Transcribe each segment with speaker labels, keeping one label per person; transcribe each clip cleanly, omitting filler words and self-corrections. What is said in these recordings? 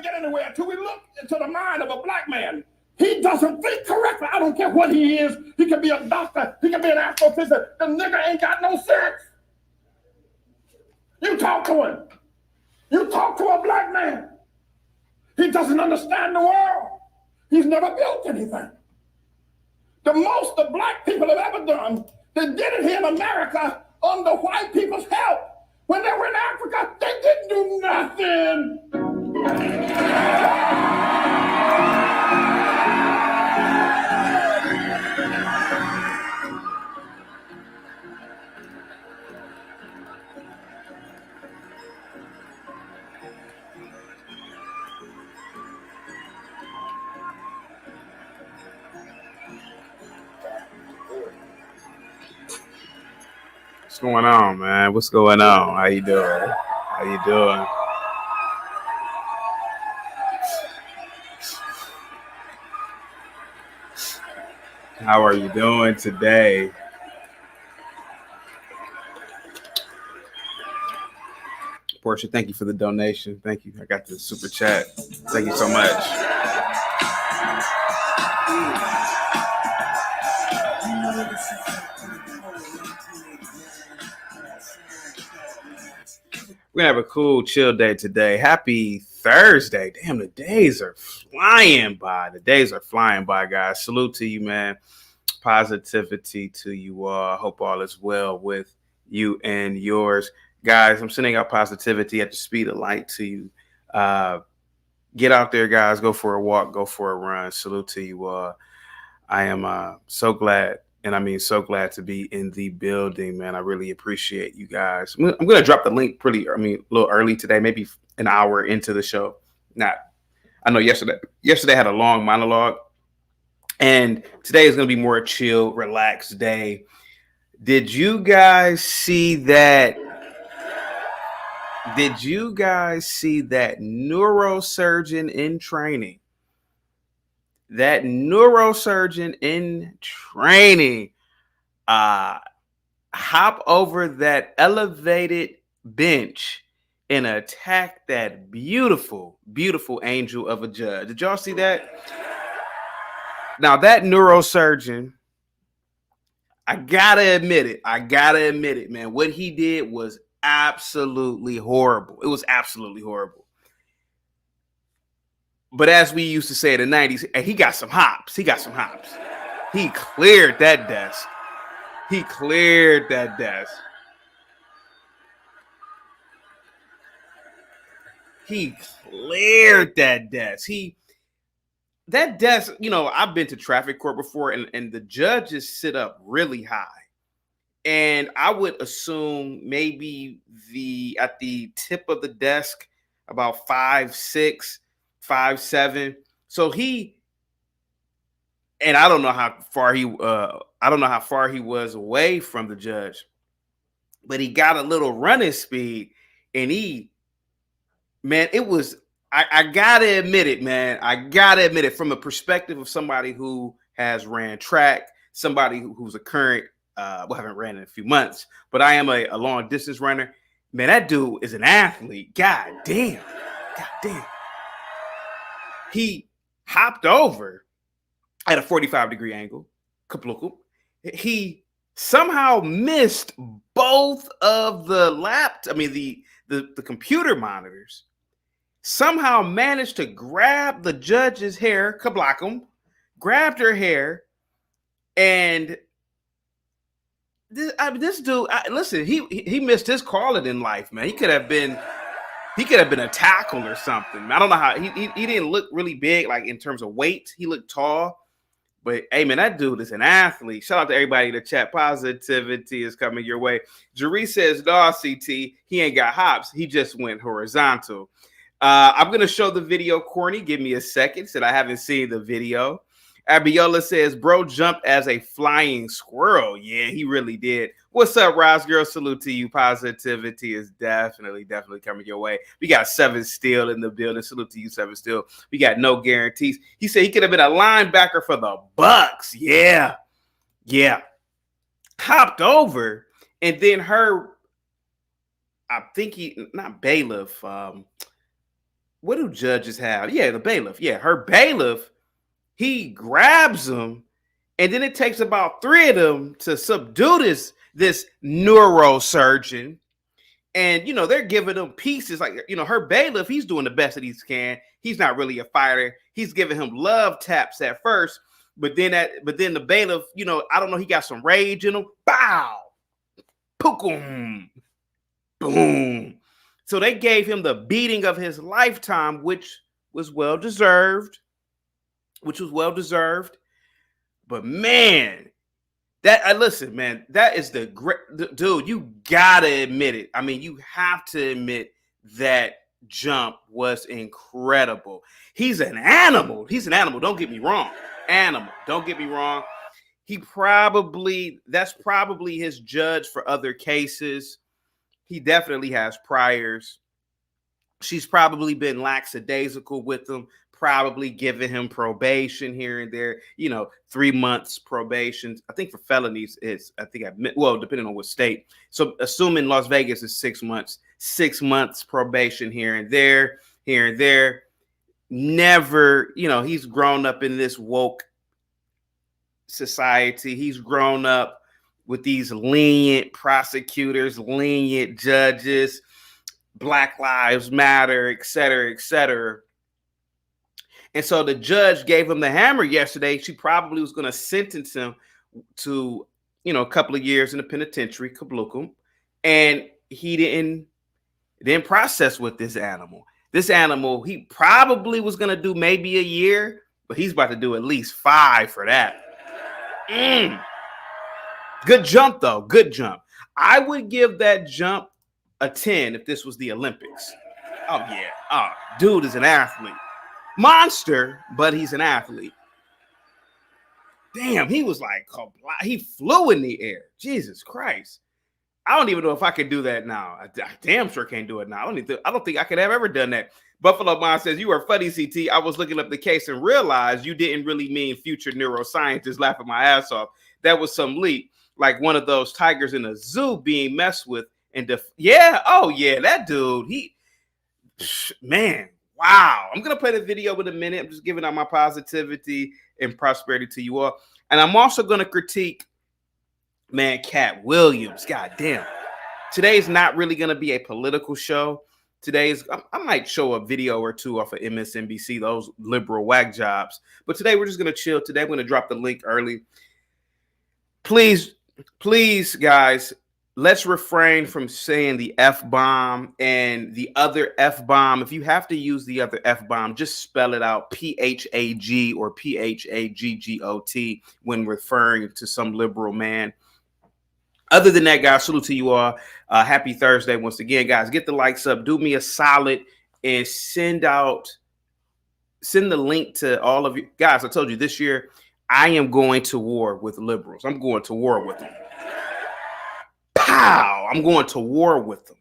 Speaker 1: never get anywhere until we look into the mind of a black man. He doesn't think correctly. I don't care what he is. He can be a doctor. He can be an astrophysicist. The nigga ain't got no sense. You talk to him. You talk to a black man. He doesn't understand the world. He's never built anything. The most the black people have ever done, they did it here in America under white people's help. When they were in Africa, they didn't do nothing.
Speaker 2: What's going on, man? What's going on? How you doing? How you doing? How are you doing today? Portia, thank you for the donation. Thank you. I got the super chat. Thank you so much. We're going to have a cool, chill day today. Happy Thursday. Damn, the days are flying by. The days are flying by, guys. Salute to you, man. Positivity to you all. I hope all is well with you and yours. Guys, I'm sending out positivity at the speed of light to you. Get out there, guys. Go for a walk. Go for a run. Salute to you all. I am so glad. And I mean, so glad to be in the building, man. I really appreciate you guys. I'm going to drop the link a little early today, maybe an hour into the show. I know yesterday I had a long monologue, and today is going to be more a chill, relaxed day. Did you guys see that? Did you guys see that neurosurgeon in training? That neurosurgeon in training hop over that elevated bench and attack that beautiful, beautiful angel of a judge. Did y'all see that? Now, that neurosurgeon, I gotta admit it, man. What he did was absolutely horrible. It was absolutely horrible. But as we used to say in the 90s, he got some hops. He cleared that desk. That desk, you know, I've been to traffic court before, and the judges sit up really high. And I would assume maybe at the tip of the desk, about 5'6", 5'7". So and I don't know how far he was away from the judge, but he got a little running speed, and it was, I gotta admit it, man. I gotta admit it, from a perspective of somebody who has ran track, somebody who's a current, haven't ran in a few months, but I am a long distance runner. Man, that dude is an athlete. God damn. He hopped over at a 45-degree angle. He somehow missed both of the computer monitors. Somehow managed to grab the judge's hair, grabbed her hair, and this dude, listen, he missed his calling in life, man. He could have been a tackle or something. I don't know how he didn't look really big, like in terms of weight. He looked tall, but hey, man, that dude is an athlete. Shout out to everybody in the chat. Positivity is coming your way. Jeree says, "No, CT, he ain't got hops. He just went horizontal." I'm going to show the video, Corny. Give me a second. Said I haven't seen the video. Abiola says, bro jumped as a flying squirrel. Yeah, he really did. What's up, Roz Girl? Salute to you. Positivity is definitely coming your way. We got Seven Steel in the building. Salute to you, Seven Steel. We got no guarantees. He said he could have been a linebacker for the Bucks. Yeah. Hopped over, and then not bailiff, what do judges have? Yeah, the bailiff. Yeah, her bailiff, he grabs him, and then it takes about 3 of them to subdue this neurosurgeon. And they're giving them pieces. Like, her bailiff, he's doing the best that he can. He's not really a fighter. He's giving him love taps at first, but then the bailiff, I don't know, he got some rage in him. Bow, pookum, boom. So they gave him the beating of his lifetime, which was well deserved. But man, listen, man, that is the great dude. You gotta admit it. I mean, you have to admit that jump was incredible. He's an animal. Don't get me wrong. Don't get me wrong. That's probably his judge for other cases. He definitely has priors. She's probably been lackadaisical with him, probably giving him probation here and there, 3 months probation. I think for felonies, depending on what state. So assuming Las Vegas is 6 months, 6 months probation here and there. Never, he's grown up in this woke society. He's grown up with these lenient prosecutors, lenient judges, Black Lives Matter, et cetera, et cetera. And so the judge gave him the hammer yesterday. She probably was going to sentence him to, a couple of years in the penitentiary, kablukum. And he didn't process with this animal. This animal, he probably was going to do maybe a year, but he's about to do at least 5 for that. Good jump, though. Good jump. I would give that jump a 10 if this was the Olympics. Oh, yeah. Oh, dude is an athlete. Monster, but he's an athlete. Damn, he was like, he flew in the air. Jesus Christ. I don't even know if I could do that now. I damn sure can't do it now. I don't think I could have ever done that. Buffalo Bond says, you are funny, CT. I was looking up the case and realized you didn't really mean future neuroscientists laughing my ass off. That was some leap, like one of those tigers in a zoo being messed with. That dude, man, wow. I'm going to play the video in a minute. I'm just giving out my positivity and prosperity to you all. And I'm also going to critique, man, Katt Williams. God damn. Today's not really going to be a political show. I might show a video or two off of MSNBC, those liberal whack jobs. But today we're just going to chill. Today I'm going to drop the link early. Please, guys, let's refrain from saying the F-bomb and the other F-bomb. If you have to use the other F-bomb, just spell it out, P-H-A-G or P-H-A-G-G-O-T when referring to some liberal man. Other than that, guys, salute to you all. Happy Thursday once again, guys. Get the likes up. Do me a solid and send the link to all of you. Guys, I told you this year, I am going to war with liberals. I'm going to war with them. Pow! I'm going to war with them.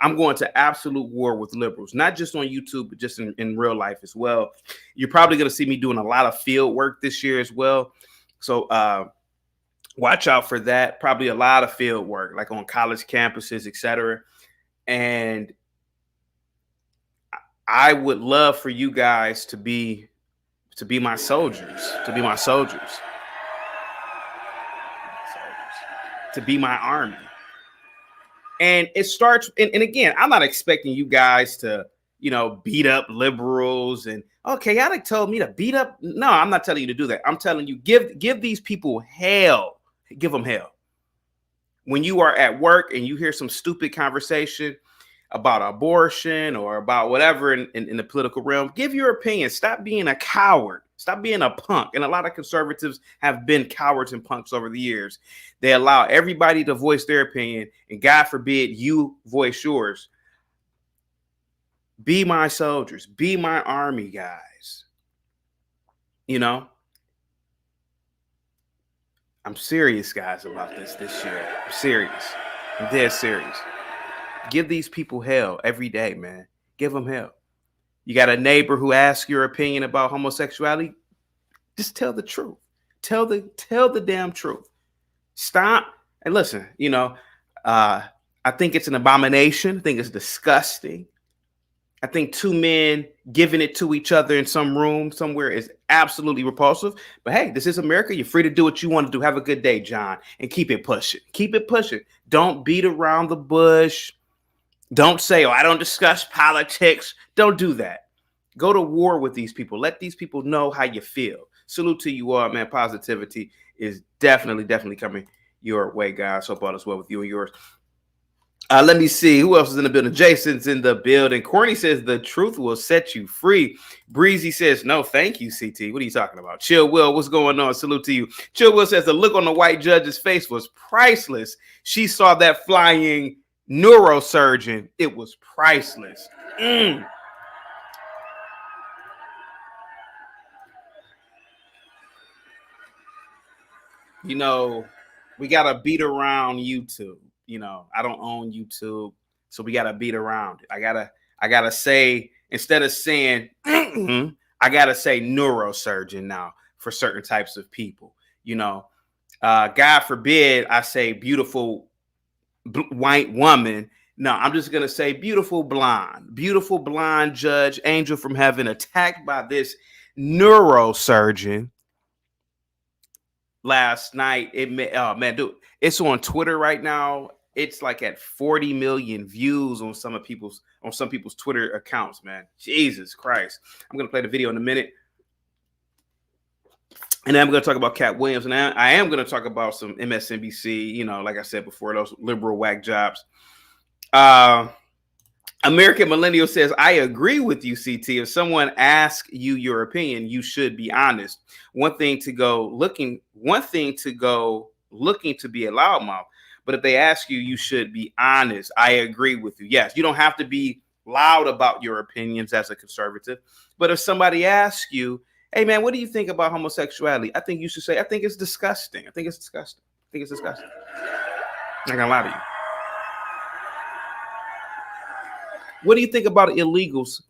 Speaker 2: I'm going to absolute war with liberals, not just on YouTube, but just in real life as well. You're probably going to see me doing a lot of field work this year as well. So watch out for that. Probably a lot of field work, like on college campuses, etc. And I would love for you guys to be my soldiers, to be my army. And it starts, and again, I'm not expecting you guys to, beat up liberals and, chaotic told me to beat up. No, I'm not telling you to do that. I'm telling you, give these people hell. Give them hell. When you are at work and you hear some stupid conversation about abortion or about whatever in the political realm, give your opinion. Stop being a coward. Stop being a punk. And a lot of conservatives have been cowards and punks over the years. They allow everybody to voice their opinion, and God forbid you voice yours. Be my soldiers. Be my army, guys. I'm serious, guys, about this year. I'm serious. I'm dead serious. Give these people hell every day, man. Give them hell. You got a neighbor who asks your opinion about homosexuality? Just tell the truth. Tell the damn truth. Stop. And listen, I think it's an abomination. I think it's disgusting I think two men giving it to each other in some room somewhere is absolutely repulsive. But hey, this is America. You're free to do what you want to do. Have a good day, John, and keep it pushing. Keep it pushing. Don't beat around the bush. Don't say, oh, I don't discuss politics. Don't do that. Go to war with these people. Let these people know how you feel. Salute to you all, man. Positivity is definitely coming your way, guys. Hope all is well with you and yours. Let me see who else is in the building. Jason's in the building. Corny says the truth will set you free. Breezy says no, thank you, CT. What are you talking about? Chill Will, what's going on? Salute to you. Chill Will says the look on the white judge's face was priceless. She saw that flying neurosurgeon. It was priceless. You know, we gotta beat around YouTube. You know, I don't own YouTube, so we gotta beat around it. I gotta say, instead of saying I gotta say neurosurgeon now for certain types of people. You know, God forbid I say beautiful white woman. No, I'm just gonna say beautiful blonde judge, angel from heaven, attacked by this neurosurgeon last night. Oh man, dude, it's on Twitter right now. It's like at 40 million views on some people's Twitter accounts, man. Jesus Christ. I'm gonna play the video in a minute. And then I'm going to talk about Katt Williams. And I am going to talk about some MSNBC, you know, like I said before, those liberal whack jobs. American Millennial says, I agree with you, CT. If someone asks you your opinion, you should be honest. One thing to go looking to be a loudmouth. But if they ask you, you should be honest. I agree with you. Yes, you don't have to be loud about your opinions as a conservative. But if somebody asks you, hey, man, what do you think about homosexuality? I think you should say, I think it's disgusting. I think it's disgusting. I'm not going to lie to you. What do you think about illegals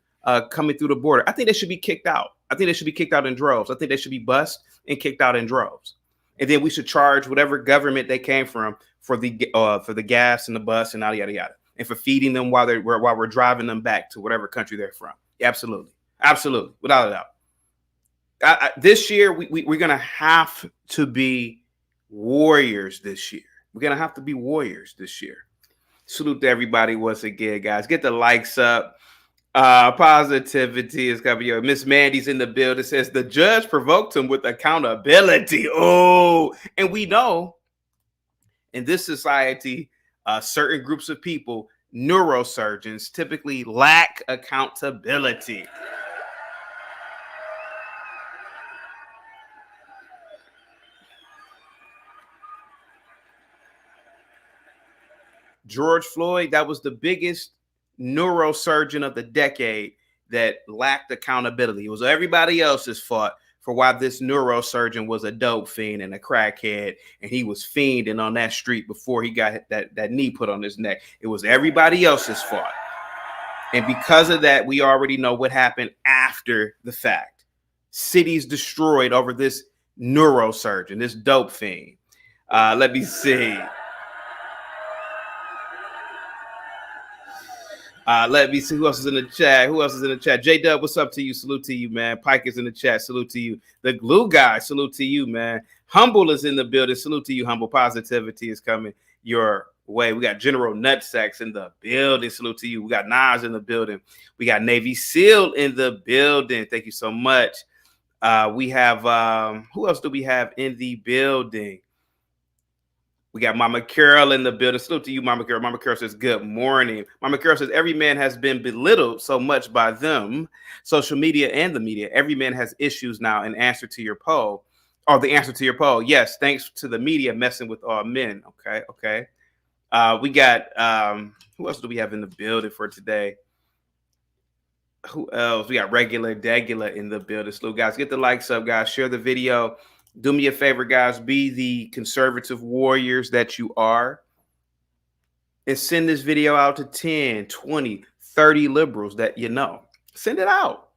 Speaker 2: coming through the border? I think they should be kicked out. I think they should be kicked out in droves. I think they should be bussed and kicked out in droves. And then we should charge whatever government they came from for the gas and the bus and yada, yada, and for feeding them while we're driving them back to whatever country they're from. Absolutely. Absolutely. Without a doubt. This year, we're going to have to be warriors this year. We're going to have to be warriors this year. Salute to everybody once again, guys. Get the likes up. Positivity is coming here. Miss Mandy's in the building. Says the judge provoked him with accountability. Oh, and we know in this society, certain groups of people, neurosurgeons, typically lack accountability. George Floyd, that was the biggest neurosurgeon of the decade that lacked accountability. It was everybody else's fault for why this neurosurgeon was a dope fiend and a crackhead, and he was fiending on that street before he got that knee put on his neck. It was everybody else's fault. And because of that, we already know what happened after the fact. Cities destroyed over this neurosurgeon, this dope fiend. Let me see. Let me see who else is in the chat. J-Dub, what's up to you? Salute to you, man. Pike is in the chat. Salute to you. The glue guy, salute to you, man. Humble is in the building. Salute to you, Humble. Positivity is coming your way. We got General Nutsacks in the building. Salute to you. We got Nas in the building. We got Navy SEAL in the building. Thank you so much. We have, who else do we have in the building? We got Mama Carol in the building. Salute to you, Mama Carol. Mama Carol says, good morning. Mama Carol says, every man has been belittled so much by them, social media and the media. Every man has issues now in answer to your poll. Or the answer to your poll. Yes, thanks to the media messing with all men. Okay. We got, who else do we have in the building for today? Who else? We got Regular Degula in the building. So guys, get the likes up, guys. Share the video. Do me a favor, guys. Be the conservative warriors that you are. And send this video out to 10, 20, 30 liberals that you know. Send it out.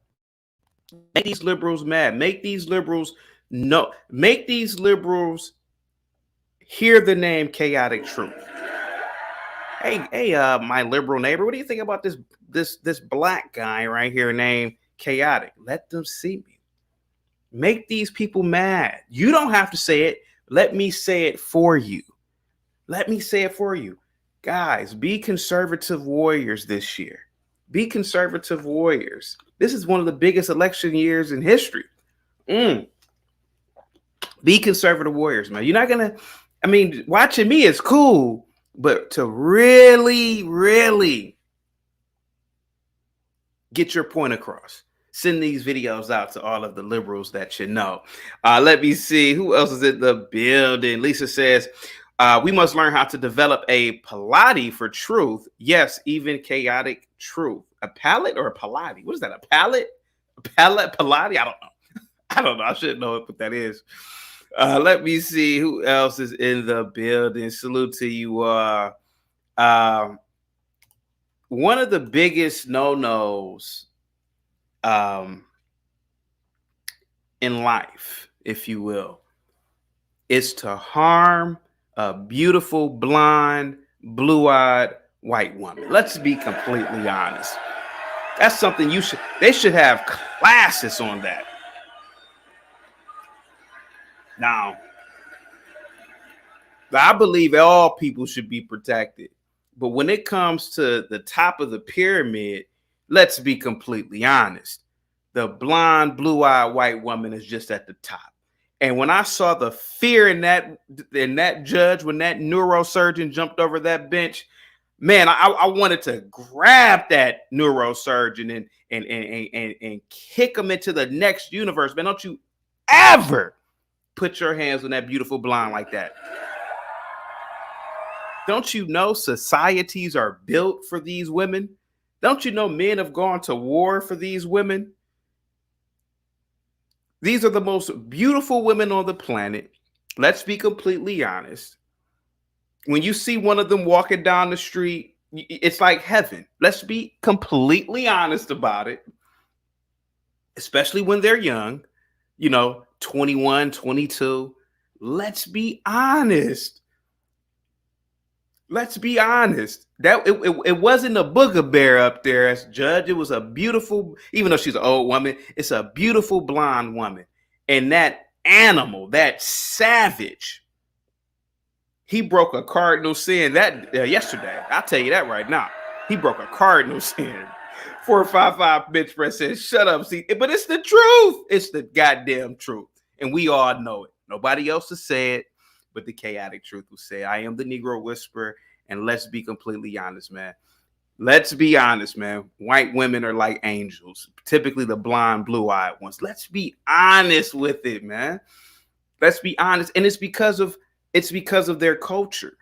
Speaker 2: Make these liberals mad. Make these liberals know. Make these liberals hear the name Chaotic Truth. My liberal neighbor, what do you think about this black guy right here named Chaotic? Let them see me. Make these people mad. You don't have to say it. Let me say it for you. Let me say it for you. Guys, be conservative warriors this year. Be conservative warriors. This is one of the biggest election years in history. Be conservative warriors, man. You're not gonna, I mean, watching me is cool, but to really, really get your point across, send these videos out to all of the liberals that you know. Let me see who else is in the building. Lisa says, we must learn how to develop a palate for truth. Yes, even chaotic truth. A palate or a palate? What is that? A palate? A palate? Palate? I don't know. I don't know. I should know what that is. Let me see who else is in the building. Salute to you. One of the biggest no-nos in life, if you will, is to harm a beautiful, blonde, blue-eyed white woman. Let's be completely honest. That's something they should have classes on that. Now, I believe all people should be protected. But when it comes to the top of the pyramid, let's be completely honest. The blonde, blue-eyed white woman is just at the top. And when I saw the fear in that judge, when that neurosurgeon jumped over that bench, man, I wanted to grab that neurosurgeon and kick him into the next universe. Man, don't you ever put your hands on that beautiful blonde like that. Don't you know societies are built for these women? Don't you know men have gone to war for these women? These are the most beautiful women on the planet. Let's be completely honest. When you see one of them walking down the street, it's like heaven. Let's be completely honest about it. Especially when they're young, 21, 22. Let's be honest. Let's be honest. That it wasn't a booger bear up there as judge. It was a beautiful, even though she's an old woman, it's a beautiful blonde woman. And that animal, that savage, he broke a cardinal sin that yesterday. I'll tell you that right now. He broke a cardinal sin. 455 bench press says, shut up, see. But it's the truth. It's the goddamn truth. And we all know it. Nobody else will say it, but the chaotic truth will say, I am the Negro Whisperer. And let's be completely honest, man. Let's be honest, man. White women are like angels, typically the blonde, blue-eyed ones. Let's be honest with it, man. Let's be honest. And it's because of their culture.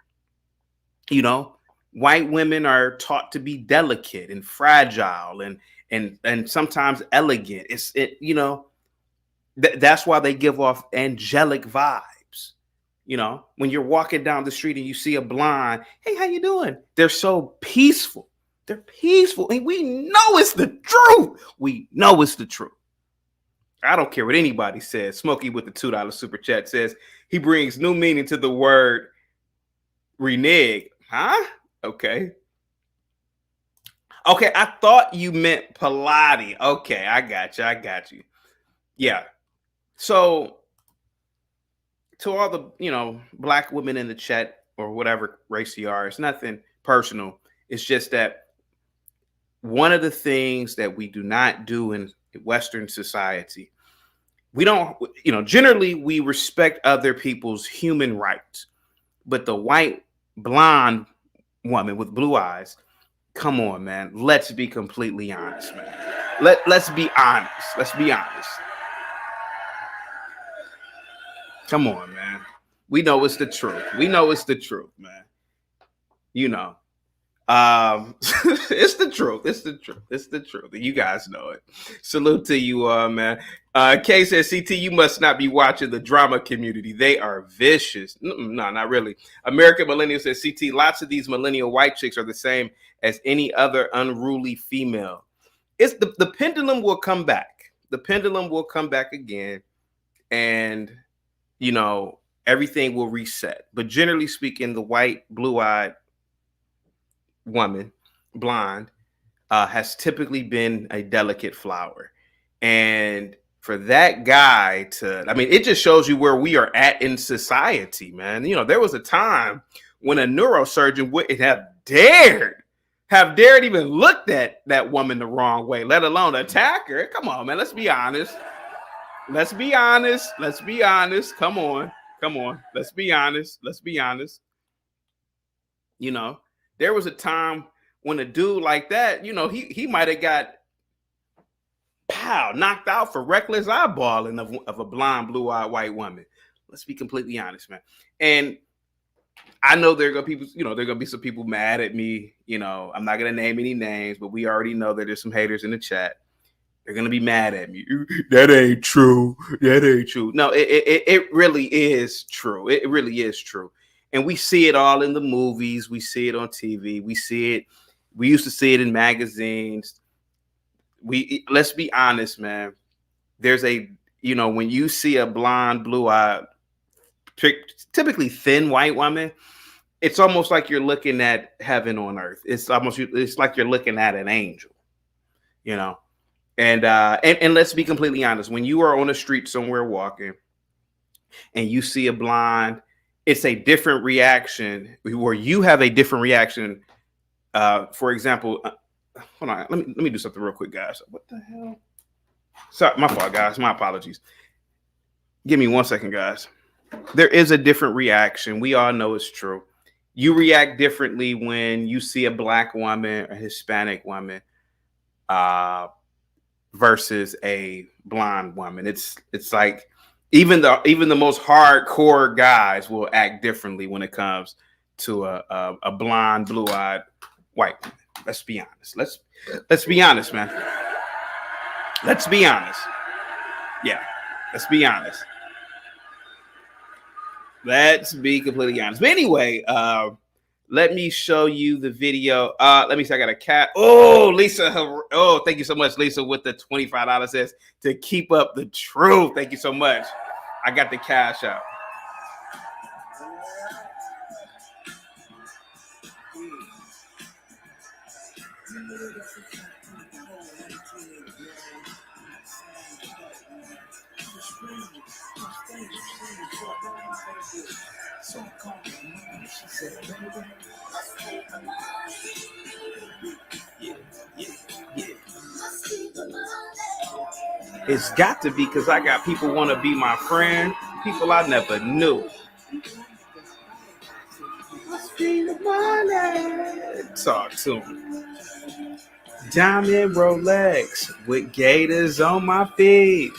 Speaker 2: White women are taught to be delicate and fragile and sometimes elegant. That's why they give off angelic vibes. When you're walking down the street and you see a blonde, hey, how you doing? They're so peaceful. They're peaceful. And we know it's the truth. We know it's the truth. I don't care what anybody says. Smokey with the $2 super chat says he brings new meaning to the word renege. Huh? Okay, I thought you meant Pilates. Okay, I got you. Yeah. So to all the, black women in the chat or whatever race you are, it's nothing personal. It's just that one of the things that we do not do in Western society, we don't, generally we respect other people's human rights, but the white blonde woman with blue eyes, come on, man. Let's be completely honest, man. Let's be honest. Let's be honest. Come on, man. We know it's the truth. We know it's the truth, man. It's the truth. It's the truth. It's the truth. You guys know it. Salute to you, man. Kay says, CT, you must not be watching the drama community. They are vicious. No, not really. American Millennial says, CT, lots of these millennial white chicks are the same as any other unruly female. It's the pendulum will come back. The pendulum will come back again. And, everything will reset. But generally speaking, the white, blue-eyed woman, blonde, has typically been a delicate flower. And for that guy to, I mean, it just shows you where we are at in society, man. You know, there was a time when a neurosurgeon wouldn't have dared even looked at that woman the wrong way, let alone attack her. Come on, man. Let's be honest. Let's be honest. Let's be honest. Come on. Come on. Let's be honest. Let's be honest. You know, there was a time when a dude like that, you know, he might have got knocked out for reckless eyeballing of a blonde, blue-eyed white woman. Let's be completely honest, man. And I know there are gonna people, you know, there are gonna be some people mad at me. You know, I'm not gonna name any names, but we already know that there's some haters in the chat. They're gonna be mad at me. That ain't true. That ain't true. No, it really is true. It really is true. And we see it all in the movies. We see it on TV. We see it. We used to see it in magazines. Let's be honest, man. There's a, you know, when you see a blonde, blue-eyed, typically thin white woman, it's almost like you're looking at heaven on earth. It's like you're looking at an angel, you know. And let's be completely honest. When you are on the street somewhere walking and you see a blonde, it's a different reaction, where you have a different reaction. For example, hold on. Let me do something real quick, guys. What the hell? Sorry, my fault, guys. My apologies. Give me 1 second, guys. There is a different reaction. We all know it's true. You react differently when you see a black woman, a Hispanic woman, versus a blonde woman. It's like even the most hardcore guys will act differently when it comes to a blonde, blue-eyed white woman. Let's be honest. Let's be honest, man. Let's be honest. Yeah, let's be honest. Let's be completely honest. But anyway, let me show you the video. Let me see. I got a cat. Oh, Lisa. Oh, thank you so much, Lisa, with the $25 says to keep up the truth. Thank you so much. I got the cash out. It's got to be because I got people want to be my friend, people I never knew. Talk to me. Diamond Rolex with gators on my feet.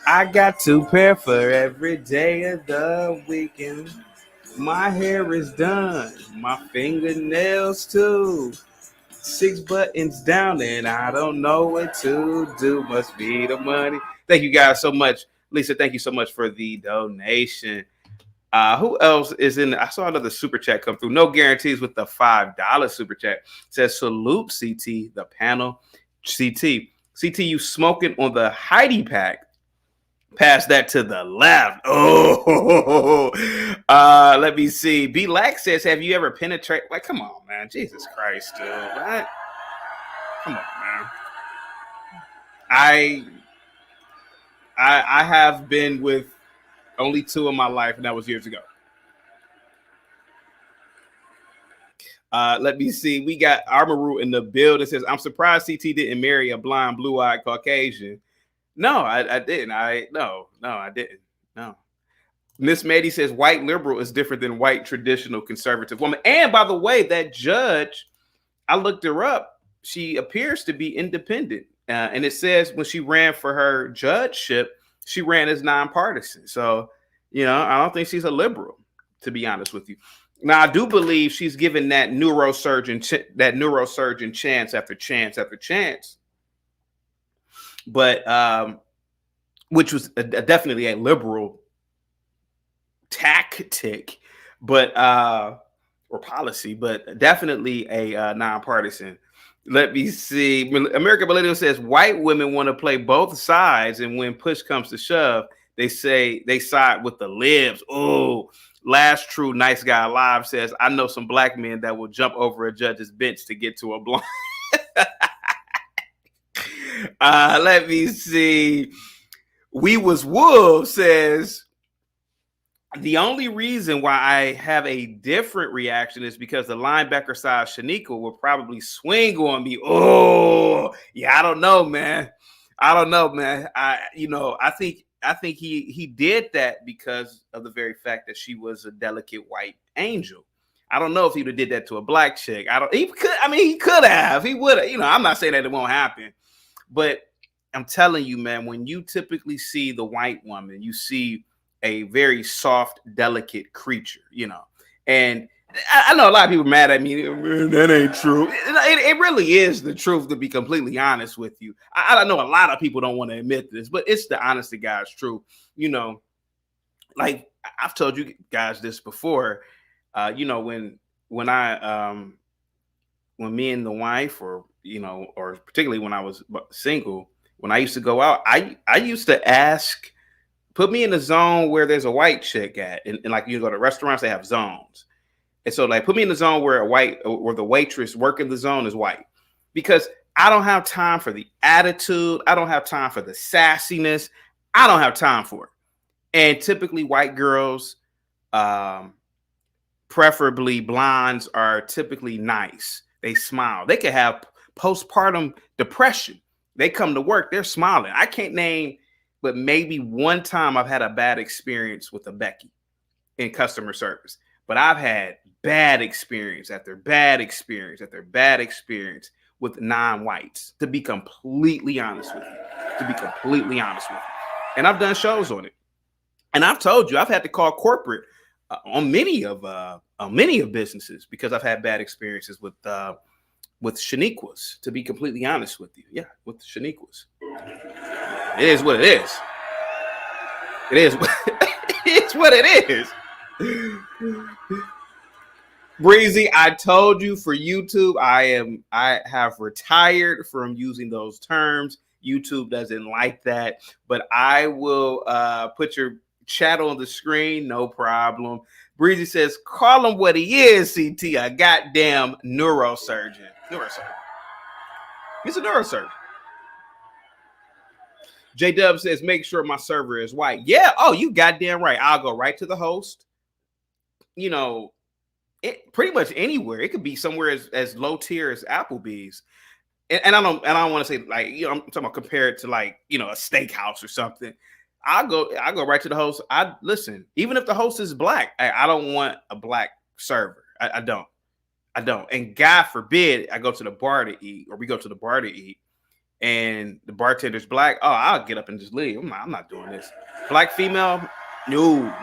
Speaker 2: I got 2 pair for every day of the weekend. My hair is done, my fingernails too. 6 buttons down and I don't know what to do. Must be the money. Thank you guys so much. Lisa, thank you so much for the donation. Who else is in? I saw another super chat come through. No guarantees with the $5 super chat. It says salute CT, the panel. CT, you smoking on the Heidi pack. Pass that to the left. Oh, let me see. B Lax says, have you ever penetrated? Like, come on, man. Jesus Christ, dude. What? Come on, man. I have been with only 2 in my life, and that was years ago. Let me see. We got Armoru in the build. It says, I'm surprised CT didn't marry a blonde, blue-eyed Caucasian. No, I didn't. I didn't. No. Miss Maddie says white liberal is different than white traditional conservative woman. And by the way, that judge, I looked her up. She appears to be independent. And it says when she ran for her judgeship, she ran as nonpartisan. So, you know, I don't think she's a liberal, to be honest with you. Now, I do believe she's given that neurosurgeon chance after chance after chance. But which was definitely a liberal tactic, but or policy, but definitely a nonpartisan. Let me see. American Millennial says white women want to play both sides, and when push comes to shove, they say they side with the libs. Oh, Last True Nice Guy Alive says, I know some black men that will jump over a judge's bench to get to a blonde. Let me see. We Was Wolves says, the only reason why I have a different reaction is because the linebacker side Shaniqua will probably swing on me. Oh, yeah, I don't know, man. I think he did that because of the very fact that she was a delicate white angel. I don't know if he would have did that to a black chick. He could have. He would have. I'm not saying that it won't happen, but I'm telling you, man, when you typically see the white woman, you see a very soft, delicate creature, and I know a lot of people are mad at me. That ain't true. It really is the truth, to be completely honest with you. I know a lot of people don't want to admit this, but it's the honest to God's truth. Like I've told you guys this before. When me and the wife, or particularly when I was single, when I used to go out, I used to ask, put me in the zone where there's a white chick at, and like you go to restaurants, they have zones. And so, like, put me in the zone where the waitress working the zone is white, because I don't have time for the attitude. I don't have time for the sassiness. I don't have time for it. And typically, white girls, preferably blondes, are typically nice. They smile. They could have postpartum depression. They come to work, they're smiling. I can't name, but maybe one time I've had a bad experience with a Becky in customer service. But I've had bad experience after bad experience after bad experience with non-whites, to be completely honest with you. And I've done shows on it. And I've told you, I've had to call corporate on many of businesses because I've had bad experiences with Shaniquas, to be completely honest with you. Yeah, with the Shaniquas. It is what it is. It's what it is. Breezy, I told you, for YouTube, I have retired from using those terms. YouTube doesn't like that, but I will put your chat on the screen, no problem. Breezy says, call him what he is, CT, a goddamn neurosurgeon. He's a neurosurgeon. J-Dub says, make sure my server is white. Yeah, you goddamn right. I'll go right to the host. It pretty much anywhere. It could be somewhere as low tier as Applebee's. And I don't want to say, like, I'm talking about, compare it to, like, a steakhouse or something. I'll go right to the host. Listen, even if the host is black, I don't want a black server. I don't. And God forbid I go to the bar to eat, or we go to the bar to eat, and the bartender's black. Oh, I'll get up and just leave. I'm not doing this. Black female? No.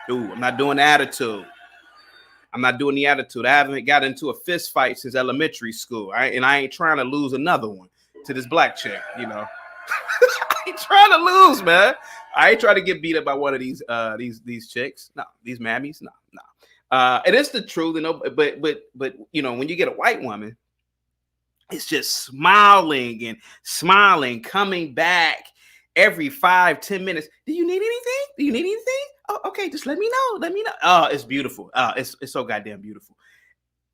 Speaker 2: I'm not doing the attitude. I haven't got into a fist fight since elementary school. I ain't trying to lose another one to this black chick, I ain't trying to lose, man. I ain't trying to get beat up by one of these chicks. No, these mammies. No. It is the truth, but when you get a white woman, it's just smiling, coming back every 5-10 minutes. Do you need anything? Oh, okay, just let me know. Oh, it's beautiful. It's so goddamn beautiful.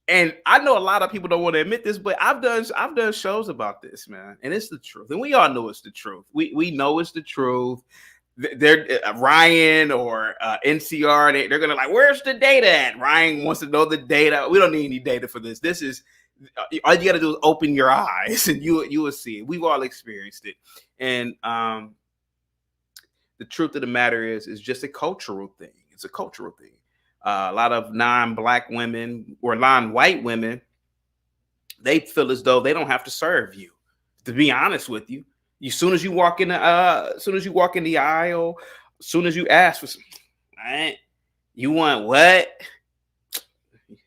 Speaker 2: And I know a lot of people don't want to admit this, but I've done shows about this, man, and it's the truth. And we all know it's the truth. We know it's the truth. They're Ryan or NCR. They're gonna like, where's the data at? Ryan wants to know the data. We don't need any data for this. This is all you got to do is open your eyes, and you will see it. We've all experienced it, and the truth of the matter is just a cultural thing. It's a cultural thing. A lot of non-black women or non-white women, they feel as though they don't have to serve you. To be honest with you, as soon as you walk in the aisle, as soon as you ask for some, right? You want what?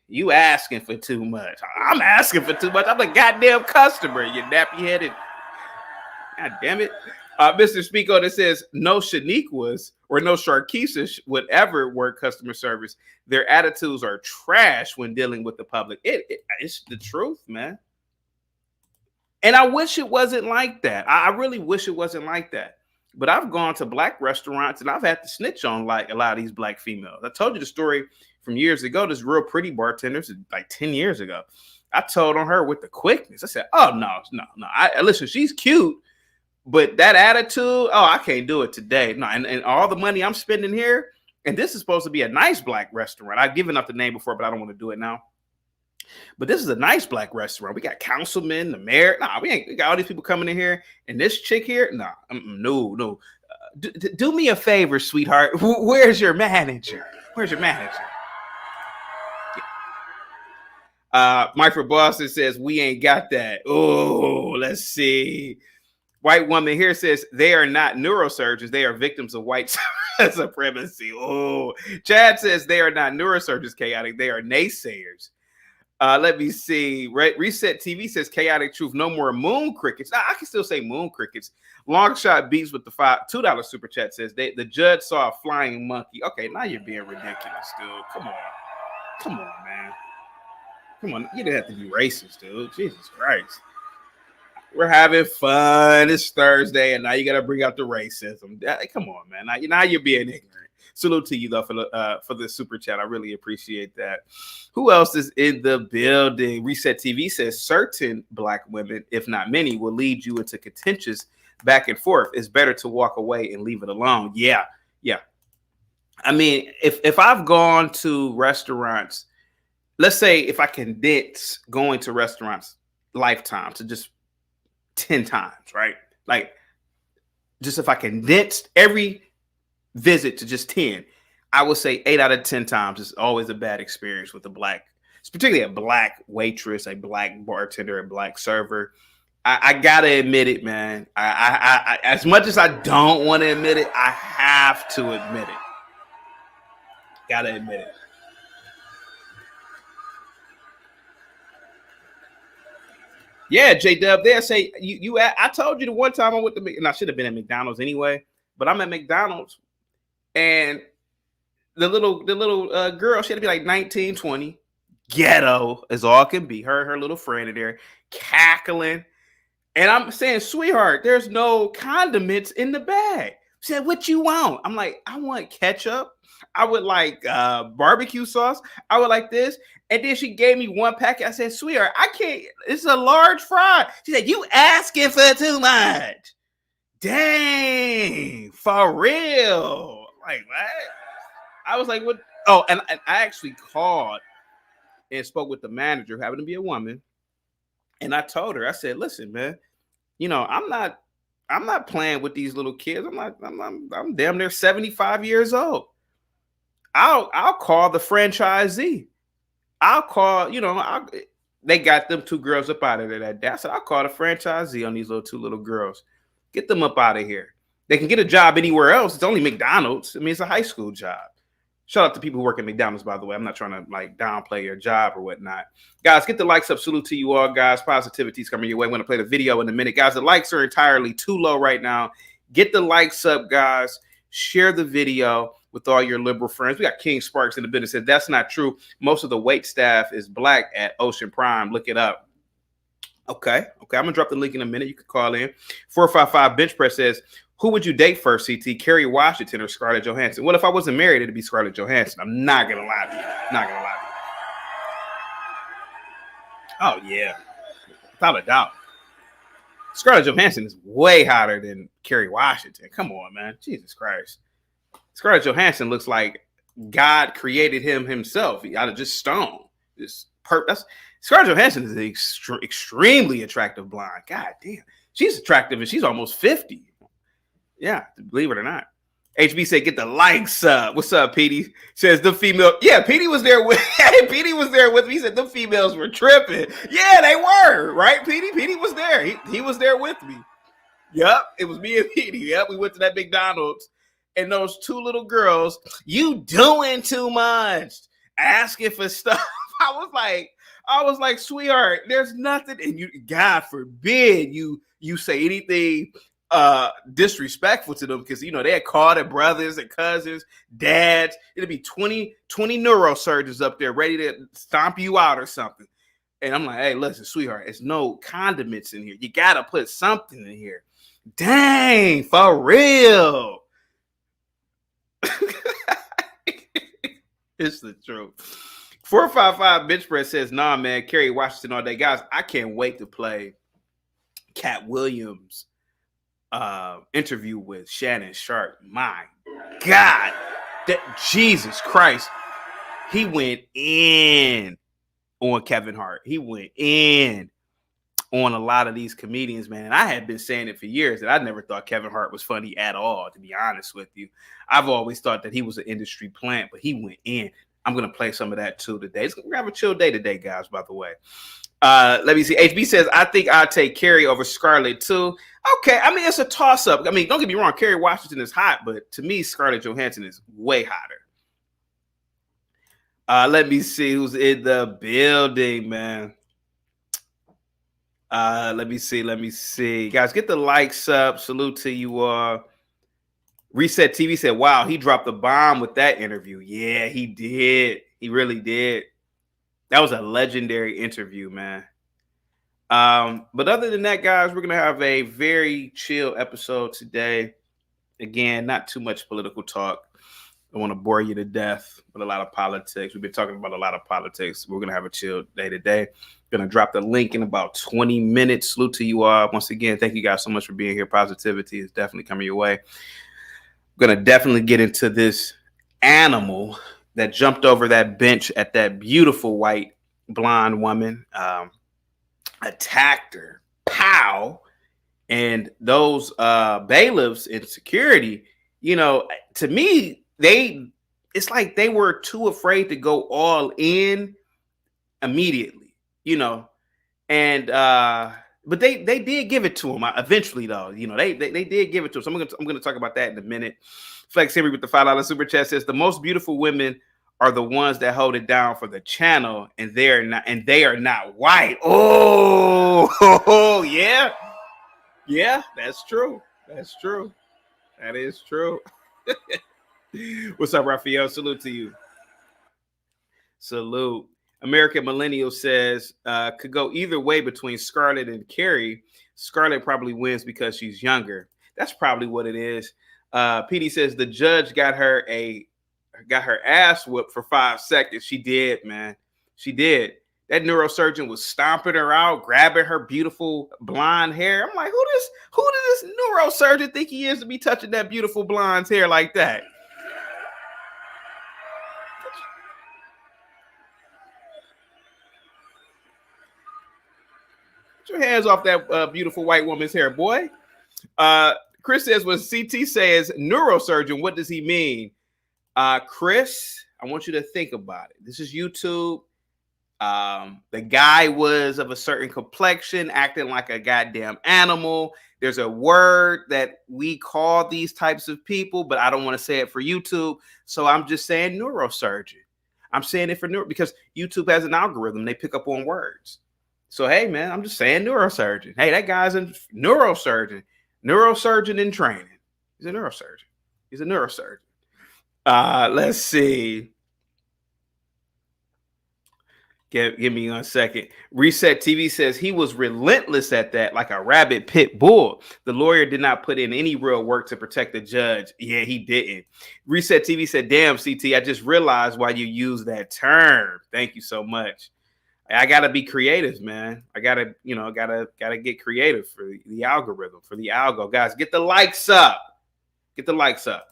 Speaker 2: You asking for too much. I'm asking for too much. I'm a goddamn customer, you nappy-headed. God damn it. Mr. Spico that says no Shaniquas or no Sharkeisas would ever work customer service. Their attitudes are trash when dealing with the public. It's the truth, man. And I wish it wasn't like that. I really wish it wasn't like that. But I've gone to black restaurants and I've had to snitch on like a lot of these black females. I told you the story from years ago. This real pretty bartender, like 10 years ago. I told on her with the quickness. I said, "Oh no. Listen, she's cute, but that attitude, oh, I can't do it today. No, and all the money I'm spending here, and this is supposed to be a nice black restaurant. I've given up the name before, but I don't want to do it now. But this is a nice black restaurant. We got councilmen, the mayor. We got all these people coming in here, and this chick here, no. Do me a favor, sweetheart. Where's your manager? Mike from Boston says we ain't got that. Oh, let's see. White woman here says they are not neurosurgeons. They are victims of white supremacy. Oh, Chad says they are not neurosurgeons, chaotic. They are naysayers. Let me see. Reset TV says chaotic truth. No more moon crickets. I can still say moon crickets. Long shot beats with the $2 super chat says the judge saw a flying monkey. Okay, now you're being ridiculous, dude. Come on, man. Come on, you didn't have to be racist, dude. Jesus Christ. We're having fun. It's Thursday, and now you got to bring out the racism. Come on, man. Now you're being ignorant. Salute to you, though, for the super chat. I really appreciate that. Who else is in the building? Reset TV says certain black women, if not many, will lead you into contentious back and forth. It's better to walk away and leave it alone. Yeah. I mean, if I've gone to restaurants, let's say if I condense going to restaurants lifetime to just 10 times, right? Like, just if I condensed every visit to just 10, I would say 8 out of 10 times it's always a bad experience with it's particularly a black waitress, a black bartender, a black server. I gotta admit it, man. I as much as I don't want to admit it, I have to admit it. Gotta admit it. Yeah, J-Dub, there say you. I told you the one time I went to, and I should have been at McDonald's anyway, but I'm at McDonald's, and the little girl, she had to be like 19, 20, ghetto as all can be. Her little friend in there cackling, and I'm saying, sweetheart, there's no condiments in the bag. She said, what you want? I'm like, I want ketchup. I would like barbecue sauce. I would like this. And then she gave me one packet. I said, sweetheart, I can't. It's a large fry. She said, you asking for too much. Dang, for real. Like, what? I was like, what? Oh, and I actually called and spoke with the manager, who happened to be a woman. And I told her, I said, listen, man, I'm not playing with these little kids. I'm damn near 75 years old. I'll call the franchisee. I'll call, they got them 2 girls up out of there that day. I said, I'll call the franchisee on these 2 little girls. Get them up out of here. They can get a job anywhere else. It's only McDonald's. I mean, it's a high school job. Shout out to people who work at McDonald's, by the way. I'm not trying to downplay your job or whatnot. Guys, get the likes up. Salute to you all, guys. Positivity's coming your way. I'm going to play the video in a minute. Guys, the likes are entirely too low right now. Get the likes up, guys. Share the video with all your liberal friends. We got King Sparks in the business. Said that's not true. Most of the wait staff is black at Ocean Prime. Look it up. Okay. I'm going to drop the link in a minute. You can call in. 455 Bench Press says, who would you date first, CT? Kerry Washington or Scarlett Johansson? Well, if I wasn't married, it'd be Scarlett Johansson. I'm not going to lie to you. Oh, yeah. Without a doubt. Scarlett Johansson is way hotter than Kerry Washington. Come on, man. Jesus Christ. Scarlett Johansson looks like God created him himself out of just stone. Scarlett Johansson is an extremely attractive blonde. God damn. She's attractive and she's almost 50. Yeah, believe it or not. HB said, get the likes up. What's up, Petey? Says the female. Yeah, Petey was there with Petey was there with me. He said the females were tripping. Yeah, they were, right, Petey? Petey was there. He was there with me. Yep, it was me and Petey. Yep, we went to that McDonald's. And those 2 little girls, you doing too much, asking for stuff. I was like, sweetheart, there's nothing. And you, God forbid you say anything disrespectful to them, because they had called their brothers and cousins, dads. It'd be 20 neurosurgeons up there ready to stomp you out or something. And I'm like, hey, listen, sweetheart, it's no condiments in here. You got to put something in here. Dang, for real. It's the truth. 455 Bench Press says, nah, man, Kerry Washington all day. Guys, I can't wait to play Katt Williams' interview with Shannon Sharpe. My God, Jesus Christ. He went in on Kevin Hart. He went in on a lot of these comedians, man. And I had been saying it for years that I never thought Kevin Hart was funny at all, to be honest with you. I've always thought that he was an industry plant, but he went in. I'm going to play some of that too today. We're going to have a chill day today, guys, by the way. Let me see. HB says, I think I'd take Kerry over Scarlett too. Okay. I mean, it's a toss-up. I mean, don't get me wrong. Kerry Washington is hot, but to me, Scarlett Johansson is way hotter. Let me see who's in the building, man. Let me see. Guys, get the likes up. Salute to you all. Reset TV said, wow, he dropped the bomb with that interview. Yeah, he did. He really did. That was a legendary interview, man. But other than that, guys, we're going to have a very chill episode today. Again, not too much political talk. I want to bore you to death with a lot of politics. We've been talking about a lot of politics. We're going to have a chill day today. Going to drop the link in about 20 minutes. Salute to you all. Once again, thank you guys so much for being here. Positivity is definitely coming your way. I'm going to definitely get into this animal that jumped over that bench at that beautiful white blonde woman, attacked her, pow. And those bailiffs in security, you know, to me, it's like they were too afraid to go all in immediately, you know, and but they did give it to him eventually, though. You know, they did give it to him. So I'm gonna talk about that in a minute. Flex Henry with the $5 super chat says the most beautiful women are the ones that hold it down for the channel, and they are not white. Oh, yeah, that's true. That is true. What's up, Raphael? Salute to you. Salute. American Millennial says, could go either way between Scarlett and Kerry. Scarlett probably wins because she's younger. That's probably what it is. PD says the judge got her ass whooped for 5 seconds. She did, man. She did. That neurosurgeon was stomping her out, grabbing her beautiful blonde hair. I'm like, who does this neurosurgeon think he is to be touching that beautiful blonde hair like that? Your hands off that beautiful white woman's hair, boy. Chris says, when CT says neurosurgeon, what does he mean? Chris, I want you to think about it. This is YouTube. The guy was of a certain complexion, acting like a goddamn animal. There's a word that we call these types of people, but I don't want to say it for YouTube. So I'm just saying neurosurgeon. I'm saying it for because YouTube has an algorithm. They pick up on words. So, hey, man, I'm just saying neurosurgeon. Hey, that guy's a neurosurgeon. Neurosurgeon in training. He's a neurosurgeon. Let's see. Give me 1 second. Reset TV says he was relentless at that, like a rabid pit bull. The lawyer did not put in any real work to protect the judge. Yeah, he didn't. Reset TV said, damn, CT, I just realized why you use that term. Thank you so much. I gotta be creative, man. I gotta get creative for the algorithm, for the algo. Guys, get the likes up. Get the likes up.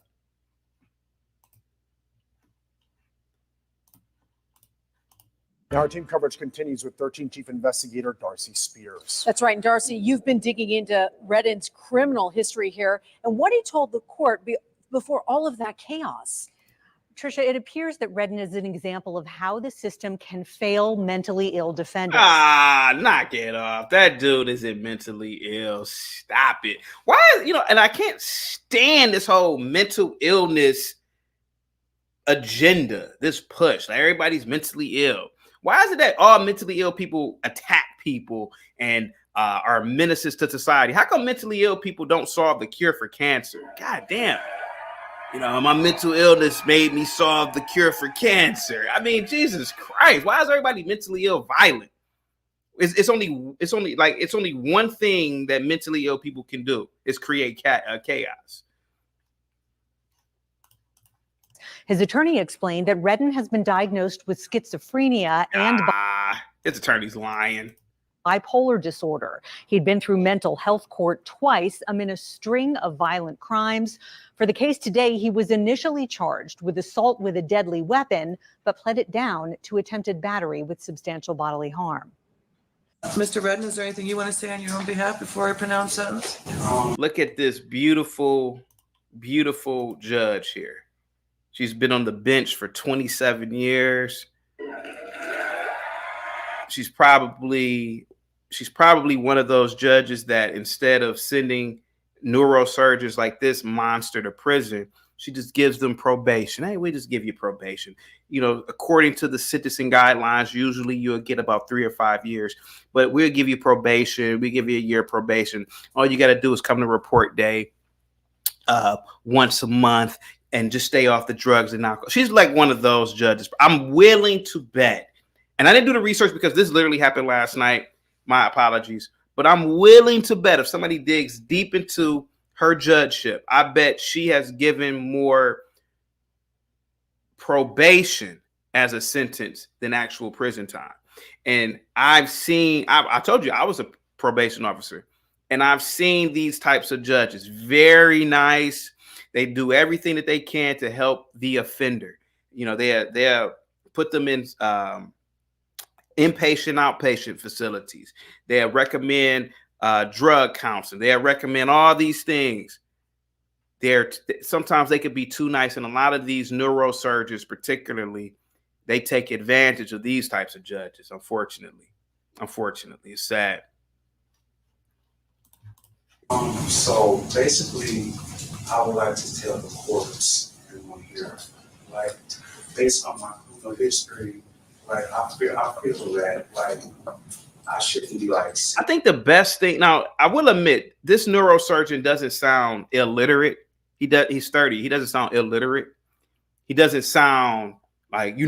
Speaker 3: Now our team coverage continues with 13 Chief Investigator Darcy Spears.
Speaker 4: That's right. And Darcy, you've been digging into Redden's criminal history here and what he told the court before all of that chaos.
Speaker 5: Tricia, it appears that Redden is an example of how the system can fail mentally ill defendants.
Speaker 2: Knock it off. That dude isn't mentally ill. Stop it. Why, and I can't stand this whole mental illness agenda, this push. Like everybody's mentally ill. Why is it that all mentally ill people attack people and are menaces to society? How come mentally ill people don't solve the cure for cancer? God damn. My mental illness made me solve the cure for cancer. I mean, Jesus Christ. Why is everybody mentally ill violent? It's only one thing that mentally ill people can do is create chaos.
Speaker 5: His attorney explained that Redden has been diagnosed with schizophrenia and
Speaker 2: His attorney's lying.
Speaker 5: bipolar disorder. He'd been through mental health court twice amid a string of violent crimes. For the case today, he was initially charged with assault with a deadly weapon, but pled it down to attempted battery with substantial bodily harm.
Speaker 6: Mr. Redden, is there anything you want to say on your own behalf before I pronounce sentence?
Speaker 2: Look at this beautiful, beautiful judge here. She's been on the bench for 27 years. She's probably one of those judges that instead of sending neurosurgeons like this monster to prison, she just gives them probation. Hey, we just give you probation. You know, according to the sentencing guidelines, usually you'll get about 3 or 5 years, but we'll give you probation. We give you a year probation. All you got to do is come to report day once a month and just stay off the drugs and alcohol. She's like one of those judges. I'm willing to bet, and I didn't do the research because this literally happened last night. My apologies. But I'm willing to bet if somebody digs deep into her judgeship, I bet she has given more probation as a sentence than actual prison time. And I've seen, I told you I was a probation officer, and I've seen these types of judges. Very nice. They do everything that they can to help the offender. You know, they put them in inpatient, outpatient facilities. They recommend drug counseling. They recommend all these things. Sometimes they could be too nice, and a lot of these neurosurgeons, particularly, they take advantage of these types of judges. Unfortunately, it's sad.
Speaker 7: So basically, I would like to tell the courts everyone here, like, based on my criminal history, like I feel that like I shouldn't be like.
Speaker 2: I think the best thing, now I will admit, this neurosurgeon doesn't sound illiterate. He's 30. He doesn't sound illiterate. He doesn't sound like, he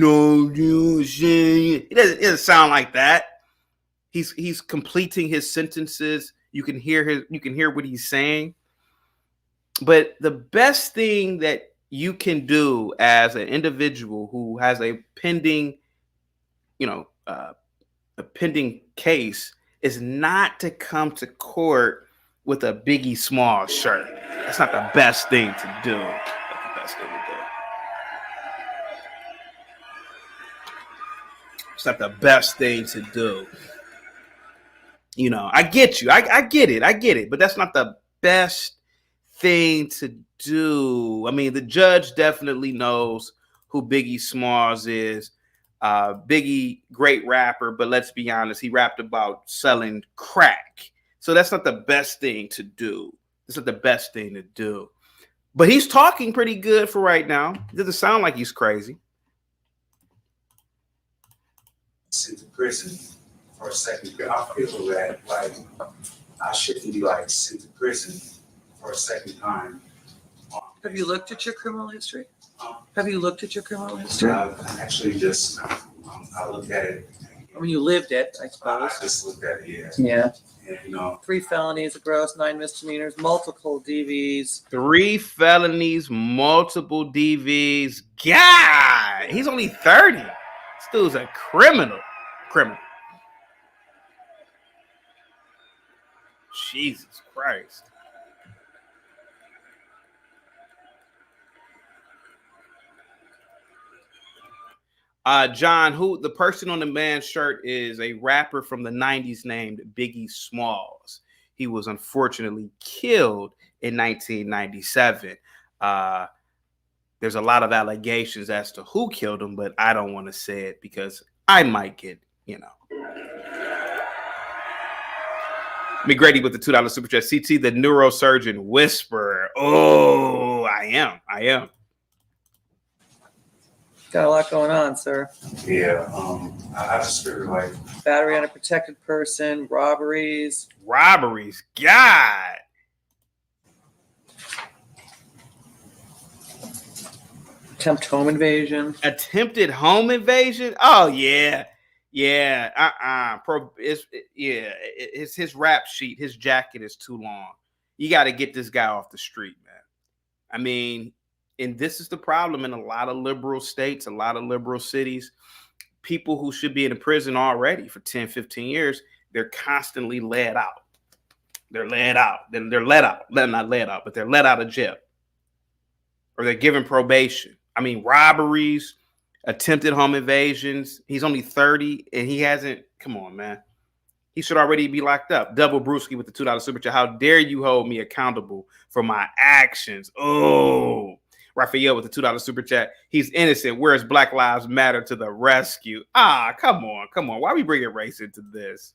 Speaker 2: doesn't sound like that. He's completing his sentences. You can hear what he's saying. But the best thing that you can do as an individual who has a pending, a pending case is not to come to court with a Biggie Small shirt. That's not the best thing to do. That's the best thing to do. It's not the best thing to do. You know, I get you. I get it. But that's not the best thing to do. I mean, the judge definitely knows who Biggie Smalls is. Biggie, great rapper, but let's be honest, he rapped about selling crack. So that's not the best thing to do. It's not the best thing to do. But he's talking pretty good for right now. It doesn't sound like he's crazy.
Speaker 7: Sent to prison for a second. I feel that like I shouldn't be like sent to prison for a second time.
Speaker 6: Have you looked at your criminal history? Have you looked at your criminal history?
Speaker 7: I actually just I looked at it.
Speaker 6: I mean, you lived it, I suppose.
Speaker 7: I just looked at it, yeah.
Speaker 6: Yeah.
Speaker 7: And
Speaker 6: 3 felonies, a gross, 9 misdemeanors, multiple DVs.
Speaker 2: 3 felonies, multiple DVs. God, he's only 30. This dude's a criminal. Jesus Christ. John, who the person on the man's shirt is a rapper from the 90s named Biggie Smalls. He was unfortunately killed in 1997. There's a lot of allegations as to who killed him, but I don't want to say it because I might get, McGrady with the $2 super chat. CT, the neurosurgeon whisperer. Oh, I am.
Speaker 6: Got a lot going on, sir.
Speaker 7: yeah, I just figured like
Speaker 6: Battery on a protected person, robberies.
Speaker 2: God.
Speaker 6: Attempted home invasion.
Speaker 2: Attempted home invasion? Oh, yeah. Yeah, it's his rap sheet. His jacket is too long. You got to get this guy off the street, man. I mean, and this is the problem in a lot of liberal states, a lot of liberal cities. People who should be in prison already for 10, 15 years, they're constantly let out. They're let out. They're let out. Not let out, but they're let out of jail. Or they're given probation. I mean, robberies, attempted home invasions. He's only 30 and he hasn't. Come on, man. He should already be locked up. Double Brewski with the $2 super chat. How dare you hold me accountable for my actions? Oh, Raphael with the $2 super chat. He's innocent. Where's Black Lives Matter to the rescue? Come on. Why are we bringing race into this?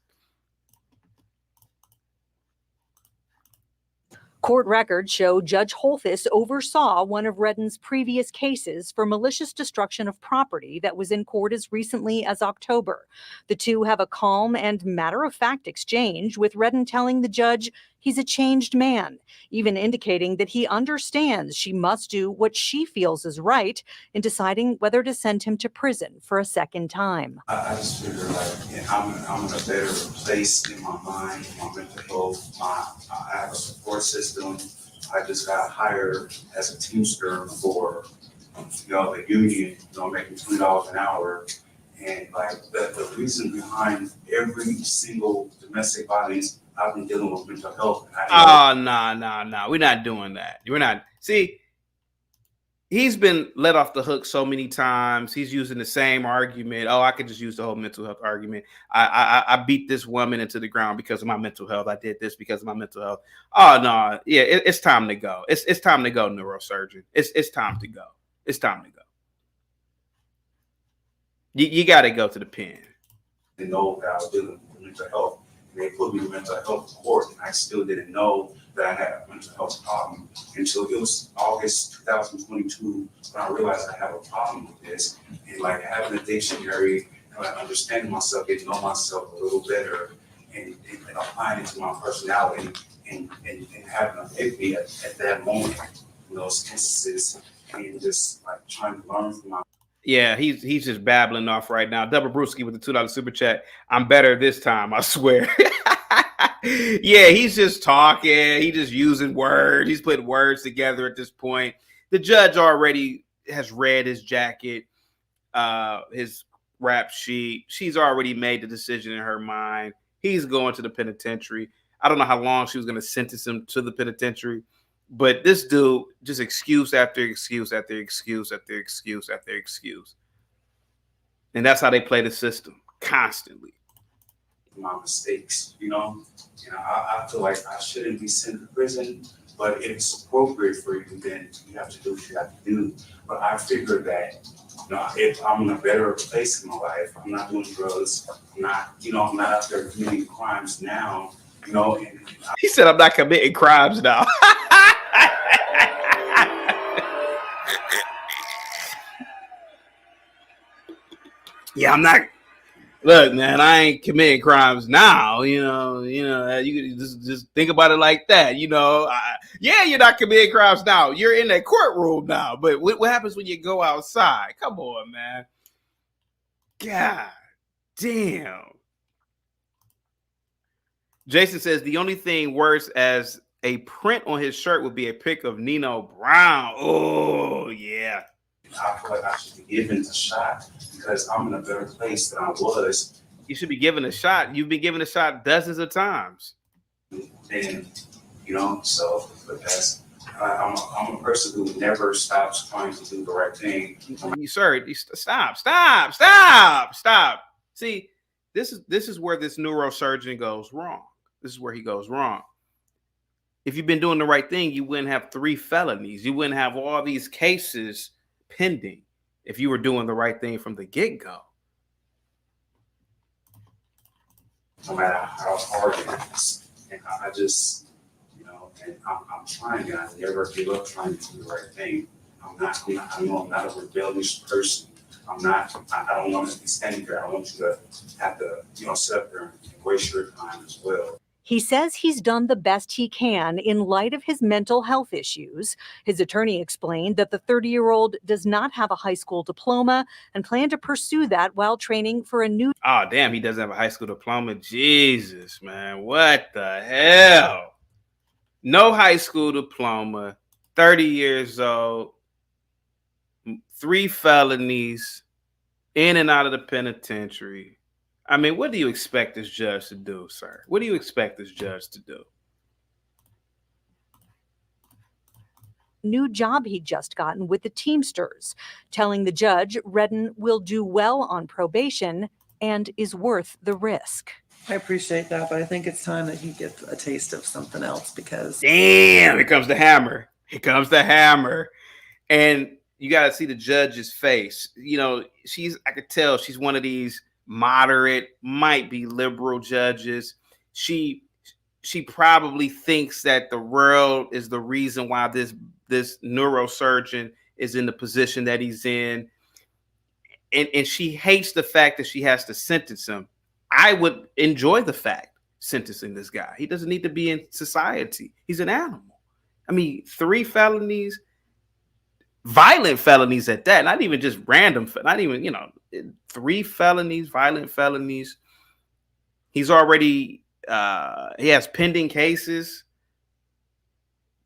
Speaker 5: Court records show Judge Holthus oversaw one of Redden's previous cases for malicious destruction of property that was in court as recently as October. The two have a calm and matter-of-fact exchange, with Redden telling the judge he's a changed man, even indicating that he understands she must do what she feels is right in deciding whether to send him to prison for a second time.
Speaker 7: I just figure like I'm in a better place in my mind, my mental health. I have a support system. I just got hired as a teamster for the union, making $20 an hour. And like the reason behind every single domestic violence, I've been dealing with mental health.
Speaker 2: No. We're not doing that. We're not. See, he's been let off the hook so many times. He's using the same argument. Oh, I could just use the whole mental health argument. I beat this woman into the ground because of my mental health. I did this because of my mental health. Oh no, yeah, it's time to go. It's time to go, neurosurgeon. It's time to go. It's time to go. You got to go to the pen.
Speaker 7: They know that I was dealing with mental health. They put me in mental health court, and I still didn't know that I had a mental health problem until it was August 2022 when I realized I have a problem with this. And like having a dictionary, and like understanding myself, getting to know myself a little better, and applying it to my personality, and having a epiphany at that moment in those instances, and just like trying to learn from my.
Speaker 2: Yeah, he's just babbling off right now. Double Brewski with the $2 super chat. I'm better this time, I swear. Yeah, he's just talking. He's just using words. He's putting words together at this point. The judge already has read his jacket, his rap sheet. She's already made the decision in her mind. He's going to the penitentiary. I don't know how long she was going to sentence him to the penitentiary. But this dude, just excuse after excuse after excuse after excuse after excuse. And that's how they play the system, constantly.
Speaker 7: My mistakes, and I feel like I shouldn't be sent to prison, but if it's appropriate for you, then you have to do what you have to do. But I figured that, if I'm in a better place in my life, I'm not doing drugs, I'm not out there committing crimes now, and
Speaker 2: he said, I'm not committing crimes now. Yeah, I'm not. Look, man, I ain't committing crimes now. You just think about it like that. Yeah, you're not committing crimes now. You're in a courtroom now. But what happens when you go outside? Come on, man. God damn. Jason says the only thing worse as a print on his shirt would be a pic of Nino Brown. Oh, yeah.
Speaker 7: I feel like I should be given a shot because I'm in a better place than I was.
Speaker 2: You should be given a shot. You've been given a shot dozens of times.
Speaker 7: And, so because I'm a person who never stops trying to do the right thing. Stop.
Speaker 2: See, this is where this neurosurgeon goes wrong. This is where he goes wrong. If you've been doing the right thing, you wouldn't have 3 felonies. You wouldn't have all these cases pending if you were doing the right thing from the get-go.
Speaker 7: No matter how hard it is, and I just, and I'm trying, and I never give up trying to do the right thing. I'm not a rebellious person. I don't want to be standing there. I want you to have to, sit up there and waste your time as well.
Speaker 5: He says he's done the best he can in light of his mental health issues. His attorney explained that the 30-year-old does not have a high school diploma and planned to pursue that while training for a new.
Speaker 2: Oh, damn, he doesn't have a high school diploma. Jesus, man. What the hell? No high school diploma, 30 years old, 3 felonies, in and out of the penitentiary. I mean, what do you expect this judge to do, sir? What do you expect this judge to do?
Speaker 5: New job he'd just gotten with the Teamsters, telling the judge Redden will do well on probation and is worth the risk.
Speaker 6: I appreciate that, but I think it's time that he gets a taste of something else because.
Speaker 2: Damn, here comes the hammer. Here comes the hammer. And you got to see the judge's face. You know, I could tell she's one of these moderate, might be liberal judges. She probably thinks that the world is the reason why this neurosurgeon is in the position that he's in. And she hates the fact that she has to sentence him. I would enjoy the fact sentencing this guy. He doesn't need to be in society. He's an animal. I mean, 3 felonies, violent felonies at that, not even just random, not even, 3 felonies, violent felonies. He's already, he has pending cases,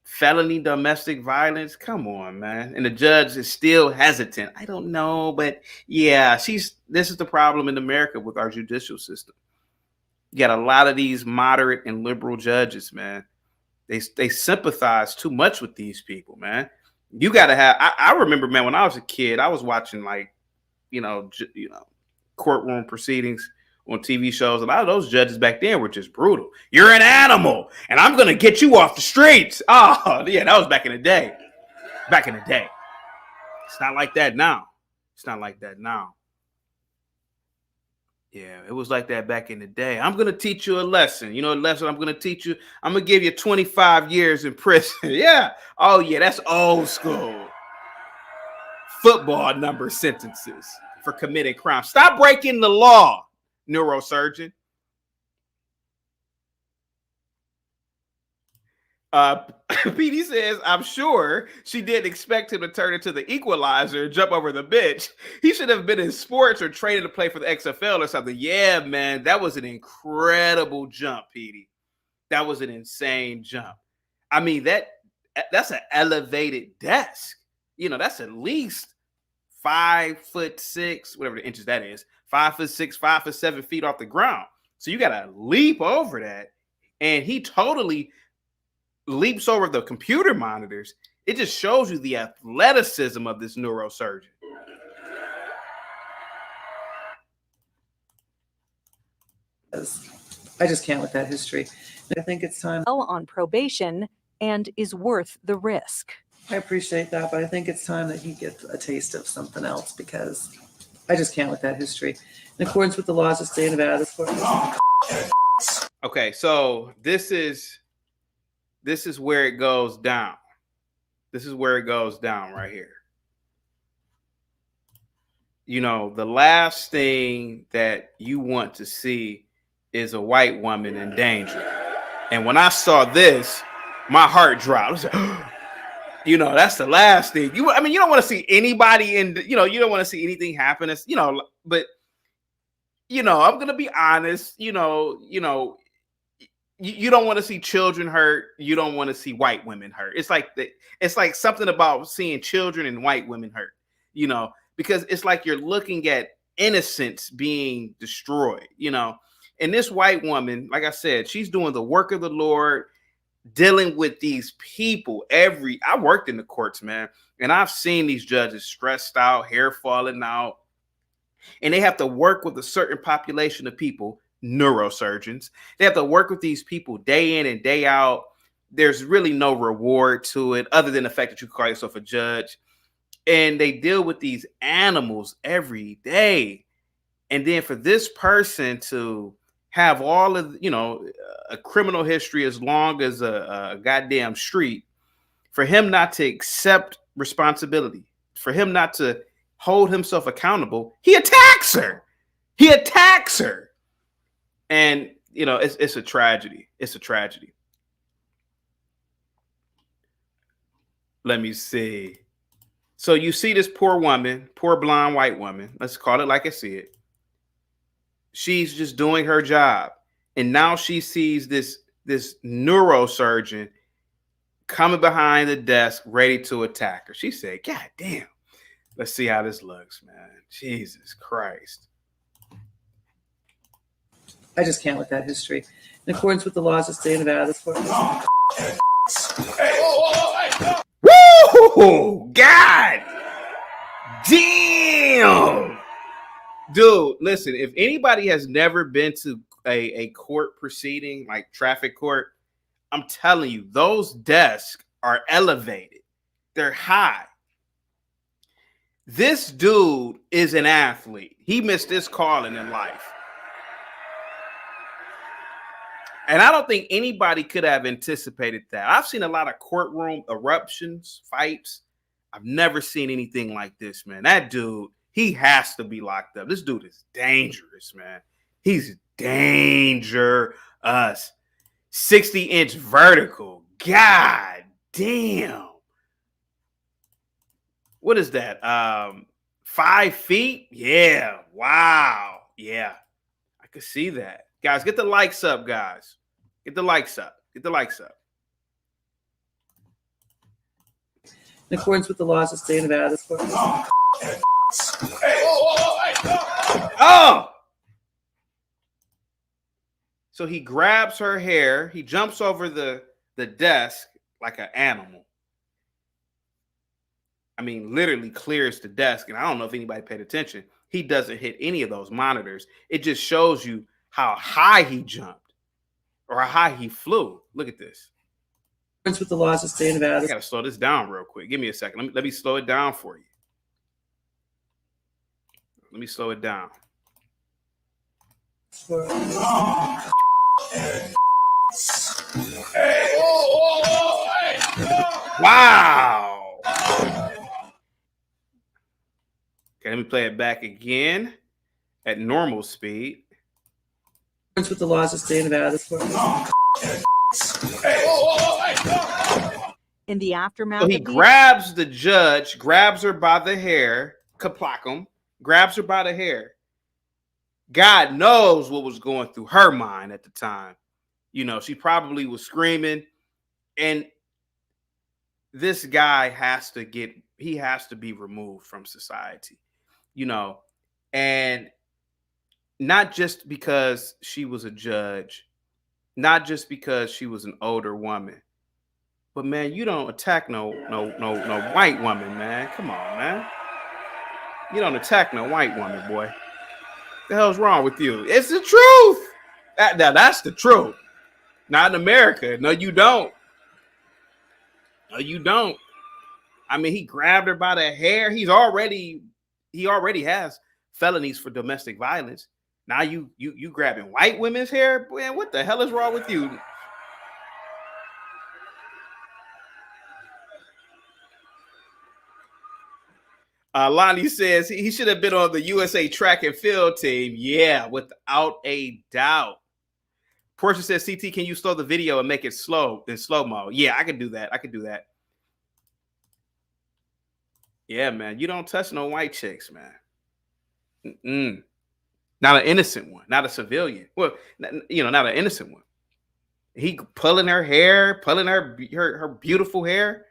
Speaker 2: felony domestic violence. Come on, man. And the judge is still hesitant. I don't know, but yeah, this is the problem in America with our judicial system. You got a lot of these moderate and liberal judges, man. They sympathize too much with these people, man. You got to have, I remember, man, when I was a kid, I was watching courtroom proceedings on TV shows. A lot of those judges back then were just brutal. You're an animal, and I'm going to get you off the streets. Oh, yeah, that was back in the day. Back in the day. It's not like that now. It's not like that now. Yeah, it was like that back in the day. I'm going to teach you a lesson. You know, a lesson I'm going to teach you? I'm going to give you 25 years in prison. Yeah. Oh, yeah, that's old school. Football number sentences for committing crimes. Stop breaking the law, neurosurgeon. PD says, I'm sure she didn't expect him to turn into the equalizer and jump over the bench. He should have been in sports or traded to play for the XFL or something. Yeah, man, that was an incredible jump, PD. That was an insane jump. I mean, that's an elevated desk. You know, that's at least 5'6", whatever the inches that is, 5'6", 5'7" feet off the ground. So you got to leap over that. And he totally leaps over the computer monitors. It just shows you the athleticism of this neurosurgeon.
Speaker 6: I just can't with that history. I think it's time.
Speaker 5: On probation and is worth the risk.
Speaker 6: I appreciate that, but I think it's time that he gets a taste of something else because I just can't with that history. In accordance with the laws of the state of Nevada, this court.
Speaker 2: Okay, so this is where it goes down. This is where it goes down right here. You know, the last thing that you want to see is a white woman in danger. And when I saw this, my heart dropped. You know, that's the last thing. You don't want to see anybody you don't want to see anything happen. But I'm going to be honest, you don't want to see children hurt. You don't want to see white women hurt. It's like something about seeing children and white women hurt, because it's like you're looking at innocence being destroyed, And this white woman, like I said, she's doing the work of the Lord, dealing with these people. I worked in the courts, man, and I've seen these judges stressed out, hair falling out, and they have to work with a certain population of people, neurosurgeons. They have to work with these people day in and day out. There's really no reward to it other than the fact that you call yourself a judge. And they deal with these animals every day. And then for this person to have all of, a criminal history as long as a goddamn street, for him not to accept responsibility, for him not to hold himself accountable, he attacks her. And you know, it's a tragedy. It's a tragedy. Let me see. So you see this poor woman, poor blonde white woman. Let's call it like I see it. She's just doing her job. And now she sees this neurosurgeon coming behind the desk, ready to attack her. She said, God damn. Let's see how this looks, man. Jesus Christ.
Speaker 6: I just can't with that history. In accordance with the laws of the state of Nevada, this court.
Speaker 2: Woo! God damn. Dude, listen, if anybody has never been to a court proceeding, like traffic court, I'm telling you, those desks are elevated. They're high. This dude is an athlete. He missed his calling in life. And I don't think anybody could have anticipated that. I've seen a lot of courtroom eruptions, fights. I've never seen anything like this, man. That dude, he has to be locked up. This dude is dangerous, man. He's dangerous. 60-inch vertical. God damn. What is that? 5 feet? Yeah. Wow. Yeah. I could see that. Guys, get the likes up, guys. Get the likes up. Get the likes up.
Speaker 6: In accordance with the laws of the state of Nevada, this court.
Speaker 2: Oh! So he grabs her hair. He jumps over the desk like an animal. I mean, literally clears the desk. And I don't know if anybody paid attention. He doesn't hit any of those monitors. It just shows you how high he jumped or how high he flew. Look at this.
Speaker 6: With the laws of the state of Nevada.
Speaker 2: I gotta slow this down real quick. Give me a second. Let me slow it down for you. Let me slow it down. Wow. Okay, let me play it back again at normal speed.
Speaker 6: With the laws of the state of Nevada.
Speaker 4: In the aftermath,
Speaker 2: So he grabs the judge, grabs her by the hair, kaplakum, grabs her by the hair. God knows what was going through her mind at the time. You know, she probably was screaming. And this guy has to be removed from society, you know, and not just because she was a judge, not just because she was an older woman, but man, you don't attack no white woman, man. Come on, man. You don't attack no white woman, boy. What the hell's wrong with you? It's the truth. Now that's the truth. Not in America. No, you don't. No, you don't. I mean, he grabbed her by the hair. He already has felonies for domestic violence. Now you grabbing white women's hair? Man, what the hell is wrong with you? Lonnie says he should have been on the USA track and field team. Yeah, without a doubt. Portia says, CT, can you slow the video and make it slow in slow-mo? Yeah, I can do that. Yeah, man. You don't touch no white chicks, man. Not an innocent one. Not a civilian. Well, you know, not an innocent one. He pulling her hair, pulling her beautiful hair.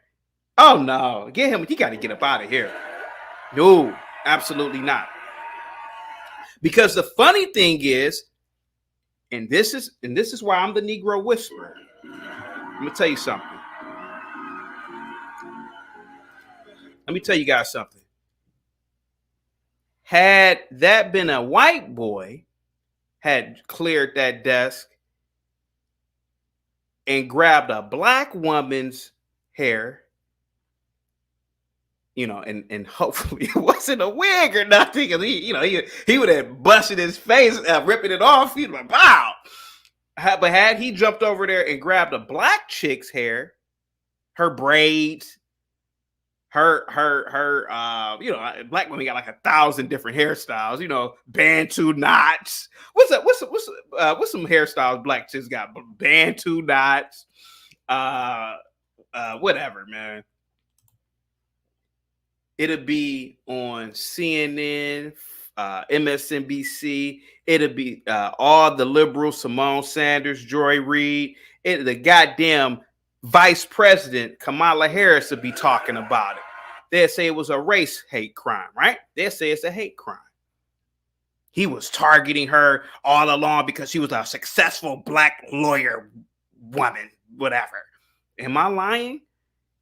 Speaker 2: Oh, no. Get him. He got to get up out of here. No, absolutely not. Because the funny thing is, and this is why I'm the Negro Whisperer. I'm gonna tell you something. Let me tell you guys something. Had that been a white boy, had cleared that desk and grabbed a black woman's hair, you know, and hopefully it wasn't a wig or nothing, because he would have busted his face, ripping it off. He'd be like, wow. But had he jumped over there and grabbed a black chick's hair, her braids, black women got like 1,000 different hairstyles, Bantu knots. What's some hairstyles black chicks got? Bantu knots, whatever, man. It'll be on CNN, MSNBC. It'll be all the liberals, Simone Sanders, Joy Reid. The goddamn Vice President Kamala Harris will be talking about it. They'll say it was a race hate crime, right? They'll say it's a hate crime. He was targeting her all along because she was a successful black lawyer woman, whatever. Am I lying?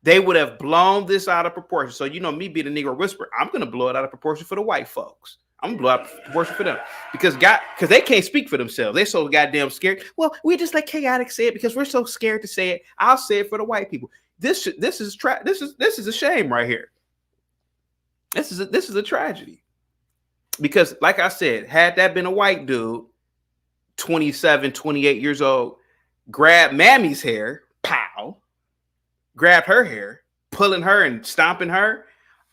Speaker 2: They would have blown this out of proportion. So, me being a Negro whisperer, I'm going to blow it out of proportion for the white folks. I'm going to blow out of proportion for them because they can't speak for themselves. They're so goddamn scared. Well, we just let Chaotic say it because we're so scared to say it. I'll say it for the white people. This is a shame right here. This is a tragedy because, like I said, had that been a white dude, 27, 28 years old, grabbed Mammy's hair, pow, grabbed her hair, pulling her and stomping her.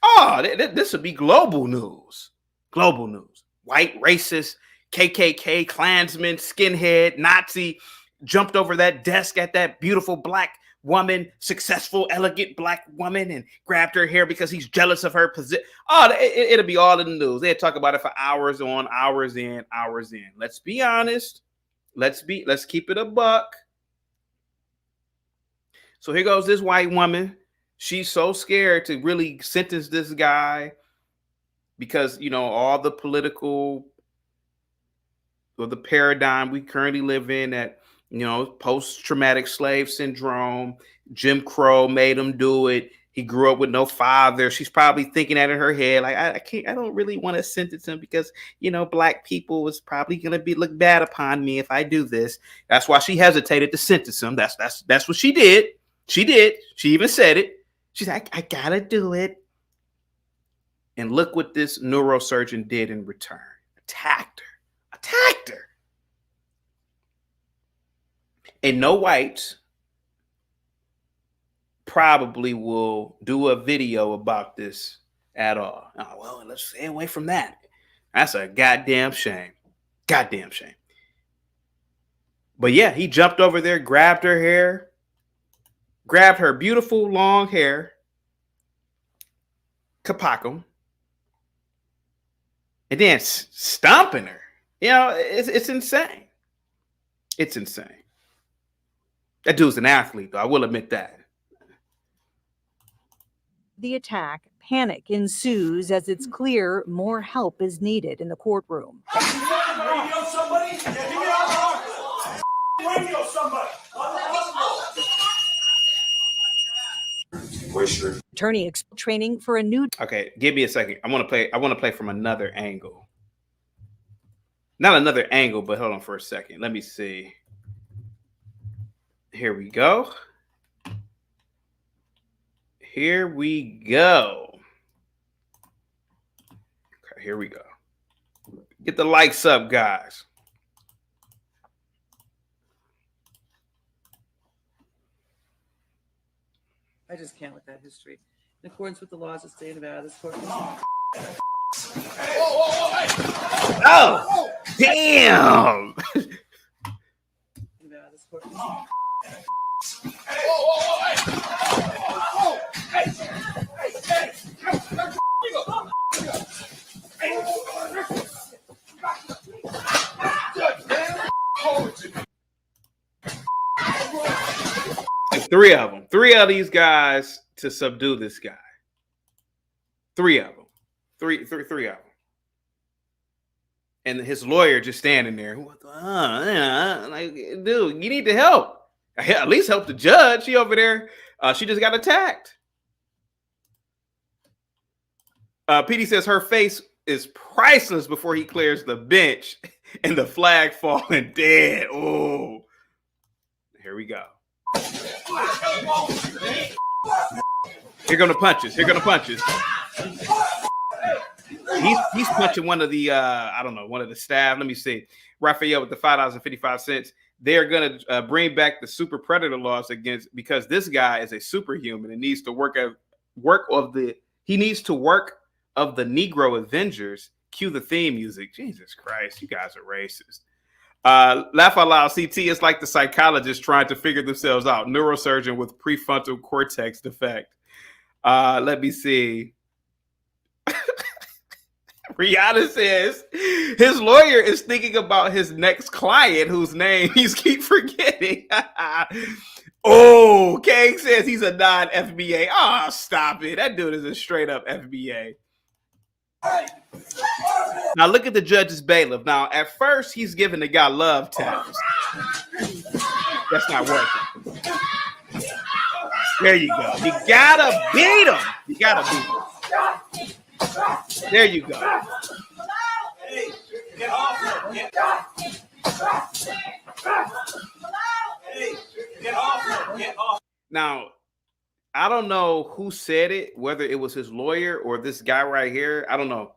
Speaker 2: Oh, this would be global news. Global news. White, racist, KKK, Klansman, skinhead, Nazi, jumped over that desk at that beautiful black woman, successful, elegant black woman, and grabbed her hair because he's jealous of her position. Oh, it'll be all in the news. They'll talk about it for hours on, hours in, hours in. Let's be honest. Let's keep it a buck. So here goes this white woman. She's so scared to really sentence this guy because, all the political or the paradigm we currently live in that, post-traumatic slave syndrome, Jim Crow made him do it. He grew up with no father. She's probably thinking that in her head, like, I don't really want to sentence him because, black people is probably going to look bad upon me if I do this. That's why she hesitated to sentence him. That's what she did. She did. She even said it. She's like, I gotta do it. And look what this neurosurgeon did in return. Attacked her. And no whites probably will do a video about this at all. Oh, well, let's stay away from that. That's a goddamn shame. Goddamn shame. But yeah, he jumped over there, grabbed her hair, grabbed her beautiful long hair, kapakum, and then stomping her. It's insane. It's insane. That dude's an athlete, though. I will admit that.
Speaker 4: The attack, panic ensues as it's clear more help is needed in the courtroom.
Speaker 1: Radio somebody? Radio somebody!
Speaker 4: Attorney training for a new.
Speaker 2: Okay, give me a second. I want to play from another angle. Not another angle, but hold on for a second. Let me see. Here we go. Here we go. Okay, here we go. Get the likes up, guys.
Speaker 6: I just can't with that history. In accordance with the laws of the state of Nevada, this court.
Speaker 2: Oh, damn.
Speaker 6: Nevada, this court.
Speaker 2: Three of them. Three of these guys to subdue this guy. Three of them. Three of them. And his lawyer just standing there. Like, dude, you need to help. At least help the judge. She over there. She just got attacked. PD says her face is priceless before he clears the bench and the flag falling dead. Oh, here we go. Here come the punches. Here come the punches. He's punching one of the one of the staff. Let me see. Raphael with the $5.55. They're gonna bring back the super predator laws because this guy is a superhuman and needs to work work of the Negro Avengers. Cue the theme music. Jesus Christ, you guys are racist. Laugh out loud. CT is like the psychologist trying to figure themselves out. Neurosurgeon with prefrontal cortex defect. Let me see. Rihanna says his lawyer is thinking about his next client whose name he's keep forgetting. Oh, Kang says he's a non-FBA. Oh, stop it. That dude is a straight up FBA. Now look at the judge's bailiff. Now, at first, he's giving the guy love taps. That's not working. There you go. You gotta beat him. You gotta beat him. There you go.
Speaker 8: Hey, get off him. Hey, get off him. Get off.
Speaker 2: Now, I don't know who said it, whether it was his lawyer or this guy right here. I don't know.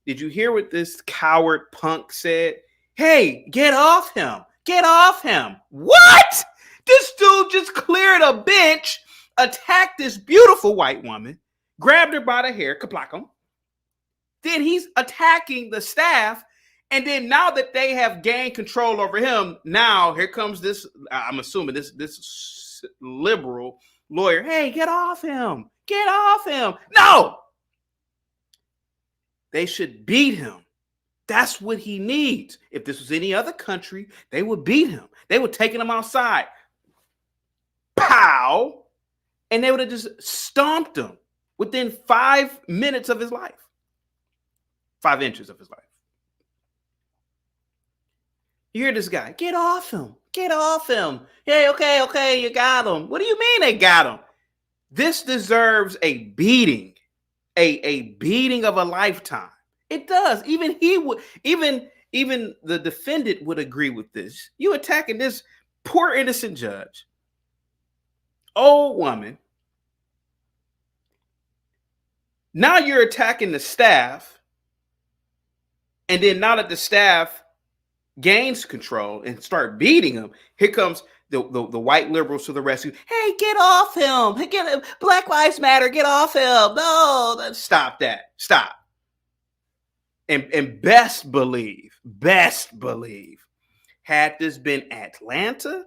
Speaker 2: Did you hear what this coward punk said? Hey, get off him. Get off him. What? This dude just cleared a bench, attacked this beautiful white woman, grabbed her by the hair, kaplakum. Then he's attacking the staff. And then now that they have gained control over him, now here comes this, I'm assuming this liberal lawyer. Hey, get off him. Get off him. No. They should beat him. That's what he needs. If this was any other country, they would beat him. They would take him outside. Pow. And they would have just stomped him within 5 minutes of his life. 5 inches of his life. You hear this guy, get off him. Get off him. Hey, okay, you got him. What do you mean they got him? This deserves a beating. A beating of a lifetime. It does. Even he would, even the defendant would agree with this. You attacking this poor innocent judge. Old woman. Now you're attacking the staff. And then now that the staff gains control and start beating him, here comes the white liberals to the rescue. Hey, get off him. Hey, get him. Black Lives Matter. Get off him. No, stop that. Stop. And best believe, had this been Atlanta,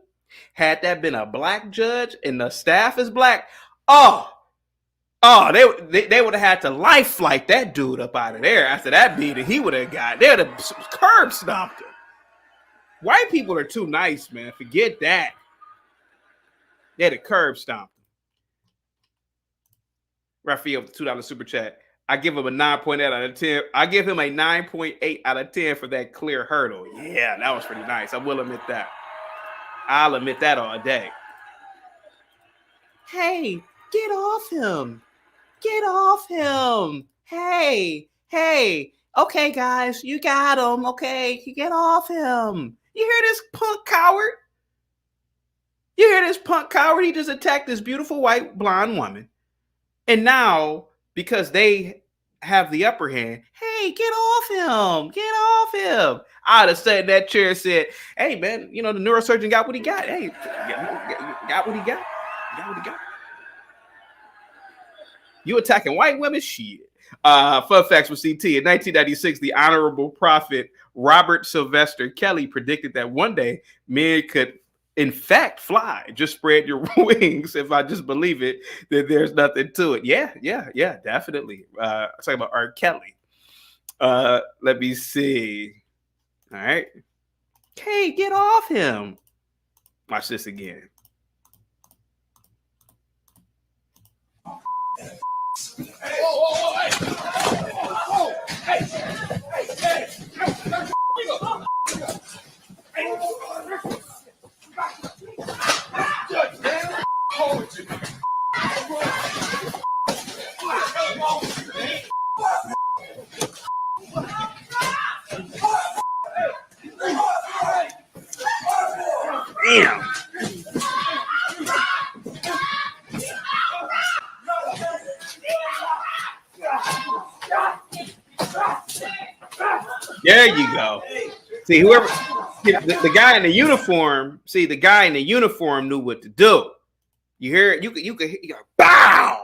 Speaker 2: had that been a black judge and the staff is black, they would have had to life flight that dude up out of there after that beating. He would have they would have curb stomped him. White people are too nice, man. Forget that. They'd have curb stomped him. Raphael with the $2 super chat. I give him a 9.8 out of 10. I give him a 9.8 out of 10 for that clear hurdle. Yeah, that was pretty nice. I will admit that. I'll admit that all day. Hey, get off him. Get off him. Hey. Okay, guys, you got him. Okay, you get off him. You hear this punk coward? He just attacked this beautiful white blonde woman. And now, because they have the upper hand, hey, get off him. Get off him. I'd have sat in that chair and said, hey, man, the neurosurgeon got what he got. Hey, got what he got. You attacking white women? Shit. Fun facts with CT. In 1996, the Honorable Prophet Robert Sylvester Kelly predicted that one day men could, in fact, fly. Just spread your wings. If I just believe it, then there's nothing to it. Yeah, definitely. I'm talking about R. Kelly. Let me see. All right. Hey, get off him. Watch this again. Damn. There you go. See, the guy in the uniform. See, the guy in the uniform knew what to do. You hear it? You could hear, bow,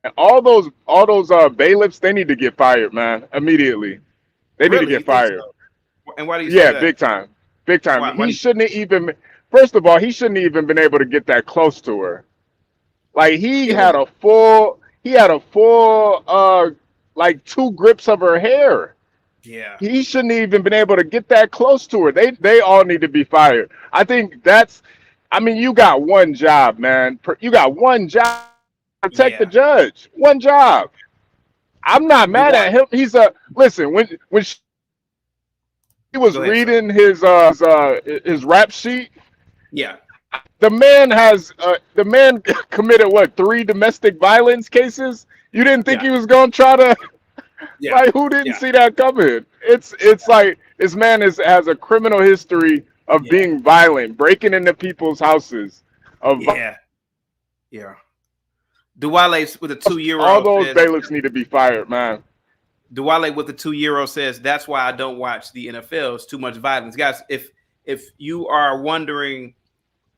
Speaker 9: And all those bailiffs, they need to get fired, man, immediately. They need to
Speaker 2: Really?
Speaker 9: get
Speaker 2: You think
Speaker 9: fired.
Speaker 2: so? And why do you say
Speaker 9: Yeah,
Speaker 2: that?
Speaker 9: big time. Big time.
Speaker 2: Why
Speaker 9: He
Speaker 2: do
Speaker 9: shouldn't have even, first of all, he shouldn't have even been able to get that close to her. Like
Speaker 2: it was
Speaker 9: he had a full like 2 grips of her hair.
Speaker 2: yeah.
Speaker 9: He shouldn't have even been able to get that close to her. They all need to be fired. I think I mean, you got one job, man. You got one job. Protect the
Speaker 2: Yeah.
Speaker 9: judge. One job. I'm not
Speaker 2: Do
Speaker 9: mad at him. Listen, when he was
Speaker 2: Go ahead, sir.
Speaker 9: reading his rap sheet,
Speaker 2: Yeah.
Speaker 9: the man committed what, 3 domestic violence cases? You didn't think
Speaker 2: Yeah.
Speaker 9: he was gonna try to
Speaker 2: Yeah.
Speaker 9: like, who didn't
Speaker 2: Yeah.
Speaker 9: see that coming? It's like this man has a criminal history of
Speaker 2: Yeah.
Speaker 9: being violent, breaking into people's houses.
Speaker 2: Yeah. Yeah. Duwale with a 2-year-old
Speaker 9: All those
Speaker 2: says,
Speaker 9: bailiffs need to be fired, man.
Speaker 2: Duwale with the 2-year-old says that's why I don't watch the NFL. It's too much violence, guys. If you are wondering,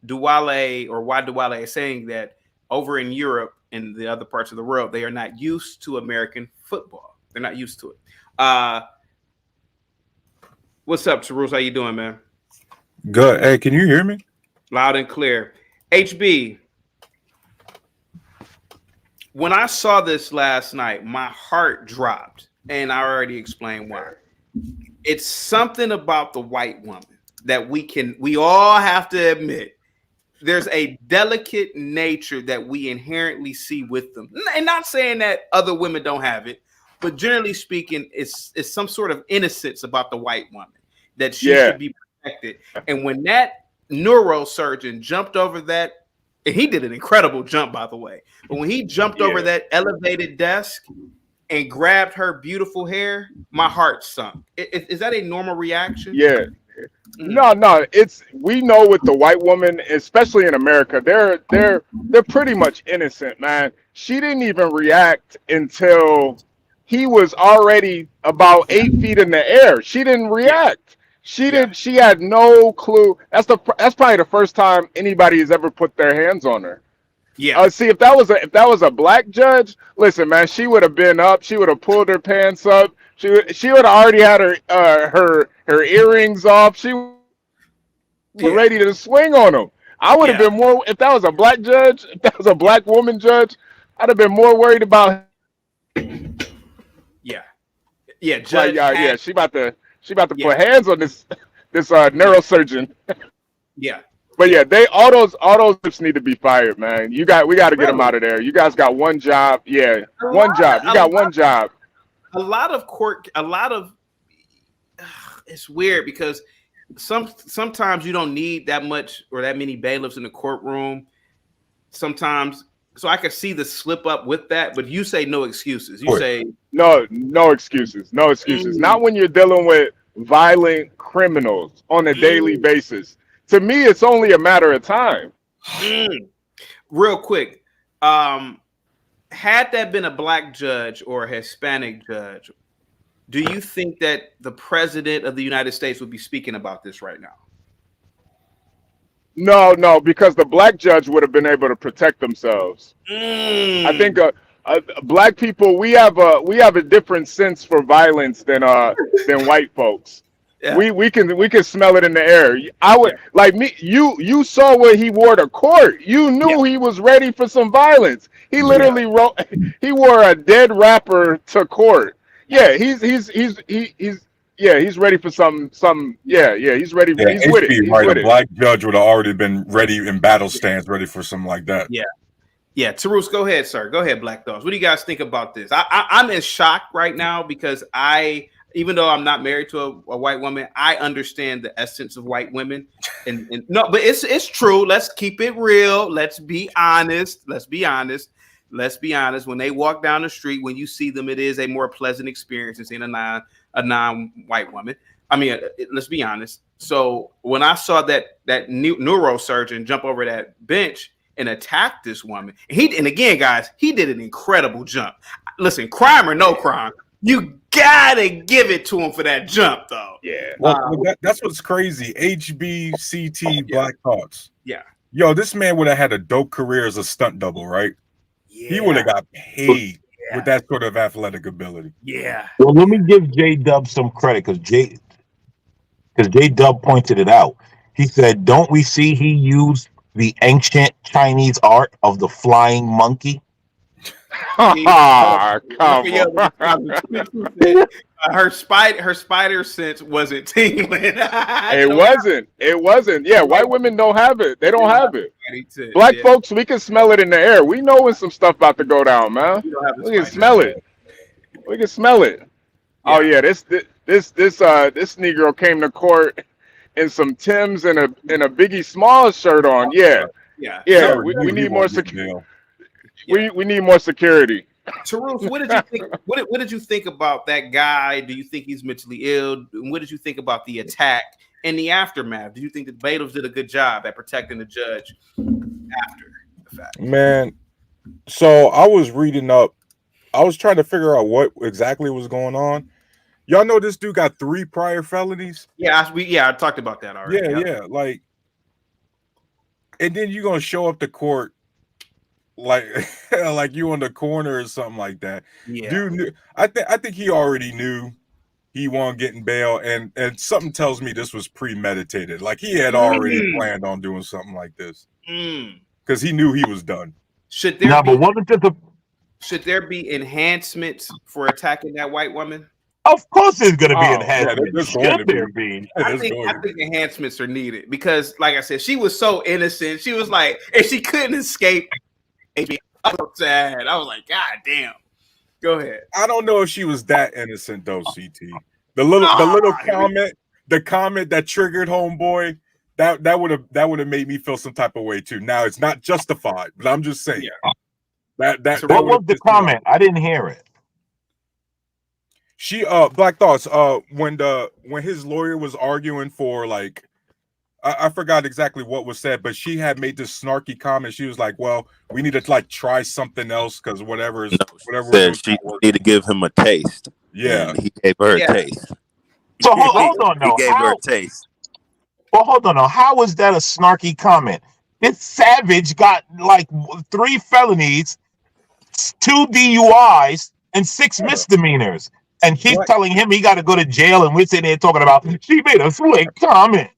Speaker 2: Duwale or why Duwale is saying that, over in Europe and the other parts of the world, they are not used to American football. They're not used to it. What's up, Charus? How you doing, man?
Speaker 10: Good. Hey, can you hear me?
Speaker 2: Loud and clear. HB, when I saw this last night, my heart dropped, and I already explained why. It's something about the white woman that we all have to admit. There's a delicate nature that we inherently see with them. And not saying that other women don't have it, but generally speaking, it's some sort of innocence about the white woman that she should be protected. And when that neurosurgeon jumped over that, and he did an incredible jump, by the way, but when he jumped over that elevated desk and grabbed her beautiful hair, my heart sunk. Is that a normal reaction?
Speaker 9: Yeah. No, we know with the white woman, especially in America, they're pretty much innocent, man. She didn't even react until he was already about 8 feet in the air. She didn't react. She had no clue. That's probably the first time anybody has ever put their hands on her.
Speaker 2: Yeah.
Speaker 9: See, if that was a black judge, listen, man, she would have been up. She would have pulled her pants up. She would have already had her earrings off. She was ready to swing on him. I would have been more, if that was a black judge, if that was a black woman judge, I'd have been more worried about.
Speaker 2: Yeah, judge.
Speaker 9: Yeah, she about to put hands on this neurosurgeon.
Speaker 2: Yeah.
Speaker 9: But yeah, all those tips need to be fired, man. We got to get them out of there. You guys got one job. Yeah, one job. You got one job.
Speaker 2: It's weird because sometimes you don't need that much or that many bailiffs in the courtroom. Sometimes, so I can see the slip up with that, but you say no excuses. You say
Speaker 9: no excuses. No excuses. Not when you're dealing with violent criminals on a daily basis. To me, it's only a matter of time.
Speaker 2: Real quick, had that been a black judge or a Hispanic judge, do you think that the president of the United States would be speaking about this right now?
Speaker 9: No, because the black judge would have been able to protect themselves. I think black people, we have a different sense for violence than white folks. Yeah. We can smell it in the air. I would like me. You saw what he wore to court. You knew he was ready for some violence. He literally he wore a dead rapper to court. Yeah, he's ready for some. He's ready.
Speaker 10: Yeah,
Speaker 9: he's with it. He's
Speaker 10: right.
Speaker 9: with
Speaker 10: A black judge would have already been ready in battle stance, ready for something like that.
Speaker 2: Yeah. Tarus, go ahead, sir. Go ahead, Black Dogs. What do you guys think about this? I'm in shock right now because even though I'm not married to a white woman, I understand the essence of white women. And no, but it's true. Let's keep it real. Let's be honest. When they walk down the street, when you see them, it is a more pleasant experience than seeing a non-white woman. I mean, let's be honest. So when I saw that neurosurgeon jump over that bench and attack this woman, and again, guys, he did an incredible jump. Listen, crime or no crime, you gotta give it to him for that jump, though.
Speaker 9: Yeah.
Speaker 10: Well, that's what's crazy. HBCT Black Thoughts.
Speaker 2: Yeah.
Speaker 10: Yo, this man would have had a dope career as a stunt double, right? He would have got paid with that sort of athletic ability.
Speaker 2: Yeah.
Speaker 11: Well, let me give J Dub some credit because J Dub pointed it out. He said, "Don't we see he used the ancient Chinese art of the flying monkey?"
Speaker 9: Ah, come on.
Speaker 2: Her spider sense wasn't tingling.
Speaker 9: It wasn't. Yeah, white women don't have it. They don't have it. Black
Speaker 2: Yeah.
Speaker 9: folks, we can smell it in the air. We know when some stuff about to go down, man. We can smell it. We can smell it. Oh yeah, this Negro came to court in some Timbs and a Biggie Smalls shirt on. Yeah. We need more security. We need more security.
Speaker 2: Tarus, what did you think? What did you think about that guy? Do you think he's mentally ill? And what did you think about the attack and the aftermath? Do you think that Beatles did a good job at protecting the judge after the fact?
Speaker 10: Man, so I was reading up. I was trying to figure out what exactly was going on. Y'all know this dude got 3 prior felonies.
Speaker 2: Yeah, I talked about that already.
Speaker 10: Yeah, like, and then you're gonna show up to court like like you on the corner or something like that.
Speaker 2: Yeah,
Speaker 10: dude. I think he already knew he wasn't getting bail, and something tells me this was premeditated. Like he had already planned on doing something like this because he knew he was done.
Speaker 2: Should there be enhancements for attacking that white woman?
Speaker 11: Of course, there's going to be enhancements. Should there be?
Speaker 2: I think enhancements are needed because, like I said, she was so innocent. She was like, and she couldn't escape. I was sad. I was like, God damn. Go ahead.
Speaker 10: I don't know if she was that innocent though, CT. The little comment, the comment that triggered homeboy, that would have made me feel some type of way too. Now it's not justified, but I'm just saying that
Speaker 11: what was the comment? I didn't hear it.
Speaker 10: She Black Thoughts when his lawyer was arguing for like I forgot exactly what was said, but she had made this snarky comment. She was like, "Well, we need to like try something else because whatever
Speaker 12: said she need to give him a taste."
Speaker 10: Yeah,
Speaker 12: and he gave her a taste.
Speaker 11: So hold on, though.
Speaker 12: He gave her a taste.
Speaker 11: Well, hold on, though. How is that a snarky comment? This savage got like 3 felonies, 2 DUIs, and 6 misdemeanors, and she's telling him he got to go to jail, and we're sitting there talking about she made a slick comment.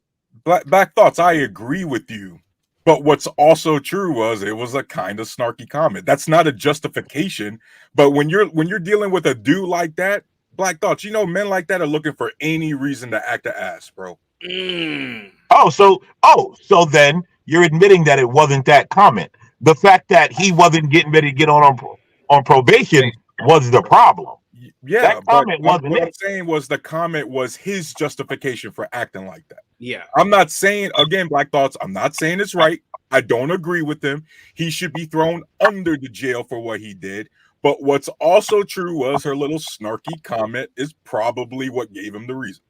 Speaker 10: Black Thoughts, I agree with you. But what's also true was it was a kind of snarky comment. That's not a justification. But when you're dealing with a dude like that, Black Thoughts, you know, men like that are looking for any reason to act an ass, bro.
Speaker 11: So then you're admitting that it wasn't that comment. The fact that he wasn't getting ready to get on probation was the problem.
Speaker 10: Yeah,
Speaker 11: that comment wasn't
Speaker 10: what
Speaker 11: it.
Speaker 10: I'm saying was the comment was his justification for acting like that.
Speaker 2: Yeah.
Speaker 10: I'm not saying, again, Black Thoughts, I'm not saying it's right. I don't agree with him. He should be thrown under the jail for what he did. But what's also true was her little snarky comment is probably what gave him the reason.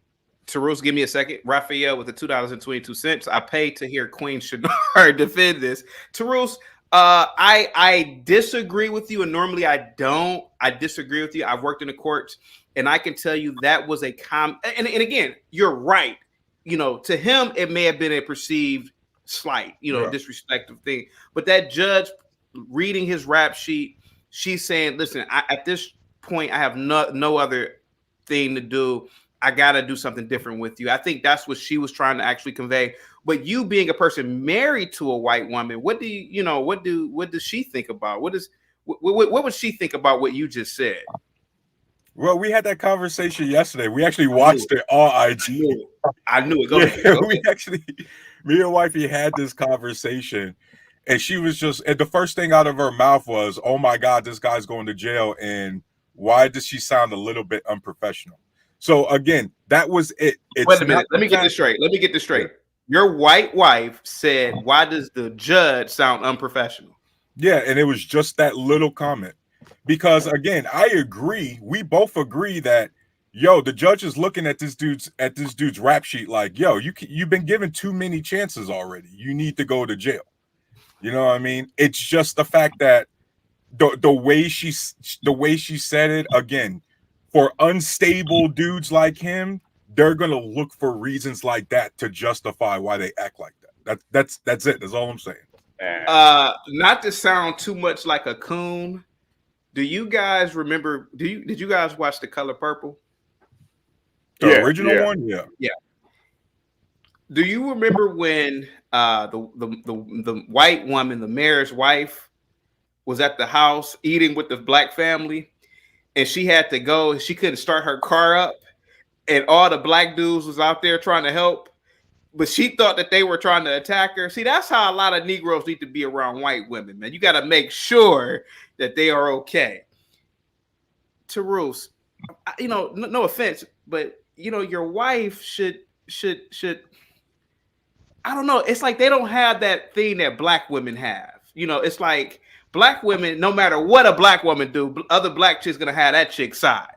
Speaker 2: Tarus, give me a second. Raphael with the $2.22. I paid to hear Queen Shannon defend this. Tarus, I disagree with you, and normally I don't. I disagree with you. I've worked in the courts, and I can tell you that was a and again, you're right. You know, to him, it may have been a perceived slight, disrespectful thing. But that judge reading his rap sheet, she's saying, listen, at this point, I have no other thing to do. I got to do something different with you. I think that's what she was trying to actually convey. But you being a person married to a white woman, what does she think about? What would she think about what you just said?
Speaker 10: Well, we had that conversation yesterday. We actually watched it all IG.
Speaker 2: I knew it. Go ahead.
Speaker 10: We actually, me and wifey had this conversation, and she was and the first thing out of her mouth was, "Oh my God, this guy's going to jail." And why does she sound a little bit unprofessional? So again, that was it.
Speaker 2: Wait a minute. Let me get this straight. Your white wife said, "Why does the judge sound unprofessional?"
Speaker 10: Yeah, and it was just that little comment. Because again, I agree. We both agree that, the judge is looking at this dude's rap sheet like, you've been given too many chances already. You need to go to jail. You know what I mean? It's just the fact that the way she said it, again, for unstable dudes like him, they're gonna look for reasons like that to justify why they act like that. That's it. That's all I'm saying.
Speaker 2: Not to sound too much like a coon. Do you guys remember? Did you guys watch The Color Purple?
Speaker 10: The original one, yeah.
Speaker 2: Do you remember when the white woman, the mayor's wife, was at the house eating with the black family, and she had to go? She couldn't start her car up, and all the black dudes was out there trying to help, but she thought that they were trying to attack her. See, that's how a lot of Negroes need to be around white women, man. You got to make sure that they are okay. Teruse, no offense, but your wife should. I don't know. It's like they don't have that thing that black women have. It's like black women, no matter what a black woman do, other black chicks gonna have that chick side.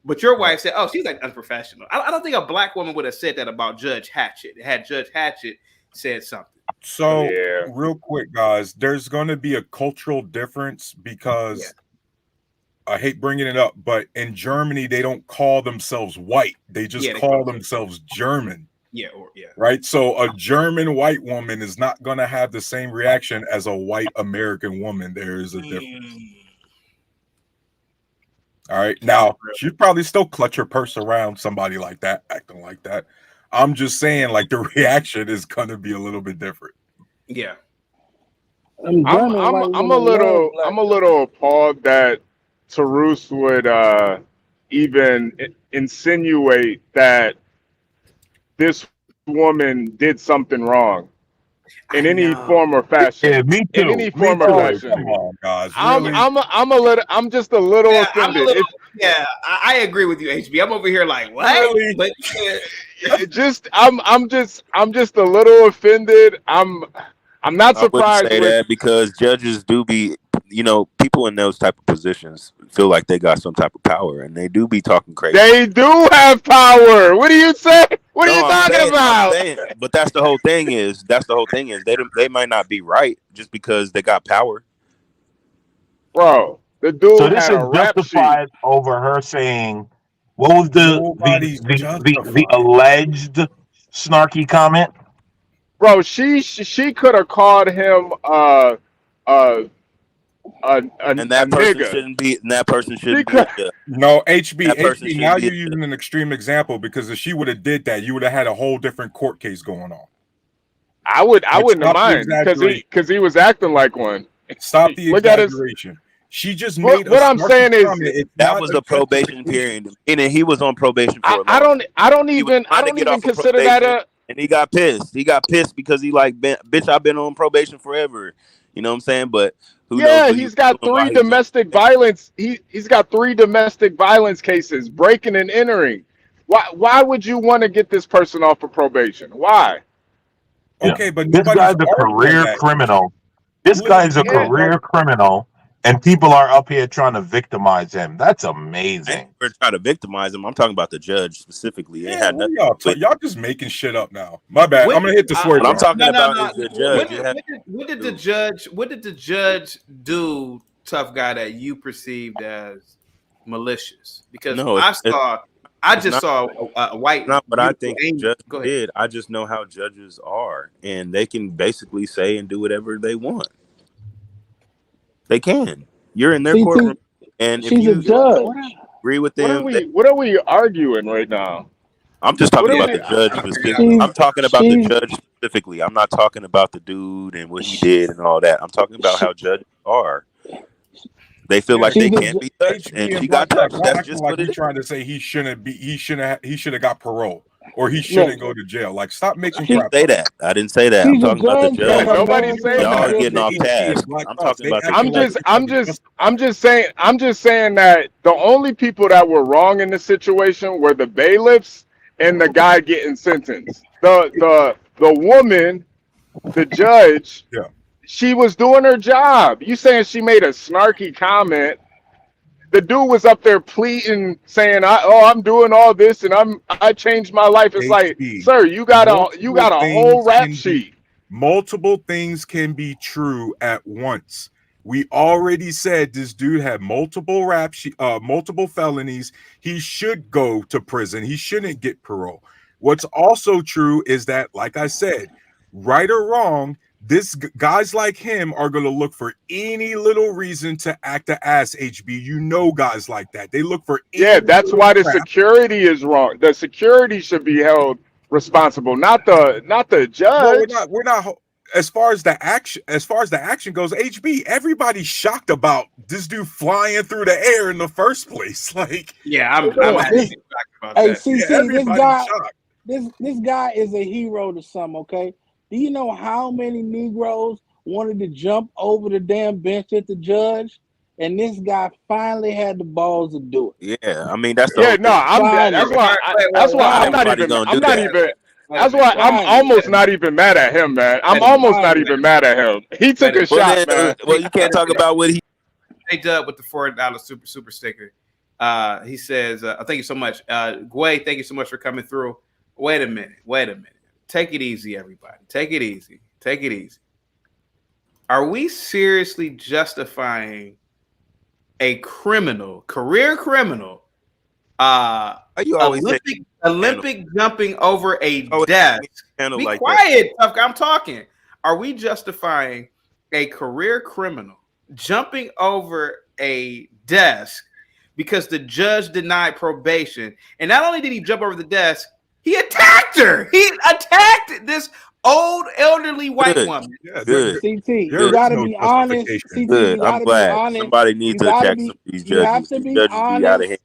Speaker 2: But your wife said, "Oh, she's like unprofessional." I don't think a black woman would have said that about Judge Hatchett. Had Judge Hatchett said something.
Speaker 10: So, real quick, guys, there's going to be a cultural difference because I hate bringing it up, but in Germany, they don't call themselves white. They just call themselves German. Right. So a German white woman is not going to have the same reaction as a white American woman. There is a difference. All right. Now, she'd probably still clutch her purse around somebody like that, acting like that. I'm just saying, like, the reaction is going to be a little bit different.
Speaker 2: Yeah.
Speaker 9: I'm a little appalled that Teruse would even insinuate that this woman did something wrong in any form or fashion.
Speaker 11: Yeah, me too.
Speaker 9: In any form or fashion.
Speaker 10: Come on, guys. Really?
Speaker 9: I'm just a little offended.
Speaker 2: I agree with you, HB. I'm over here like, what?
Speaker 10: Really?
Speaker 2: But
Speaker 9: I'm just a little offended. I'm not surprised.
Speaker 12: I wouldn't say that because judges do be, people in those type of positions feel like they got some type of power, and they do be talking crazy.
Speaker 9: They do have power. What do you say? What are you talking about?
Speaker 12: But that's the whole thing is they might not be right just because they got power.
Speaker 9: Bro, the dude
Speaker 11: So this
Speaker 9: had
Speaker 11: is
Speaker 9: a rap
Speaker 11: justified over her saying, what was the alleged snarky comment?
Speaker 9: Bro, she could have called him
Speaker 12: and that person shouldn't be. And that person shouldn't be.
Speaker 10: No, HB. Now you're using an extreme example because if she would have did that, you would have had a whole different court case going on.
Speaker 9: I wouldn't have mind because he was acting like one.
Speaker 10: Stop the exaggeration. She just made.
Speaker 9: What I'm saying is
Speaker 12: that was a probation period, and he was on probation for.
Speaker 9: I don't even consider that a.
Speaker 12: And he got pissed. He got pissed because he like, bitch, I've been on probation forever. You know what I'm saying? But who knows?
Speaker 9: He's got 3 domestic violence. He's got 3 domestic violence cases, breaking and entering. Why would you want to get this person off of probation? Why?
Speaker 10: Okay, but
Speaker 11: this guy's a career criminal. This guy's a career criminal, and people are up here trying to victimize him. That's amazing.
Speaker 12: We're trying to victimize him. I'm talking about the judge specifically.
Speaker 10: Y'all just making shit up now. My bad. I'm gonna hit the swear.
Speaker 12: I'm talking about is the judge.
Speaker 2: What did the judge do, tough guy, that you perceived as malicious? Because I just saw a white.
Speaker 12: Not what I think the judge did. I just know how judges are, and they can basically say and do whatever they want. They can. You're in their courtroom, and if you agree with them,
Speaker 9: what are we arguing right now?
Speaker 12: I'm just talking about the judge specifically. I'm talking about the judge specifically. I'm not talking about the dude and what he did and all that. I'm talking about how judges are. They feel like they can't be touched, and she got touched. That's just what it's
Speaker 10: trying to say. He should have got parole, or he shouldn't go to jail. Like, stop making crap.
Speaker 12: Say that. I didn't say that. I'm talking about the judge.
Speaker 9: Nobody's saying
Speaker 12: y'all are getting off task. I'm talking about the
Speaker 9: I'm just saying that the only people that were wrong in this situation were the bailiffs and the guy getting sentenced. The woman, the judge, she was doing her job. You saying she made a snarky comment? The dude was up there pleading, saying, "I'm doing all this and I changed my life." It's like, sir, you got a whole rap sheet.
Speaker 10: Multiple things can be true at once. We already said this dude had multiple felonies. He should go to prison. He shouldn't get parole. What's also true is that, like I said, right or wrong, Guys like him are going to look for any little reason to act an ass. HB, you know, guys like that. They look for
Speaker 9: that's why the security is wrong. The security should be held responsible, not the judge.
Speaker 10: Well, we're not. As far as the action goes, HB, everybody's shocked about this dude flying through the air in the first place. Like,
Speaker 2: yeah, I'm shocked about
Speaker 13: Hey,
Speaker 2: that.
Speaker 13: CC, this guy is a hero to some. Okay, do you know how many Negroes wanted to jump over the damn bench at the judge, and this guy finally had the balls to do it?
Speaker 12: Yeah, I mean that's
Speaker 9: that's why I'm almost not even mad at him, man. I'm almost not even mad at him. He took a shot, man.
Speaker 12: Well, you can't talk about what he.
Speaker 2: Hey, Dub with the $4 super sticker. He says, "Thank you so much, Gway. Thank you so much for coming through." Wait a minute. Take it easy, everybody. Take it easy. Are we seriously justifying a career criminal, Olympic jumping over a desk? Be
Speaker 12: like
Speaker 2: quiet, tough guy. I'm talking. Are we justifying a career criminal jumping over a desk because the judge denied probation? And not only did he jump over the desk, he attacked her. He attacked this old elderly white woman.
Speaker 12: Yeah, good.
Speaker 13: CT, you gotta be honest. CT,
Speaker 12: good. I'm glad somebody needs to attack some of these judges.
Speaker 13: You have to be honest.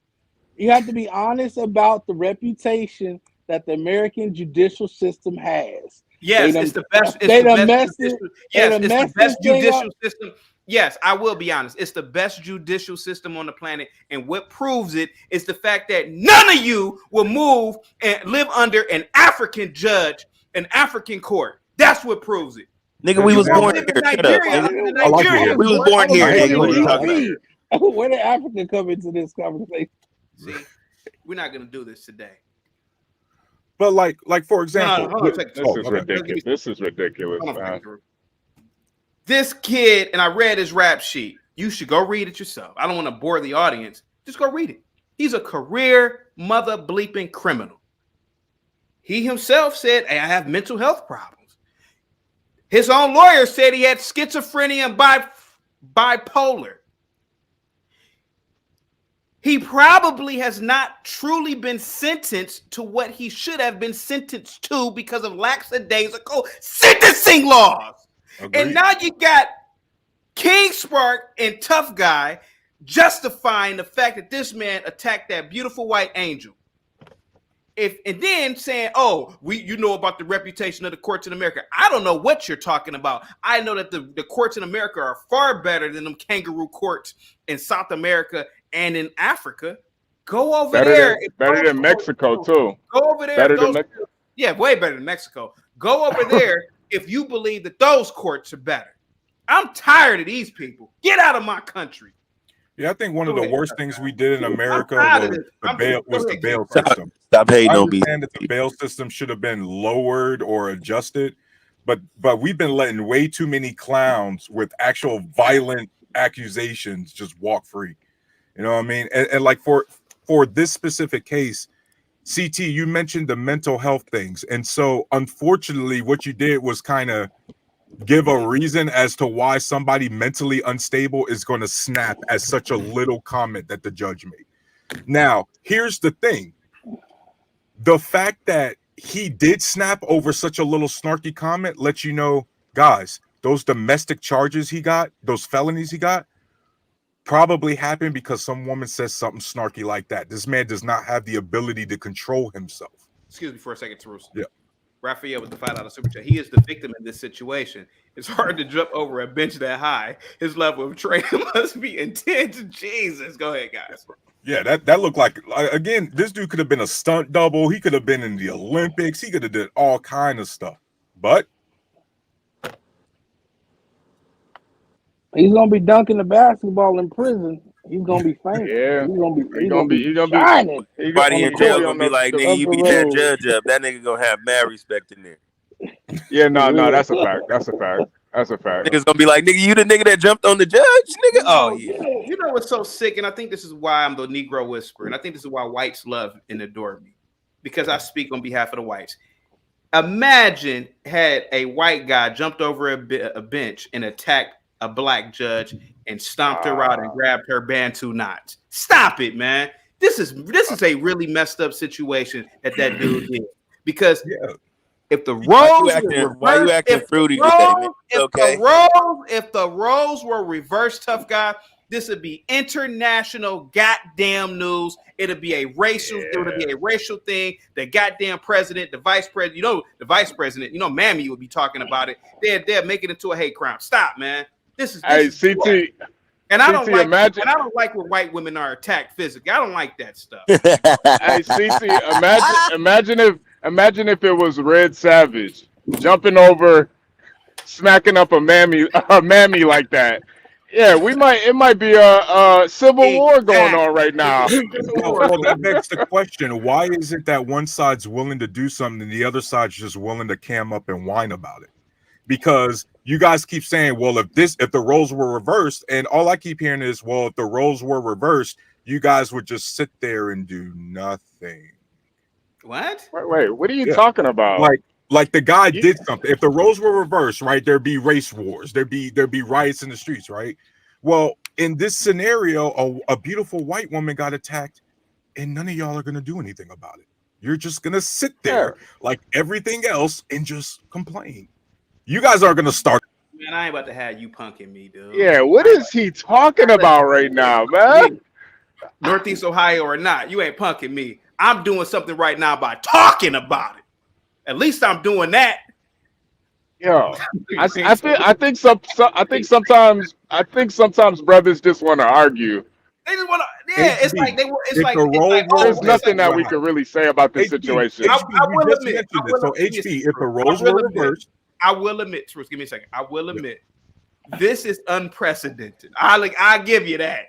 Speaker 13: You have to be honest about the reputation that the American judicial system has.
Speaker 2: Yes, it's the best. It's the best judicial system. Yes, I will be honest. It's the best judicial system on the planet. And what proves it is the fact that none of you will move and live under an African judge, an African court. That's what proves it.
Speaker 12: Nigga, we was born here. Shut up, nigga. We was born here, nigga. What are you talking about?
Speaker 13: Where did Africa come into this conversation?
Speaker 2: See, we're not going to do this today.
Speaker 10: But like for example,
Speaker 9: this is ridiculous, man.
Speaker 2: This kid, and I read his rap sheet. You should go read it yourself. I don't want to bore the audience. Just go read it. He's a career mother bleeping criminal. He himself said, "Hey, I have mental health problems." His own lawyer said he had schizophrenia and bipolar. He probably has not truly been sentenced to what he should have been sentenced to because of lackadaisical sentencing laws. Agreed. And now you got King Spark and Tough Guy justifying the fact that this man attacked that beautiful white angel. And then saying, "Oh, you know about the reputation of the courts in America." I don't know what you're talking about. I know that the courts in America are far better than them kangaroo courts in South America and in Africa. Go over there.
Speaker 9: Better than Mexico too.
Speaker 2: Go over there. Yeah, way better than Mexico. Go over there if you believe that those courts are better. I'm tired of these people. Get out of my country.
Speaker 10: Yeah, I think one of the worst things we did in America was the bail system.
Speaker 12: Stop hating on me.
Speaker 10: I understand that the bail system should have been lowered or adjusted, but we've been letting way too many clowns with actual violent accusations just walk free. You know what I mean? And like for this specific case, CT, you mentioned the mental health things. And so unfortunately, what you did was kind of give a reason as to why somebody mentally unstable is going to snap at such a little comment that the judge made. Now, here's the thing. The fact that he did snap over such a little snarky comment lets you know, guys, those domestic charges he got, those felonies he got, probably happened because some woman says something snarky like that. This man does not have the ability to control himself.
Speaker 2: Excuse me for a second, Terus.
Speaker 10: Yeah.
Speaker 2: Raphael with the $5 super chat. He is the victim in this situation. It's hard to jump over a bench that high. His level of training must be intense. Jesus. Go ahead, guys.
Speaker 10: Yeah, that looked like, again, this dude could have been a stunt double. He could have been in the Olympics. He could have did all kind of stuff. But
Speaker 13: he's gonna be dunking the basketball in prison. He's gonna be famous.
Speaker 9: Yeah,
Speaker 13: he's gonna be
Speaker 12: shining. Everybody in jail gonna be like, "Nigga, you beat that judge up. That nigga gonna have mad respect in there."
Speaker 9: Yeah, no, that's a fact. That's a fact.
Speaker 12: Niggas gonna be like, "Nigga, you the nigga that jumped on the judge, nigga." Oh yeah.
Speaker 2: You know what's so sick, and I think this is why I'm the Negro whisperer, and I think this is why whites love and adore me, because I speak on behalf of the whites. Imagine had a white guy jumped over a bench and attacked a black judge and stomped her out and grabbed her Bantu knots. Stop it, man. This is a really messed up situation that dude did. Because if the roles were reversed, if the roles were reversed, tough guy, this would be international goddamn news. It'll be a racial. It would be a racial thing. The goddamn president, the vice president. The vice president. Mammy would be talking about it. They're making it into a hate crime. Stop, man. This is
Speaker 9: CT.
Speaker 2: And I don't like.
Speaker 9: Imagine,
Speaker 2: and I don't like when white women are attacked physically. I don't like that stuff.
Speaker 9: Hey, CT. Imagine if it was Red Savage jumping over, smacking up a mammy like that. Yeah, it might be a civil war going on right now.
Speaker 10: Well, that begs the question: why is it that one side's willing to do something and the other side's just willing to cam up and whine about it? Because you guys keep saying, well, if the roles were reversed, and all I keep hearing is, well, if the roles were reversed, you guys would just sit there and do nothing.
Speaker 2: What?
Speaker 9: Wait, what are you talking about?
Speaker 10: Like the guy did something. If the roles were reversed, right, there'd be race wars. There'd be riots in the streets, right? Well, in this scenario, a beautiful white woman got attacked, and none of y'all are gonna do anything about it. You're just gonna sit there like everything else and just complain. You guys are gonna start.
Speaker 2: Man, I ain't about to have you punking me, dude.
Speaker 9: Yeah, what is he talking about right now, man?
Speaker 2: Northeast Ohio or not, you ain't punking me. I'm doing something right now by talking about it. At least I'm doing that.
Speaker 9: Yo, I think sometimes brothers just want to argue.
Speaker 2: They just want to. Yeah, it's like
Speaker 9: there's nothing that we can really say about this situation.
Speaker 2: I will admit.
Speaker 10: So HB, if the roles were reversed,
Speaker 2: I will admit, Truth, give me a second. I will admit, this is unprecedented. I give you that.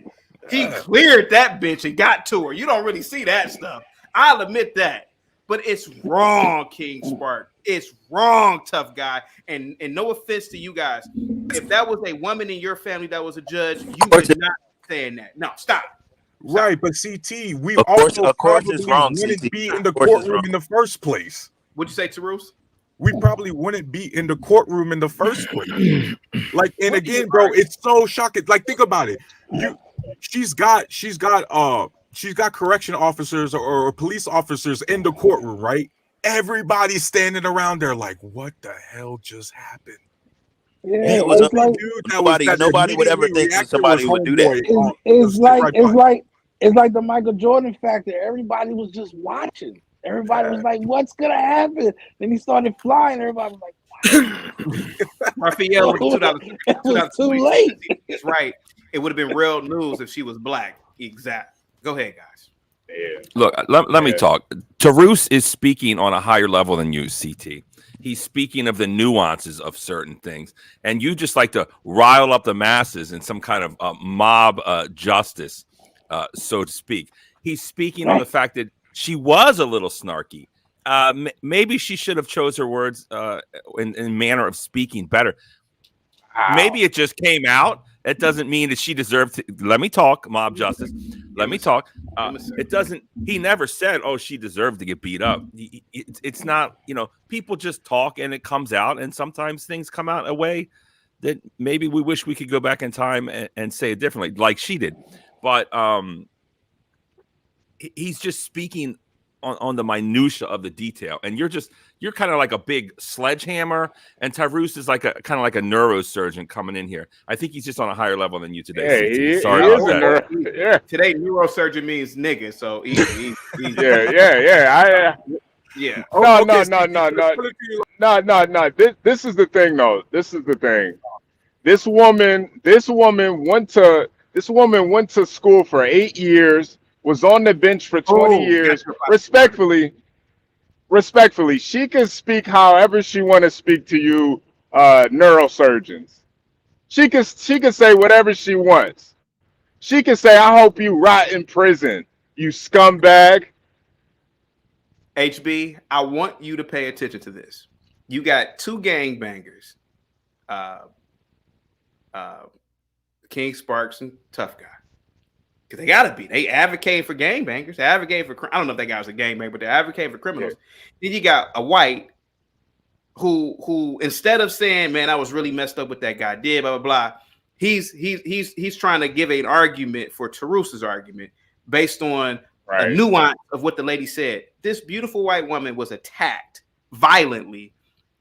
Speaker 2: He cleared that bitch and got to her. You don't really see that stuff. I'll admit that. But it's wrong, King Spark. It's wrong, tough guy. And no offense to you guys. If that was a woman in your family that was a judge, you would not be saying that. No, stop.
Speaker 10: Right, but CT, we also probably wouldn't be in the courtroom in the first place.
Speaker 2: What'd you say, Tarus?
Speaker 10: We probably wouldn't be in the courtroom in the first place. And again, bro, it's so shocking. Like, think about it. She's got correction officers or police officers in the courtroom, right? Everybody's standing around there like, what the hell just happened?
Speaker 13: Yeah,
Speaker 12: it was nobody would ever think that somebody would do that.
Speaker 13: It's like the Michael Jordan factor. Everybody was just watching. Everybody was like, what's gonna happen? Then he started flying. Everybody was like,
Speaker 2: Raphael,
Speaker 13: it was too late.
Speaker 2: It's right. It would have been real news if she was black. Exactly. Go ahead, guys.
Speaker 9: Yeah.
Speaker 14: Look, let me talk. Tarus is speaking on a higher level than you, CT. He's speaking of the nuances of certain things, and you just like to rile up the masses in some kind of mob justice, so to speak. He's speaking on the fact that she was a little snarky. Maybe she should have chose her words in manner of speaking better. Maybe it just came out. That doesn't mean that she deserved to. Let me talk, mob justice. Let me talk. It doesn't. He never said, "Oh, she deserved to get beat up." It's not. People just talk, and it comes out, and sometimes things come out a way that maybe we wish we could go back in time and say it differently, like she did. But he's just speaking on the minutia of the detail, and you're kind of like a big sledgehammer, and Tarus is like a kind of like a neurosurgeon coming in here. I think he's just on a higher level than you today. Sorry about that.
Speaker 2: Today, neurosurgeon means nigga, so easy.
Speaker 9: Yeah. No. This is the thing, though. This is the thing. This woman went to school for 8 years. Was on the bench for 20 years. Respectfully, she can speak however she want to speak to you, neurosurgeons. She can say whatever she wants. She can say, "I hope you rot in prison, you scumbag."
Speaker 2: HB, I want you to pay attention to this. You got two gangbangers, King Sparks and Tough Guy. Because they gotta be. They advocate for gangbangers. They advocate for. I don't know if that guy was a gangbanger, but they advocate for criminals. Then you got a white who instead of saying, man, I was really messed up what that guy did, blah, blah, blah, he's trying to give an argument for Tarusa's argument based on a nuance of what the lady said. This beautiful white woman was attacked violently,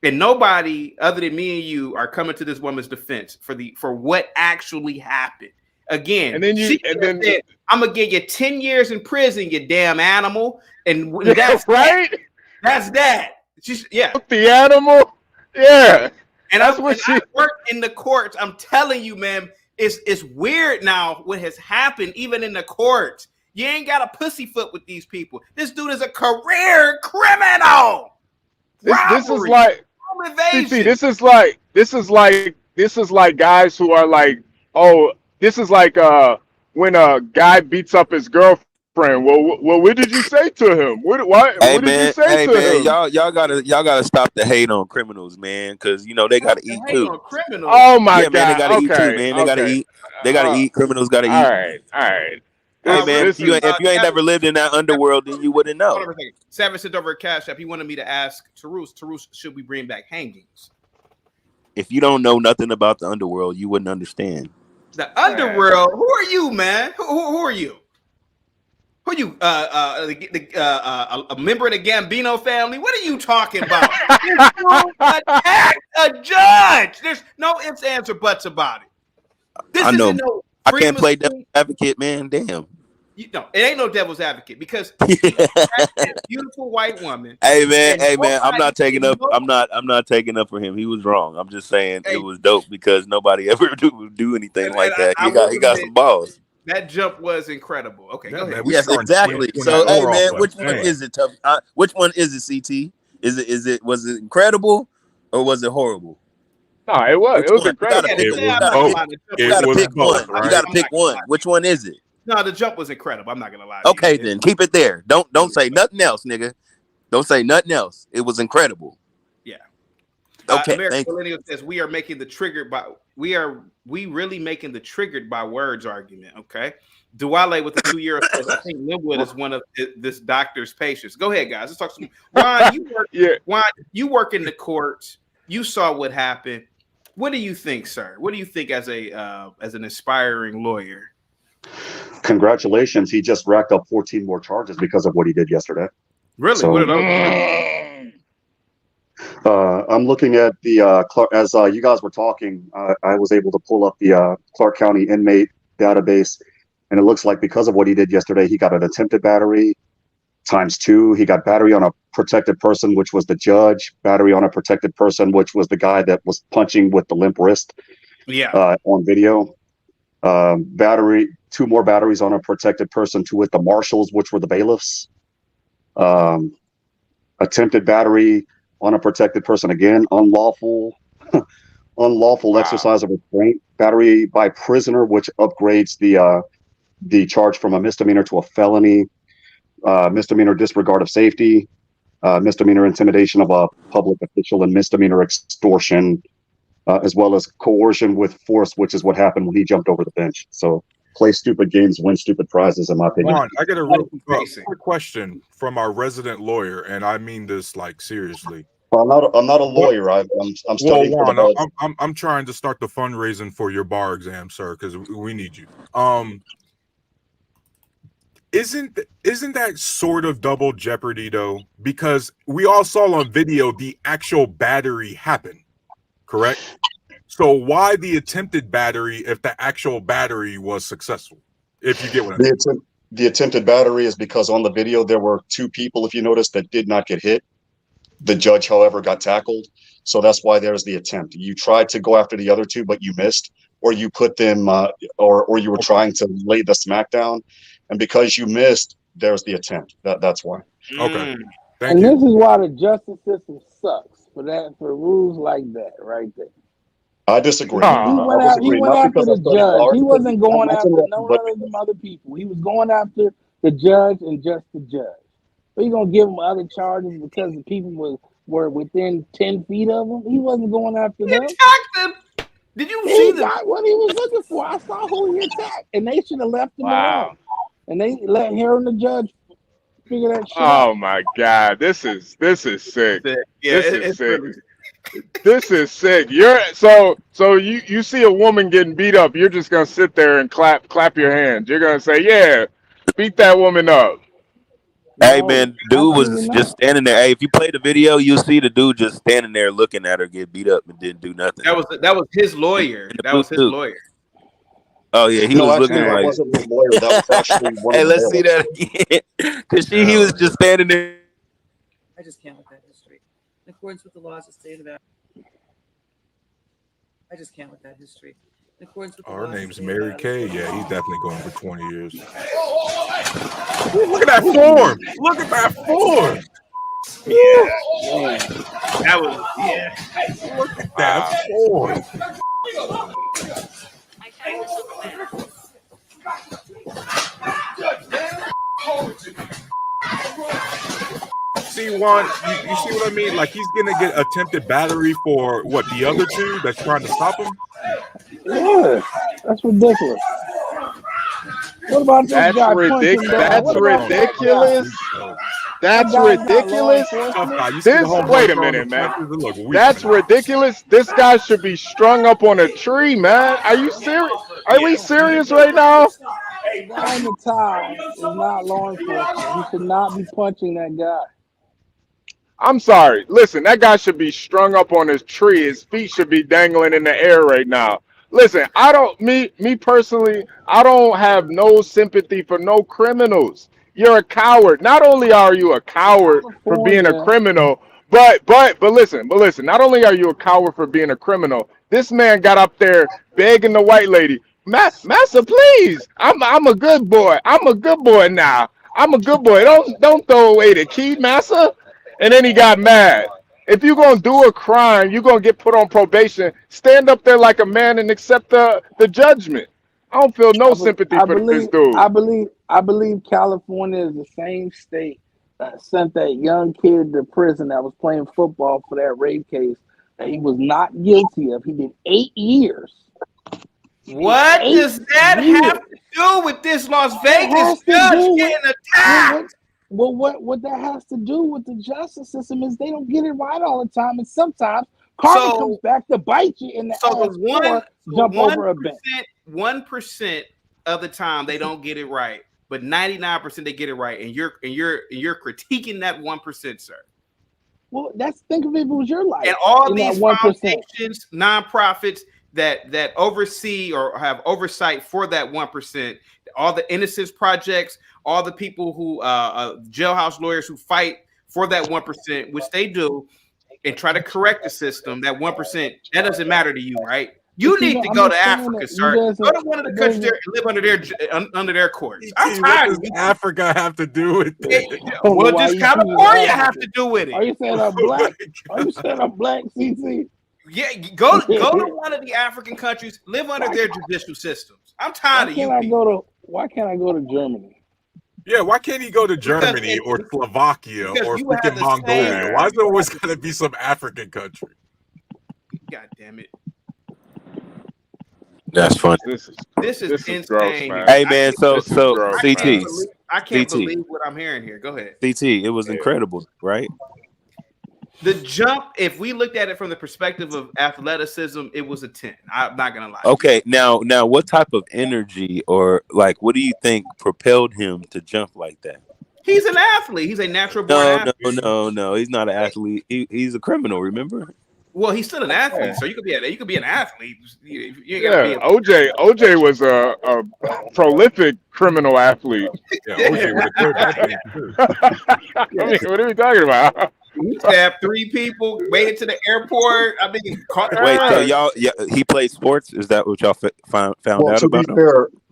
Speaker 2: and nobody other than me and you are coming to this woman's defense for what actually happened. Again,
Speaker 9: and then
Speaker 2: said, I'm gonna give you 10 years in prison, you damn animal. And that's
Speaker 9: right.
Speaker 2: That's that. She's
Speaker 9: the animal. Yeah.
Speaker 2: And I worked in the courts. I'm telling you, man, it's weird now what has happened, even in the courts. You ain't got a pussyfoot with these people. This dude is a career criminal.
Speaker 9: This is like CT, this is like guys who are like, oh, this is like when a guy beats up his girlfriend. Well, what did you say to him? What did you say to him?
Speaker 12: Y'all gotta stop the hate on criminals, man, because you know they gotta eat too.
Speaker 9: Oh my God,
Speaker 12: man, they gotta eat too, man. They gotta eat. They gotta eat. Criminals gotta eat.
Speaker 9: All right.
Speaker 12: Hey man, if you ain't never lived in that underworld, then you wouldn't know.
Speaker 2: Hold on for a second. Savage sent over a cash app. He wanted me to ask Tarus, should we bring back hangings?
Speaker 12: If you don't know nothing about the underworld, you wouldn't understand.
Speaker 2: The underworld? Who are you, man? Who are you? Who are you? A member of the Gambino family? What are you talking about? This dude attacked a judge. There's no ifs, ands, or buts about it. This
Speaker 12: I know.
Speaker 2: No
Speaker 12: I can't play devil's advocate, man. Damn.
Speaker 2: No, it ain't no devil's advocate because that beautiful white woman.
Speaker 12: Hey man, I'm not taking up. I'm not taking up for him. He was wrong. I'm just saying it was dope because nobody ever do anything like that. He got some balls.
Speaker 2: That jump was incredible. Okay, go ahead.
Speaker 12: Yes, exactly. So, hey man, which one is it? Which one is it? CT? Was it incredible or was it horrible?
Speaker 9: No, it was incredible.
Speaker 12: You gotta pick one. You gotta pick one. Which one is it?
Speaker 2: No, the jump was incredible. I'm not gonna lie.
Speaker 12: Okay, then keep it there. Don't say nothing else, nigga. Don't say nothing else. It was incredible.
Speaker 2: Yeah.
Speaker 12: Okay.
Speaker 2: American Millennial says we really making the triggered by words argument. Okay. Duale with the 2 year says I think Linwood is one of this doctor's patients. Go ahead, guys. Let's talk some. Ron, you work in the courts. You saw what happened. What do you think, sir? What do you think as an aspiring lawyer?
Speaker 15: Congratulations. He just racked up 14 more charges because of what he did yesterday.
Speaker 2: Really?
Speaker 15: So,
Speaker 2: what are those?
Speaker 15: I'm looking at the as you guys were talking, I was able to pull up the Clark County inmate database, and it looks like because of what he did yesterday, he got an attempted battery ×2. He got battery on a protected person, which was the judge, battery on a protected person, which was the guy that was punching with the limp wrist.
Speaker 2: Yeah.
Speaker 15: On video. Battery, 2 more batteries on a protected person, 2 with the marshals, which were the bailiffs. Attempted battery on a protected person again, unlawful exercise of restraint. Battery by prisoner, which upgrades the charge from a misdemeanor to a felony. Misdemeanor disregard of safety, misdemeanor intimidation of a public official, and misdemeanor extortion, as well as coercion with force, which is what happened when he jumped over the bench. So play stupid games, win stupid prizes, in my opinion.
Speaker 10: Ron, I got a real quick question from our resident lawyer, and I mean this like seriously.
Speaker 15: Well, I'm not a lawyer. I'm studying.
Speaker 10: Well, Juan, I'm trying to start the fundraising for your bar exam, sir, because we need you. Isn't that sort of double jeopardy though? Because we all saw on video the actual battery happen, correct? So why the attempted battery if the actual battery was successful? If you get what I mean.
Speaker 15: The attempted battery is because on the video there were 2 people, if you notice, that did not get hit. The judge, however, got tackled. So that's why there's the attempt. You tried to go after the other 2, but you missed, or you put them, or you were trying to lay the smackdown. And because you missed, there's the attempt. That's why.
Speaker 10: Okay.
Speaker 13: Thank you. This is why the justice system sucks for rules like that right there.
Speaker 15: I disagree.
Speaker 13: He went after the judge. He wasn't going after none of them other people. He was going after the judge and just the judge. Are you gonna give him other charges because the people were within 10 feet of him? He wasn't going after them.
Speaker 2: He attacked them. Did you see
Speaker 13: what he was looking for? I saw who he attacked, and they should have left him alone. And they let him and the judge figure that shit out.
Speaker 9: Oh my God, this is sick.
Speaker 2: Yeah,
Speaker 9: this is sick.
Speaker 2: Really,
Speaker 9: This is sick. You see a woman getting beat up, you're just gonna sit there and clap your hands. You're gonna say, yeah, beat that woman up.
Speaker 12: Hey
Speaker 13: No,
Speaker 12: man, dude
Speaker 13: absolutely
Speaker 12: was just
Speaker 13: not.
Speaker 12: standing there. Hey, if you play the video, you'll see the dude just standing there looking at her get beat up and didn't do nothing.
Speaker 2: That was his
Speaker 12: In
Speaker 2: lawyer.
Speaker 12: the
Speaker 2: That
Speaker 12: booth
Speaker 2: was his
Speaker 12: too.
Speaker 2: lawyer.
Speaker 12: Oh yeah, he
Speaker 15: No,
Speaker 12: was
Speaker 15: actually,
Speaker 12: looking
Speaker 15: that
Speaker 12: like.
Speaker 15: wasn't his lawyer. That was actually one of
Speaker 12: Hey,
Speaker 15: the
Speaker 12: let's see
Speaker 15: bailiffs.
Speaker 12: that again. Cause he
Speaker 10: Hell
Speaker 12: was just standing there.
Speaker 6: I just can't with that history. In accordance with the laws of the state of Alabama. I just can't with that history. In accordance with the
Speaker 10: Her
Speaker 6: laws of the
Speaker 10: name's
Speaker 6: state of
Speaker 10: Mary
Speaker 6: Alabama.
Speaker 10: Kay. Yeah, he's definitely going for 20 years. Look at that form. Look at that form.
Speaker 2: Yeah,
Speaker 13: Man,
Speaker 2: that was yeah.
Speaker 10: Look at that form. See, Juan, you see what I mean? Like, he's going to get attempted battery for what, the other two that's trying to stop him?
Speaker 13: yeah, that's ridiculous. What about this guy punching down?
Speaker 9: That's
Speaker 13: What about that guy?
Speaker 9: ridiculous. That's
Speaker 13: That guy's not law
Speaker 9: ridiculous.
Speaker 13: enforcement.
Speaker 10: You see the
Speaker 9: This
Speaker 10: homeboy
Speaker 9: wait a
Speaker 10: throwing
Speaker 9: minute,
Speaker 10: the
Speaker 9: man.
Speaker 10: punches? It look weak,
Speaker 9: That's
Speaker 10: man.
Speaker 9: ridiculous. This guy should be strung up on a tree, man. Are you serious? Are we serious right now?
Speaker 13: The guy in the tie is not law enforcement. He should not be punching that guy.
Speaker 9: I'm sorry. Listen, that guy should be strung up on his tree. His feet should be dangling in the air right now. Listen, me personally, I don't have no sympathy for no criminals. You're a coward. Not only are you a coward for being a
Speaker 13: California,
Speaker 9: criminal, but listen, not only are you a coward for being a criminal, this man got up there begging the white lady, Massa, please. I'm a good boy. I'm a good boy now. I'm a good boy. Don't throw away the key, Massa. And then he got mad. If you're going to do a crime, you're going to get put on probation. Stand up there like a man and accept the judgment. I don't feel no sympathy for this dude.
Speaker 13: I believe California is the same state that sent that young kid to prison that was playing football for that rape case that he was not guilty of. He did 8 years.
Speaker 2: What does that have to do with this Las Vegas judge getting attacked?
Speaker 13: Well, what that has to do with the justice system is they don't get it right all the time, and sometimes karma comes back to bite you in the ass or jump over a bench.
Speaker 2: 1% of the time they don't get it right, but 99% they get it right, and you're critiquing that 1%, sir.
Speaker 13: Well, think of it if it was your life.
Speaker 2: And all these foundations, nonprofits that oversee or have oversight for that 1%, all the Innocence Projects, all the people who jailhouse lawyers who fight for that 1%, which they do, and try to correct the system. That 1%, that doesn't matter to you, right? You need to go to Africa, sir. Go to one of the countries there and live under their courts. I'm tired.
Speaker 10: What does Africa have to do with it?
Speaker 2: Well, just California have to do with it.
Speaker 13: Are you saying I'm black? Are you saying I'm black, CC?
Speaker 2: Yeah, go to one of the African countries, live under their judicial systems. I'm tired of you.
Speaker 13: Why can't I go to Germany?
Speaker 10: Yeah, why can't he go to Germany or Slovakia or freaking Mongolia? Why is there always got to be some African country?
Speaker 2: God damn it.
Speaker 12: That's funny.
Speaker 2: This is insane.
Speaker 9: Gross, man.
Speaker 12: Hey man, so CT,
Speaker 2: I can't believe what I'm hearing here. Go ahead.
Speaker 12: CT, it was incredible, right?
Speaker 2: The jump, if we looked at it from the perspective of athleticism, it was a 10. I'm not gonna lie.
Speaker 12: Okay, now what type of energy or like what do you think propelled him to jump like that?
Speaker 2: He's an athlete. He's a natural born athlete.
Speaker 12: No. He's not an athlete. He's a criminal, remember?
Speaker 2: Well, he's still an athlete, so you could be an athlete.
Speaker 9: OJ was a prolific criminal athlete.
Speaker 10: Yeah, OJ would have
Speaker 9: I mean, what are we talking about?
Speaker 2: He stabbed 3 people, made it to the airport. I mean,
Speaker 12: wait, so he played sports? Is that what y'all found out about him?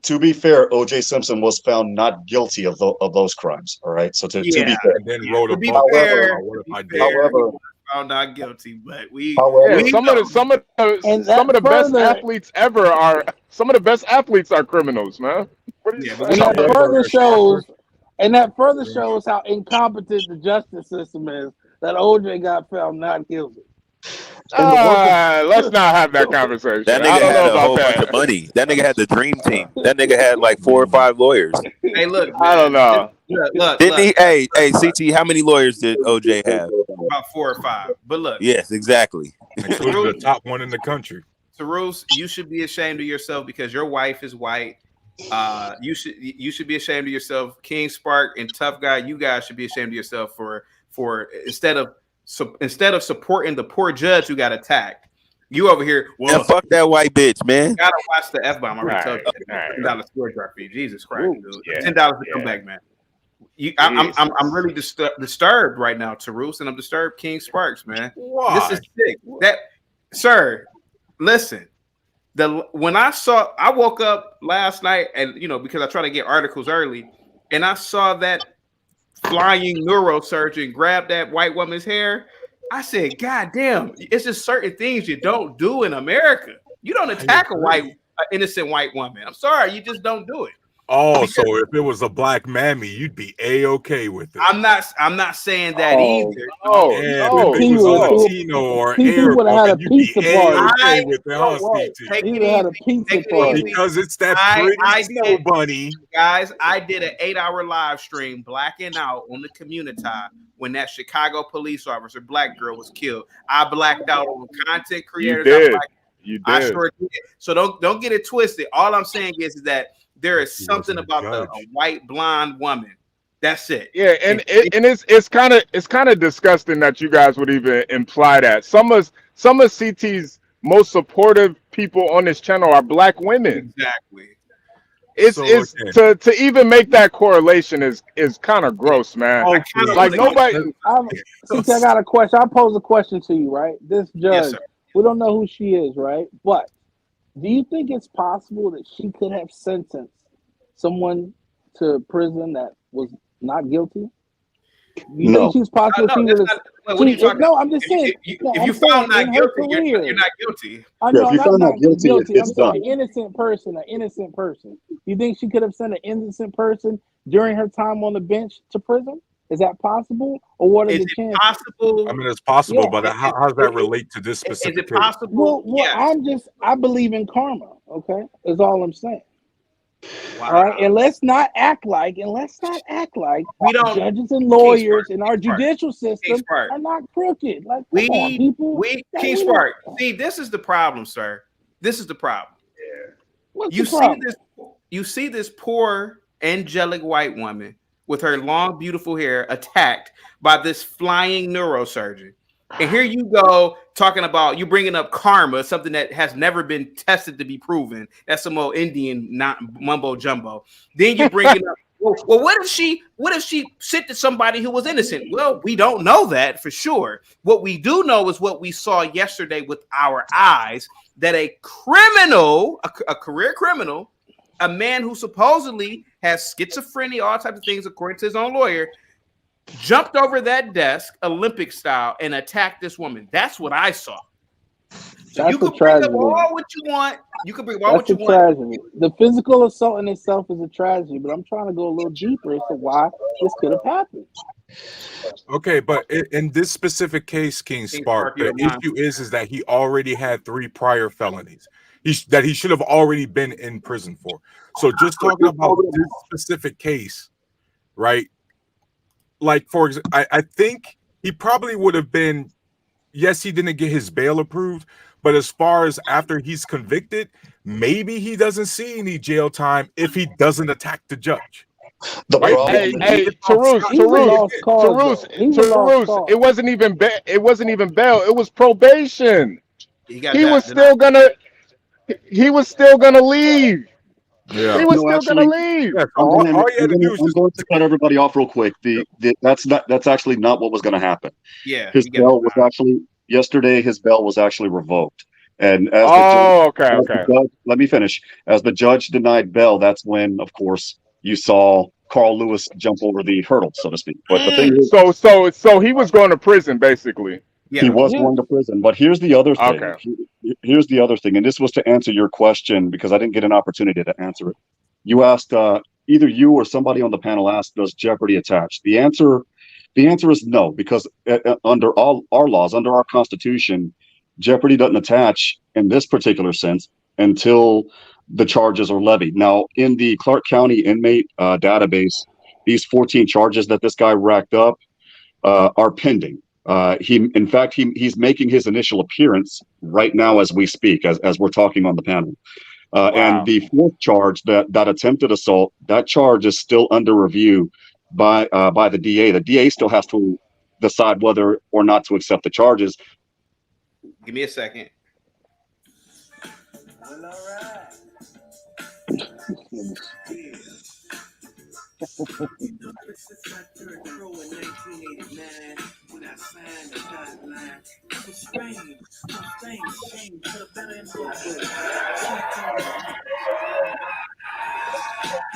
Speaker 15: To be fair, O.J. Simpson was found not guilty of those crimes. All right, so to be fair,
Speaker 10: and then wrote a book.
Speaker 15: However,
Speaker 2: found not guilty, but
Speaker 9: some of the best athletes ever are criminals, man.
Speaker 13: And that further shows how incompetent the justice system is that OJ got found not guilty.
Speaker 9: Let's not have that conversation.
Speaker 12: That nigga had a whole bunch of money. That nigga had the dream team. That nigga had like 4 or 5 lawyers.
Speaker 2: Hey, look, man,
Speaker 9: I don't know.
Speaker 12: Didn't he? Hey, CT, how many lawyers did OJ have?
Speaker 2: about 4 or 5. But look,
Speaker 12: Yes, exactly.
Speaker 10: Including the top one in the country.
Speaker 2: Tarus, you should be ashamed of yourself because your wife is white. You should be ashamed of yourself. King Spark and Tough Guy, you guys should be ashamed of yourself for instead of supporting the poor judge who got attacked. You over here, well,
Speaker 12: yeah, fuck that white bitch, man.
Speaker 2: You gotta watch the F-bomb. I already told you. $10 score drop for you. Jesus Christ, dude. $10 to come back, man. I'm really disturbed right now, Tarus, and I'm disturbed, King Sparks, man.
Speaker 10: Why?
Speaker 2: This is sick. Sir, listen. When I woke up last night, and because I try to get articles early, and I saw that flying neurosurgeon grab that white woman's hair. I said, God damn, it's just certain things you don't do in America. You don't attack an innocent white woman. I'm sorry, you just don't do it.
Speaker 10: Oh, so if it was a black mammy, you'd be A-okay with it.
Speaker 2: I'm not saying that either.
Speaker 10: If it was a Latino or Arab would have had a pizza party with the because it's that pretty snow bunny.
Speaker 2: Guys, I did an 8-hour live stream blacking out on the community when that Chicago police officer, black girl, was killed. I blacked out on content creators.
Speaker 9: You did.
Speaker 2: I sure did. So don't get it twisted. All I'm saying is that there is something about a white blonde woman. That's it.
Speaker 9: Yeah, and it's kind of disgusting that you guys would even imply that. Some of CT's most supportive people on this channel are black women.
Speaker 2: Exactly.
Speaker 9: To even make that correlation is kind of gross, man. Like nobody.
Speaker 13: I got a question. I'll pose a question to you, right? This judge, we don't know who she is, right? But do you think it's possible that she could have sentenced someone to prison that was not guilty? You think she's possible? No, I'm just saying.
Speaker 2: If you found not guilty, you're not guilty.
Speaker 13: I know,
Speaker 15: if you found not guilty, it's done.
Speaker 13: An innocent person. You think she could have sent an innocent person during her time on the bench to prison? Is that possible, or what are the chances?
Speaker 2: Possible?
Speaker 10: I mean, it's possible, but how does that relate to this specific?
Speaker 2: Is it possible?
Speaker 13: Well, I believe in karma. Okay, is all I'm saying.
Speaker 2: Wow.
Speaker 13: All right, and let's not act like we don't. Judges and lawyers in our judicial system are not crooked. Like,
Speaker 2: King Spark. See, this is the problem, sir. This is the problem.
Speaker 13: What's
Speaker 2: you
Speaker 13: the problem?
Speaker 2: You see this poor angelic white woman with her long, beautiful hair attacked by this flying neurosurgeon. And here you go talking about you bringing up karma, something that has never been tested to be proven. That's some old Indian mumbo jumbo. Then you bring it up. Well, what if she sent to somebody who was innocent? Well, we don't know that for sure. What we do know is what we saw yesterday with our eyes, that a criminal, a career criminal, a man who supposedly has schizophrenia, all types of things, according to his own lawyer, jumped over that desk, Olympic style, and attacked this woman. That's what I saw. So you can bring up all what you want. You can bring up all what you want.
Speaker 13: The physical assault in itself is a tragedy, but I'm trying to go a little deeper as to why this could have happened.
Speaker 10: Okay, but in this specific case, King Spark, the issue is that he already had 3 prior felonies that he should have already been in prison for. So just talking about this specific case, right? Like, for example, I think he probably would have been, yes, he didn't get his bail approved, but as far as after he's convicted, maybe he doesn't see any jail time if he doesn't attack the judge.
Speaker 9: Hey, Tarus, it wasn't even bail. It was probation. He was still gonna leave.
Speaker 10: Yeah,
Speaker 9: he was still gonna leave.
Speaker 15: I'm going to cut everybody off real quick. That's actually not what was going to happen.
Speaker 2: Yeah,
Speaker 15: his bail was actually yesterday. His bail was actually revoked, and as let me finish. As the judge denied bail, that's when, of course, you saw Carl Lewis jump over the hurdle, so to speak. But the thing is,
Speaker 9: so he was going to prison, basically.
Speaker 15: He was going to prison. But here's the other thing. Okay. Here's the other thing, and this was to answer your question because I didn't get an opportunity to answer it. You asked, either you or somebody on the panel asked, does jeopardy attach? The answer is no, because under all our laws, under our Constitution, jeopardy doesn't attach in this particular sense until the charges are levied. Now, in the Clark County inmate database, these 14 charges that this guy racked up are pending. In fact, he's making his initial appearance right now as we speak, as we're talking on the panel. And the fourth charge, that attempted assault, that charge is still under review by the DA. The DA still has to decide whether or not to accept the charges.
Speaker 2: Give me a second.
Speaker 8: Well, all right.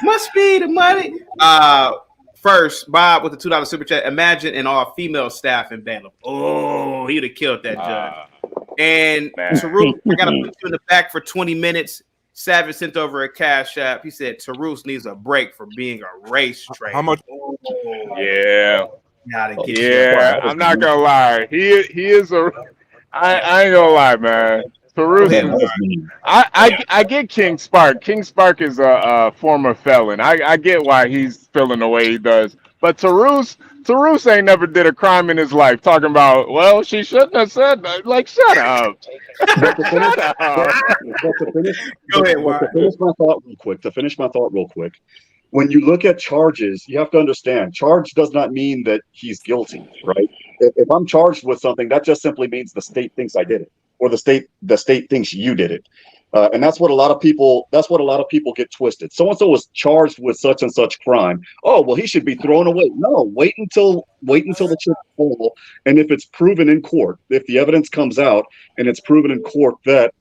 Speaker 2: Must be the money. First, Bob with the $2 super chat. Imagine an all-female staff in Balaam. Oh, he'd have killed that judge. And Tarus, I gotta put you in the back for 20 minutes. Savage sent over a cash app. He said Tarus needs a break for being a race trainer.
Speaker 10: How much?
Speaker 9: Yeah.
Speaker 2: Gotta get
Speaker 9: Yeah, I'm not gonna lie. He is a. I ain't gonna lie, man. Tarus is, I get King Spark. King Spark is a former felon. I get why he's feeling the way he does. But Tarus ain't never did a crime in his life. Talking about, well, she shouldn't have said that. Like, shut up.
Speaker 15: To finish my thought real quick. When you look at charges, you have to understand, charge does not mean that he's guilty, right? If I'm charged with something, that just simply means the state thinks I did it, or the state thinks you did it. And that's what a lot of people get twisted. So-and-so was charged with such and such crime. Oh, well, he should be thrown away. No, wait until the chips fall. And if it's proven in court, if the evidence comes out and it's proven in court that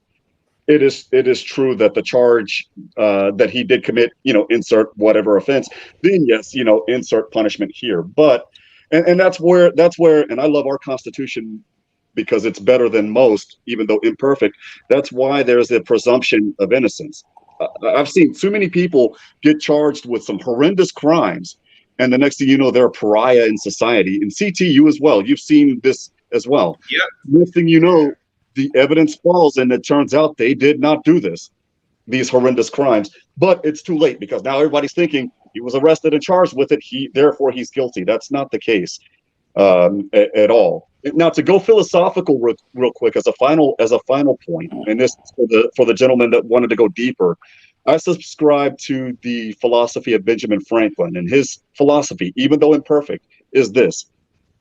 Speaker 15: it is true that the charge that he did commit, insert whatever offense, then yes, insert punishment here. But and that's where and I love our Constitution because it's better than most, even though imperfect. That's why there's a presumption of innocence. I've seen too many people get charged with some horrendous crimes, and the next thing you know, they're a pariah in society. In CTU as well, you've seen this as well.
Speaker 2: Yep.
Speaker 15: Next thing you know, the evidence falls, and it turns out they did not do these horrendous crimes. But it's too late because now everybody's thinking he was arrested and charged with it. Therefore he's guilty. That's not the case at all. Now, to go philosophical real quick as a final point, and this is for the gentleman that wanted to go deeper, I subscribe to the philosophy of Benjamin Franklin, and his philosophy, even though imperfect, is this: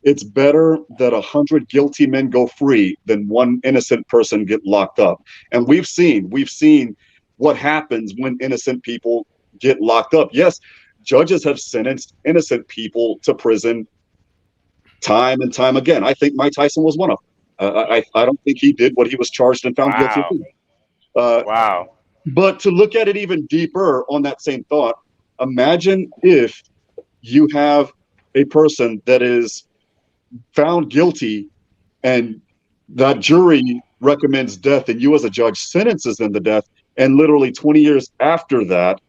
Speaker 15: it's better that 100 guilty men go free than one innocent person get locked up. And we've seen what happens when innocent people get locked up. Yes, judges have sentenced innocent people to prison time and time again. I think Mike Tyson was one of them. I don't think he did what he was charged and found guilty of.
Speaker 9: Wow.
Speaker 15: But to look at it even deeper on that same thought, imagine if you have a person that is found guilty and that jury recommends death and you as a judge sentences them to death, and literally 20 years after that,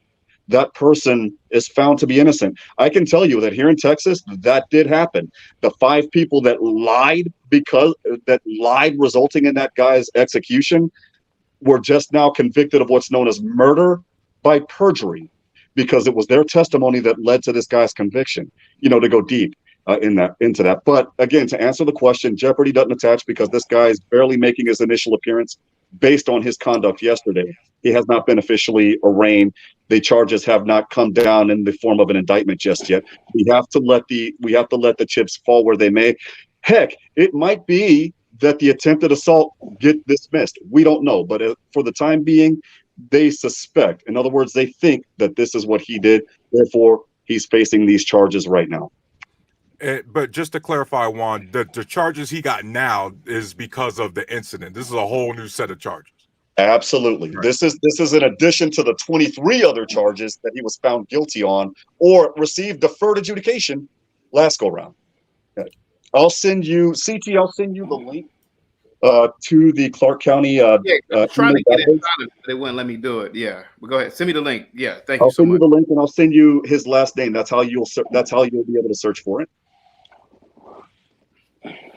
Speaker 15: that person is found to be innocent. I can tell you that here in Texas, that did happen. The 5 people that lied resulting in that guy's execution were just now convicted of what's known as murder by perjury, because it was their testimony that led to this guy's conviction, to go deep into that. But again, to answer the question, jeopardy doesn't attach because this guy is barely making his initial appearance based on his conduct yesterday. He has not been officially arraigned. The charges have not come down in the form of an indictment just yet. We have to let the chips fall where they may. Heck, it might be that the attempted assault get dismissed. We don't know, but for the time being, they suspect. In other words, they think that this is what he did. Therefore, he's facing these charges right now.
Speaker 10: But just to clarify, Juan, the charges he got now is because of the incident. This is a whole new set of charges.
Speaker 15: Absolutely. Right. This is in addition to the 23 other charges that he was found guilty on or received deferred adjudication last go round. Okay. I'll send you the link to the Clark County.
Speaker 2: Trying to get it, they wouldn't let me do it. Yeah, but go ahead. Send me the link. Yeah, thank you so much.
Speaker 15: I'll send you the link, and I'll send you his last name. That's how you'll be able to search for it.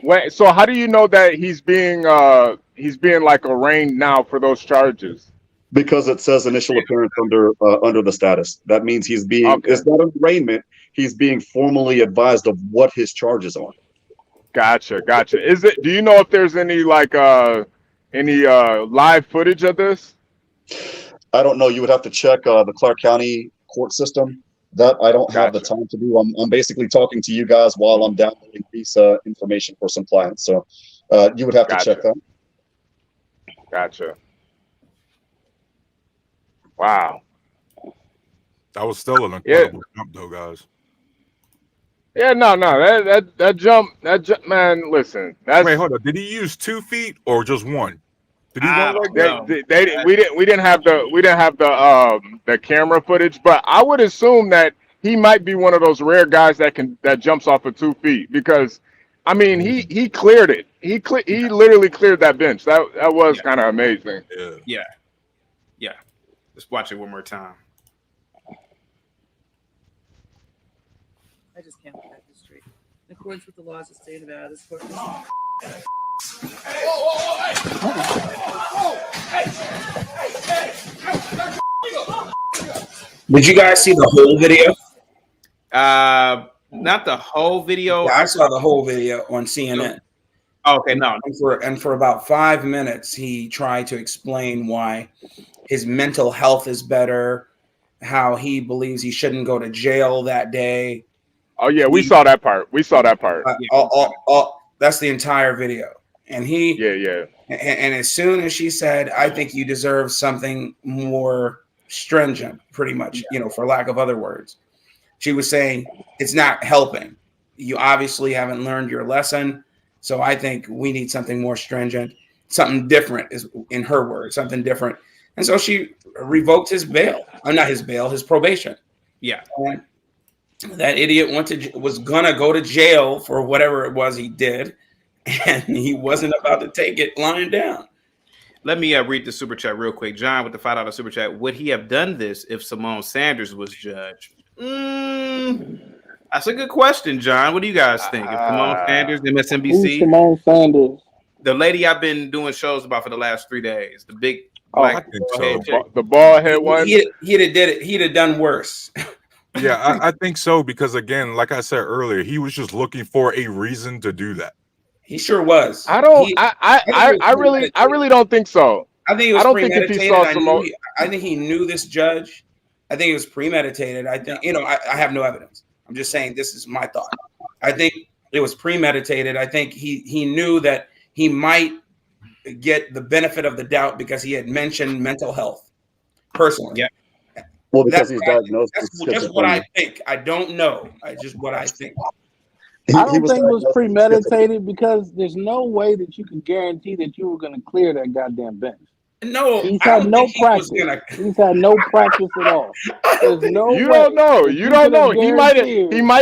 Speaker 9: Wait, so how do you know that he's being like arraigned now for those charges?
Speaker 15: Because it says initial appearance under the status. That means he's being. Okay. It's not an arraignment. He's being formally advised of what his charges are.
Speaker 9: Gotcha. Is it? Do you know if there's any like any live footage of this?
Speaker 15: I don't know. You would have to check the Clark County court system. That I don't have the
Speaker 9: Gotcha.
Speaker 15: time to do. I'm basically talking to you guys while I'm downloading visa information for some clients. So you would have to check that.
Speaker 9: Gotcha. Wow.
Speaker 10: That was still an incredible jump, though, guys.
Speaker 9: Yeah, no, that jump, man. Listen,
Speaker 10: Wait, hold on. Did he use 2 feet or just one? Did he run like that?
Speaker 9: We didn't have the camera footage, but I would assume that he might be one of those rare guys that jumps off of 2 feet, because I mean he cleared it. He literally cleared that bench. That was kind of amazing.
Speaker 2: Yeah. Let's watch it one more time.
Speaker 6: I just can't with that history. In accordance with the laws of the state of Nevada, this court.
Speaker 16: Did you guys see the whole video?
Speaker 2: Not the whole video.
Speaker 16: Yeah, I saw the whole video on CNN.
Speaker 2: Okay, no.
Speaker 16: And for about 5 minutes, he tried to explain why his mental health is better, how he believes he shouldn't go to jail that day.
Speaker 9: Oh yeah, we saw that part.
Speaker 16: That's the entire video. And and as soon as she said, "I think you deserve something more stringent," pretty much, for lack of other words, she was saying it's not helping. You obviously haven't learned your lesson, so I think we need something more stringent, something different, is in her words, something different. And so she revoked his bail. Not his bail, his probation.
Speaker 2: Yeah.
Speaker 16: And that idiot was gonna go to jail for whatever it was he did, and he wasn't about to take it lying down.
Speaker 2: Let me read the super chat real quick. John with the $5 super chat. Would he have done this if Simone Sanders was judge? That's a good question, John. What do you guys think? If Simone Sanders, MSNBC.
Speaker 13: Who's Simone Sanders?
Speaker 2: The lady I've been doing shows about for the last 3 days. The big black
Speaker 9: the bald head one.
Speaker 16: He'd have done worse.
Speaker 10: Yeah, I think so, because again, like I said earlier, he was just looking for a reason to do that.
Speaker 16: He sure was.
Speaker 9: I really don't think so.
Speaker 16: I think it was premeditated.
Speaker 9: If he saw Simone,
Speaker 16: I think he knew this judge. I think it was premeditated. I think, I have no evidence. I'm just saying this is my thought. I think it was premeditated. I think he knew that he might get the benefit of the doubt because he had mentioned mental health personally.
Speaker 2: Yeah.
Speaker 15: Well, because he's diagnosed with schizophrenia.
Speaker 16: That's just what I think. I don't know. Just what I think.
Speaker 13: I don't think it was premeditated, because there's no way that you can guarantee that you were going to clear that goddamn bench.
Speaker 16: No,
Speaker 13: he's had no practice. He's had no practice at all. There's no.
Speaker 9: You don't know. You don't know. He might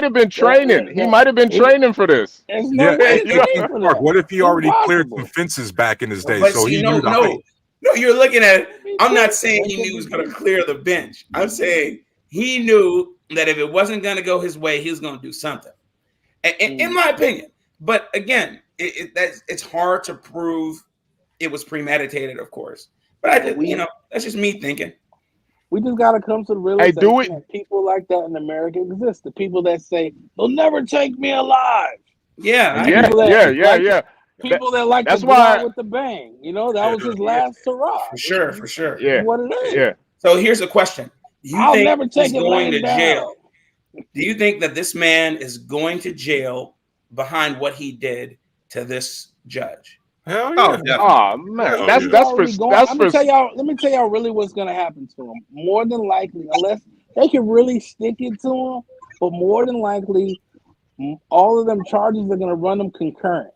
Speaker 9: have been training. He might have been training for this.
Speaker 13: There's no way
Speaker 10: Mark, what if he already cleared some fences back in his day?
Speaker 16: But
Speaker 10: So he knew the height.
Speaker 16: No, you're looking at it. I'm not saying he knew he was going to clear the bench. I'm saying he knew that if it wasn't going to go his way, he was going to do something. In my opinion. But again, it's hard to prove it was premeditated, of course. But I think, that's just me thinking.
Speaker 13: We just got to come to the realization that people like that in America exist. The people that say, "They'll never take me alive."
Speaker 16: Yeah.
Speaker 13: People that like to go out with the bang. That was his last hurrah.
Speaker 16: For sure.
Speaker 9: Yeah.
Speaker 13: What it is.
Speaker 9: Yeah.
Speaker 16: So here's a question.
Speaker 13: I'll never take it
Speaker 16: going to
Speaker 13: down.
Speaker 16: jail? Do you think that this man is going to jail behind what he did to this judge?
Speaker 10: Hell yeah.
Speaker 9: Oh man, that's for.
Speaker 13: Let me tell y'all really what's going to happen to him. More than likely, unless they can really stick it to him, but more than likely, all of them charges are going to run him concurrent.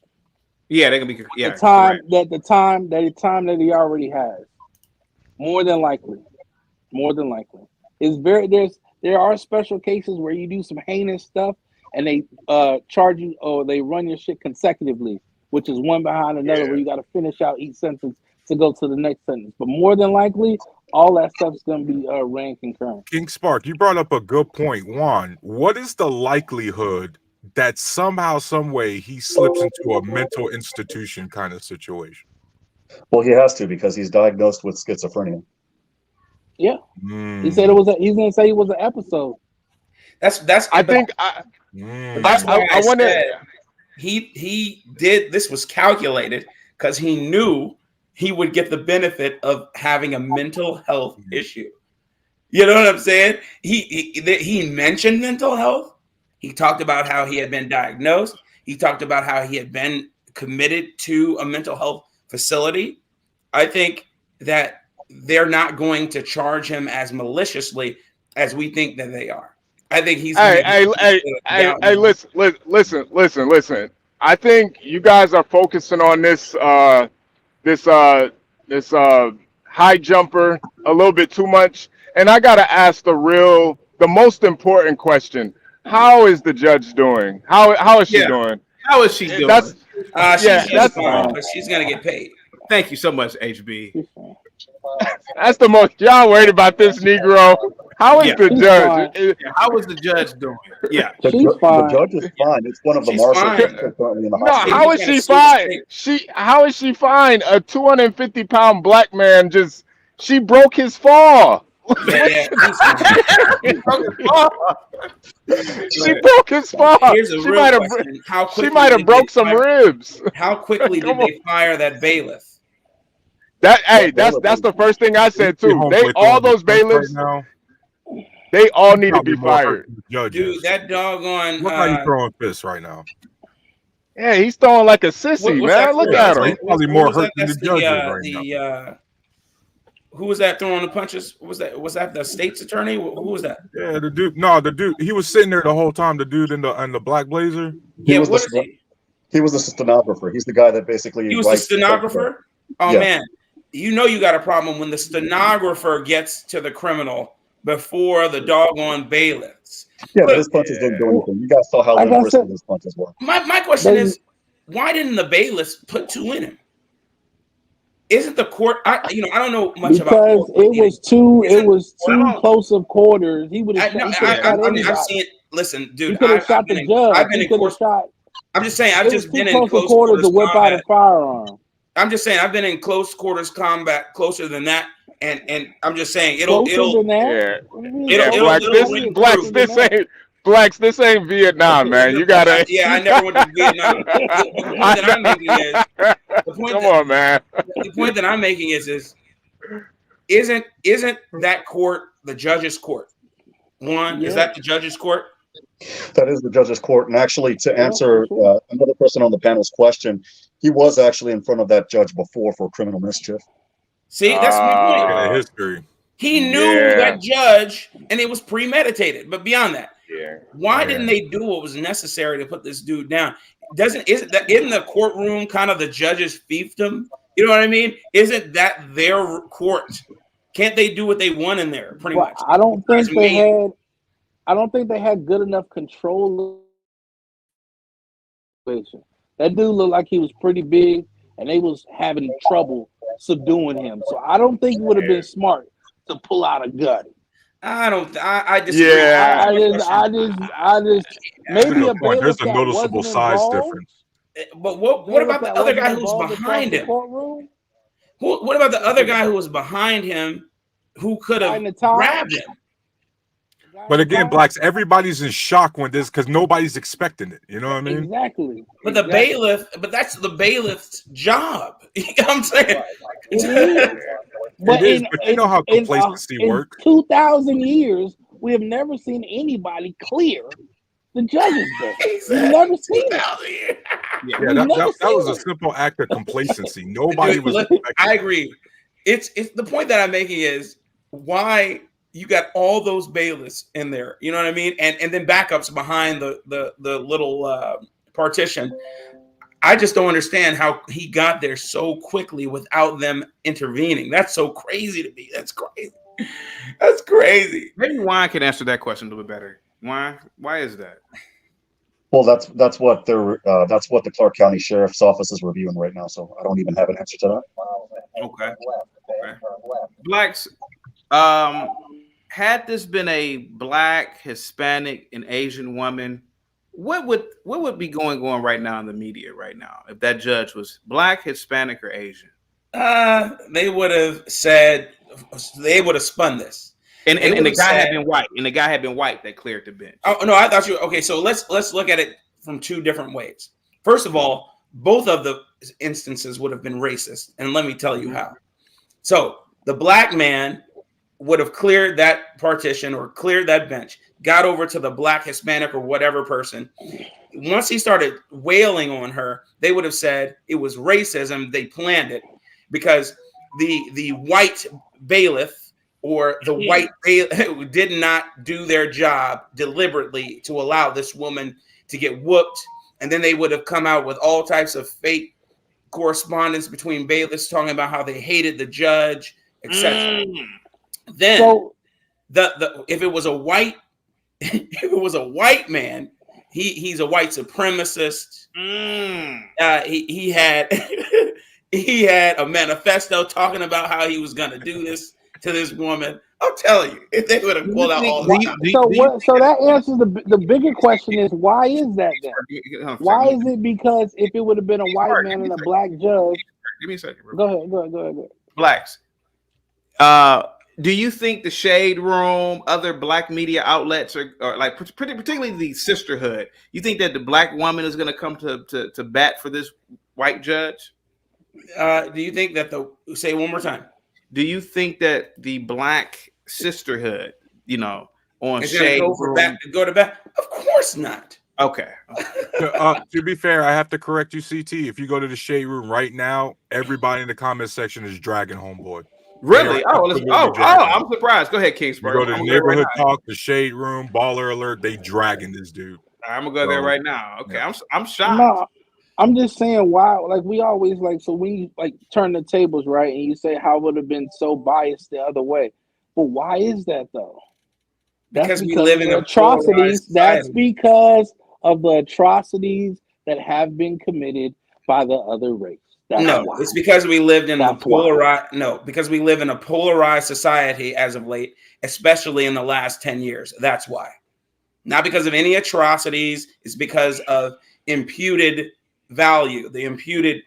Speaker 2: Yeah, they're gonna be. Yeah,
Speaker 13: the time that he already has. More than likely. There are special cases where you do some heinous stuff and they charge you, or they run your shit consecutively, which is one behind another, where you got to finish out each sentence to go to the next sentence. But more than likely, all that stuff's going to be ran concurrent.
Speaker 10: King Spark, you brought up a good point. Juan, what is the likelihood that somehow, some way, he slips into a mental institution kind of situation?
Speaker 15: Well, he has to, because he's diagnosed with schizophrenia.
Speaker 13: Yeah, he said it was. He's going to say it was an episode.
Speaker 16: That's.
Speaker 9: I think. I wonder.
Speaker 16: he did this was calculated because he knew he would get the benefit of having a mental health issue. You know what I'm saying? He mentioned mental health. He talked about how he had been diagnosed. He talked about how he had been committed to a mental health facility. I think that they're not going to charge him as maliciously as we think that they are. I think he's.
Speaker 9: Hey, listen. I think you guys are focusing on this high jumper a little bit too much, and I gotta ask the most important question: how is the judge doing? How is she doing?
Speaker 2: How is she doing?
Speaker 9: That's
Speaker 16: She's fine, but she's gonna get paid.
Speaker 2: Thank you so much, HB.
Speaker 9: That's the most y'all worried about this Negro. How is the judge?
Speaker 2: How is the judge doing? Yeah,
Speaker 15: the judge is fine. It's one of the marshals that's currently in the
Speaker 9: No,
Speaker 15: hospital.
Speaker 9: how is she fine? How is she fine? A 250-pound black man she broke his fall.
Speaker 16: Yeah,
Speaker 9: She broke his fall.
Speaker 16: Here's a real question.
Speaker 9: She might have broke some ribs.
Speaker 16: How quickly did they fire that bailiff?
Speaker 9: That's the first thing I said too. All those bailiffs, they all need to be fired.
Speaker 16: Dude, that doggone.
Speaker 10: Look how you throwing fists right now.
Speaker 9: Yeah, he's throwing like a sissy, man. Look at him.
Speaker 10: He's probably more hurt than the judges right now.
Speaker 16: Who was that throwing the punches? Was that the state's attorney? Who was that?
Speaker 10: Yeah, the dude. No, the dude. He was sitting there the whole time. The dude in the black blazer.
Speaker 15: He was the stenographer. He's the guy that basically.
Speaker 16: He was the stenographer. Oh yeah. Man, you know you got a problem when the stenographer gets to the criminal before the doggone bailiffs.
Speaker 15: Yeah, but his punches didn't do anything. You guys saw how universal his punches were.
Speaker 16: My question is, why didn't the bailiffs put 2 in him? Isn't the court? I don't know much about
Speaker 13: because it was too close of quarters. He would have.
Speaker 16: I'm saying, listen, dude.
Speaker 13: He could have shot the judge.
Speaker 16: I've been in close. I'm just saying. I've just been in close
Speaker 13: quarters to whip out a firearm.
Speaker 16: I'm just saying. I've been in close quarters combat closer than that, and I'm just saying it'll.
Speaker 9: Blacks, this ain't Vietnam, man. You gotta.
Speaker 16: Yeah, I never went to Vietnam. The point that I'm making is isn't that court the judge's court? Is that the judge's court?
Speaker 15: That is the judge's court. And actually, to answer another person on the panel's question, he was actually in front of that judge before for criminal mischief.
Speaker 16: See, that's my point.
Speaker 10: History.
Speaker 16: He knew that judge, and it was premeditated. But beyond that, why didn't they do what was necessary to put this dude down? Isn't the courtroom kind of the judge's fiefdom? You know what I mean? Isn't that their court? Can't they do what they want in there? Pretty much.
Speaker 13: I don't think they had good enough control. That dude looked like he was pretty big, and they was having trouble subduing him. So I don't think it would have been smart to pull out a gun.
Speaker 16: I disagree.
Speaker 13: Yeah. I just maybe a bailiff.
Speaker 10: There's a noticeable size difference.
Speaker 16: But what about the other guy who was behind him? What about the other guy who was behind him who could have grabbed him?
Speaker 10: But again, Blacks, everybody's in shock when this because nobody's expecting it. You know what I mean?
Speaker 13: Exactly.
Speaker 16: But the bailiff, that's the bailiff's job. You know what I'm saying?
Speaker 13: But
Speaker 10: you know how complacency works.
Speaker 13: 2,000 years, we have never seen anybody clear the judge's book. We've never seen it.
Speaker 10: That was a simple act of complacency. Nobody was.
Speaker 16: I agree. It's the point that I'm making is why you got all those bailiffs in there. You know what I mean? And then backups behind the little partition. I just don't understand how he got there so quickly without them intervening. That's so crazy to me. That's crazy. That's crazy.
Speaker 2: Maybe Juan can answer that question a little bit better. Why is that?
Speaker 15: Well, that's what the Clark County Sheriff's Office is reviewing right now. So I don't even have an answer to that.
Speaker 2: Okay. Blacks, had this been a Black, Hispanic, and Asian woman, what would be going on right now in the media right now if that judge was Black, Hispanic, or Asian?
Speaker 16: They would have spun this.
Speaker 2: And the guy had been white. And the guy had been white that cleared the bench.
Speaker 16: Oh no, I thought you okay. So let's look at it from 2 different ways. First of all, both of the instances would have been racist, and let me tell you how. So the black man would have cleared that partition or cleared that bench, got over to the black, Hispanic, or whatever person. Once he started wailing on her, they would have said it was racism. They planned it because the white bailiff or the white bailiff did not do their job deliberately to allow this woman to get whooped. And then they would have come out with all types of fake correspondence between bailiffs talking about how they hated the judge, etc. Then if it was a white man, he's a white supremacist. He had he had a manifesto talking about how he was going to do this to this woman. I'll tell you, if they would have pulled out all the
Speaker 13: So that answers the bigger question is, why is that then? Why is it? Because if it would have been a white man and a black judge.
Speaker 2: Give me a second.
Speaker 13: Go ahead.
Speaker 2: Blacks. Do you think the Shade Room, other black media outlets, or like particularly the sisterhood, you think that the black woman is going to come to bat for this white judge?
Speaker 16: Do you think that say it one more time?
Speaker 2: Do you think that the black sisterhood, on
Speaker 16: is
Speaker 2: Shade Room,
Speaker 16: go to bat? Of course not.
Speaker 2: Okay.
Speaker 10: To be fair, I have to correct you, CT. If you go to the Shade Room right now, everybody in the comment section is dragging Homeboy.
Speaker 2: Really? I'm surprised. Go ahead, Kingsbury.
Speaker 10: You go to the neighborhood talk, the Shade Room, Baller Alert. They dragging this dude.
Speaker 2: I'm gonna go there right now. Okay, yeah. I'm shocked.
Speaker 13: No, I'm just saying why. Like we always so when you turn the tables right, and you say how it would have been so biased the other way. But why is that though?
Speaker 16: Because we live in
Speaker 13: atrocities. That's because of the atrocities that have been committed by the other race.
Speaker 16: It's because we lived in because we live in a polarized society as of late, especially in the last 10 years. That's why. Not because of any atrocities. It's because of imputed value, the imputed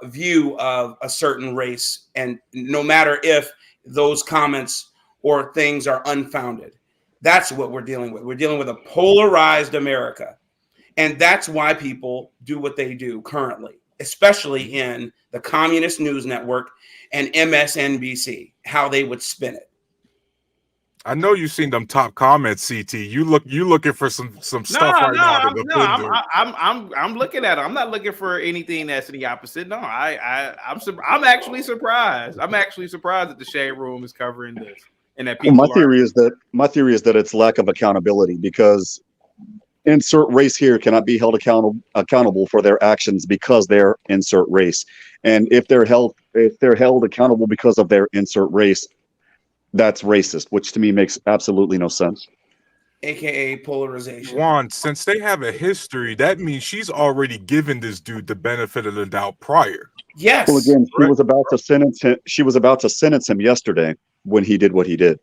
Speaker 16: view of a certain race. And no matter if those comments or things are unfounded, that's what we're dealing with. We're dealing with a polarized America. And that's why people do what they do currently, especially in the Communist News Network and MSNBC, how they would spin it.
Speaker 10: I know you've seen them top comments, CT. You looking for some stuff right now.
Speaker 2: I'm looking at it. I'm not looking for anything that's the opposite. No, I'm actually surprised. I'm actually surprised that the Shade Room is covering this, and that people.
Speaker 15: My theory is that it's lack of accountability, because insert race here cannot be held accountable for their actions because they're insert race, and if they're held accountable because of their insert race, that's racist, which to me makes absolutely no sense.
Speaker 16: AKA polarization.
Speaker 10: Juan, since they have a history, that means she's already given this dude the benefit of the doubt prior.
Speaker 16: Yes.
Speaker 15: Well, again, she was about to sentence him yesterday when he did what he did.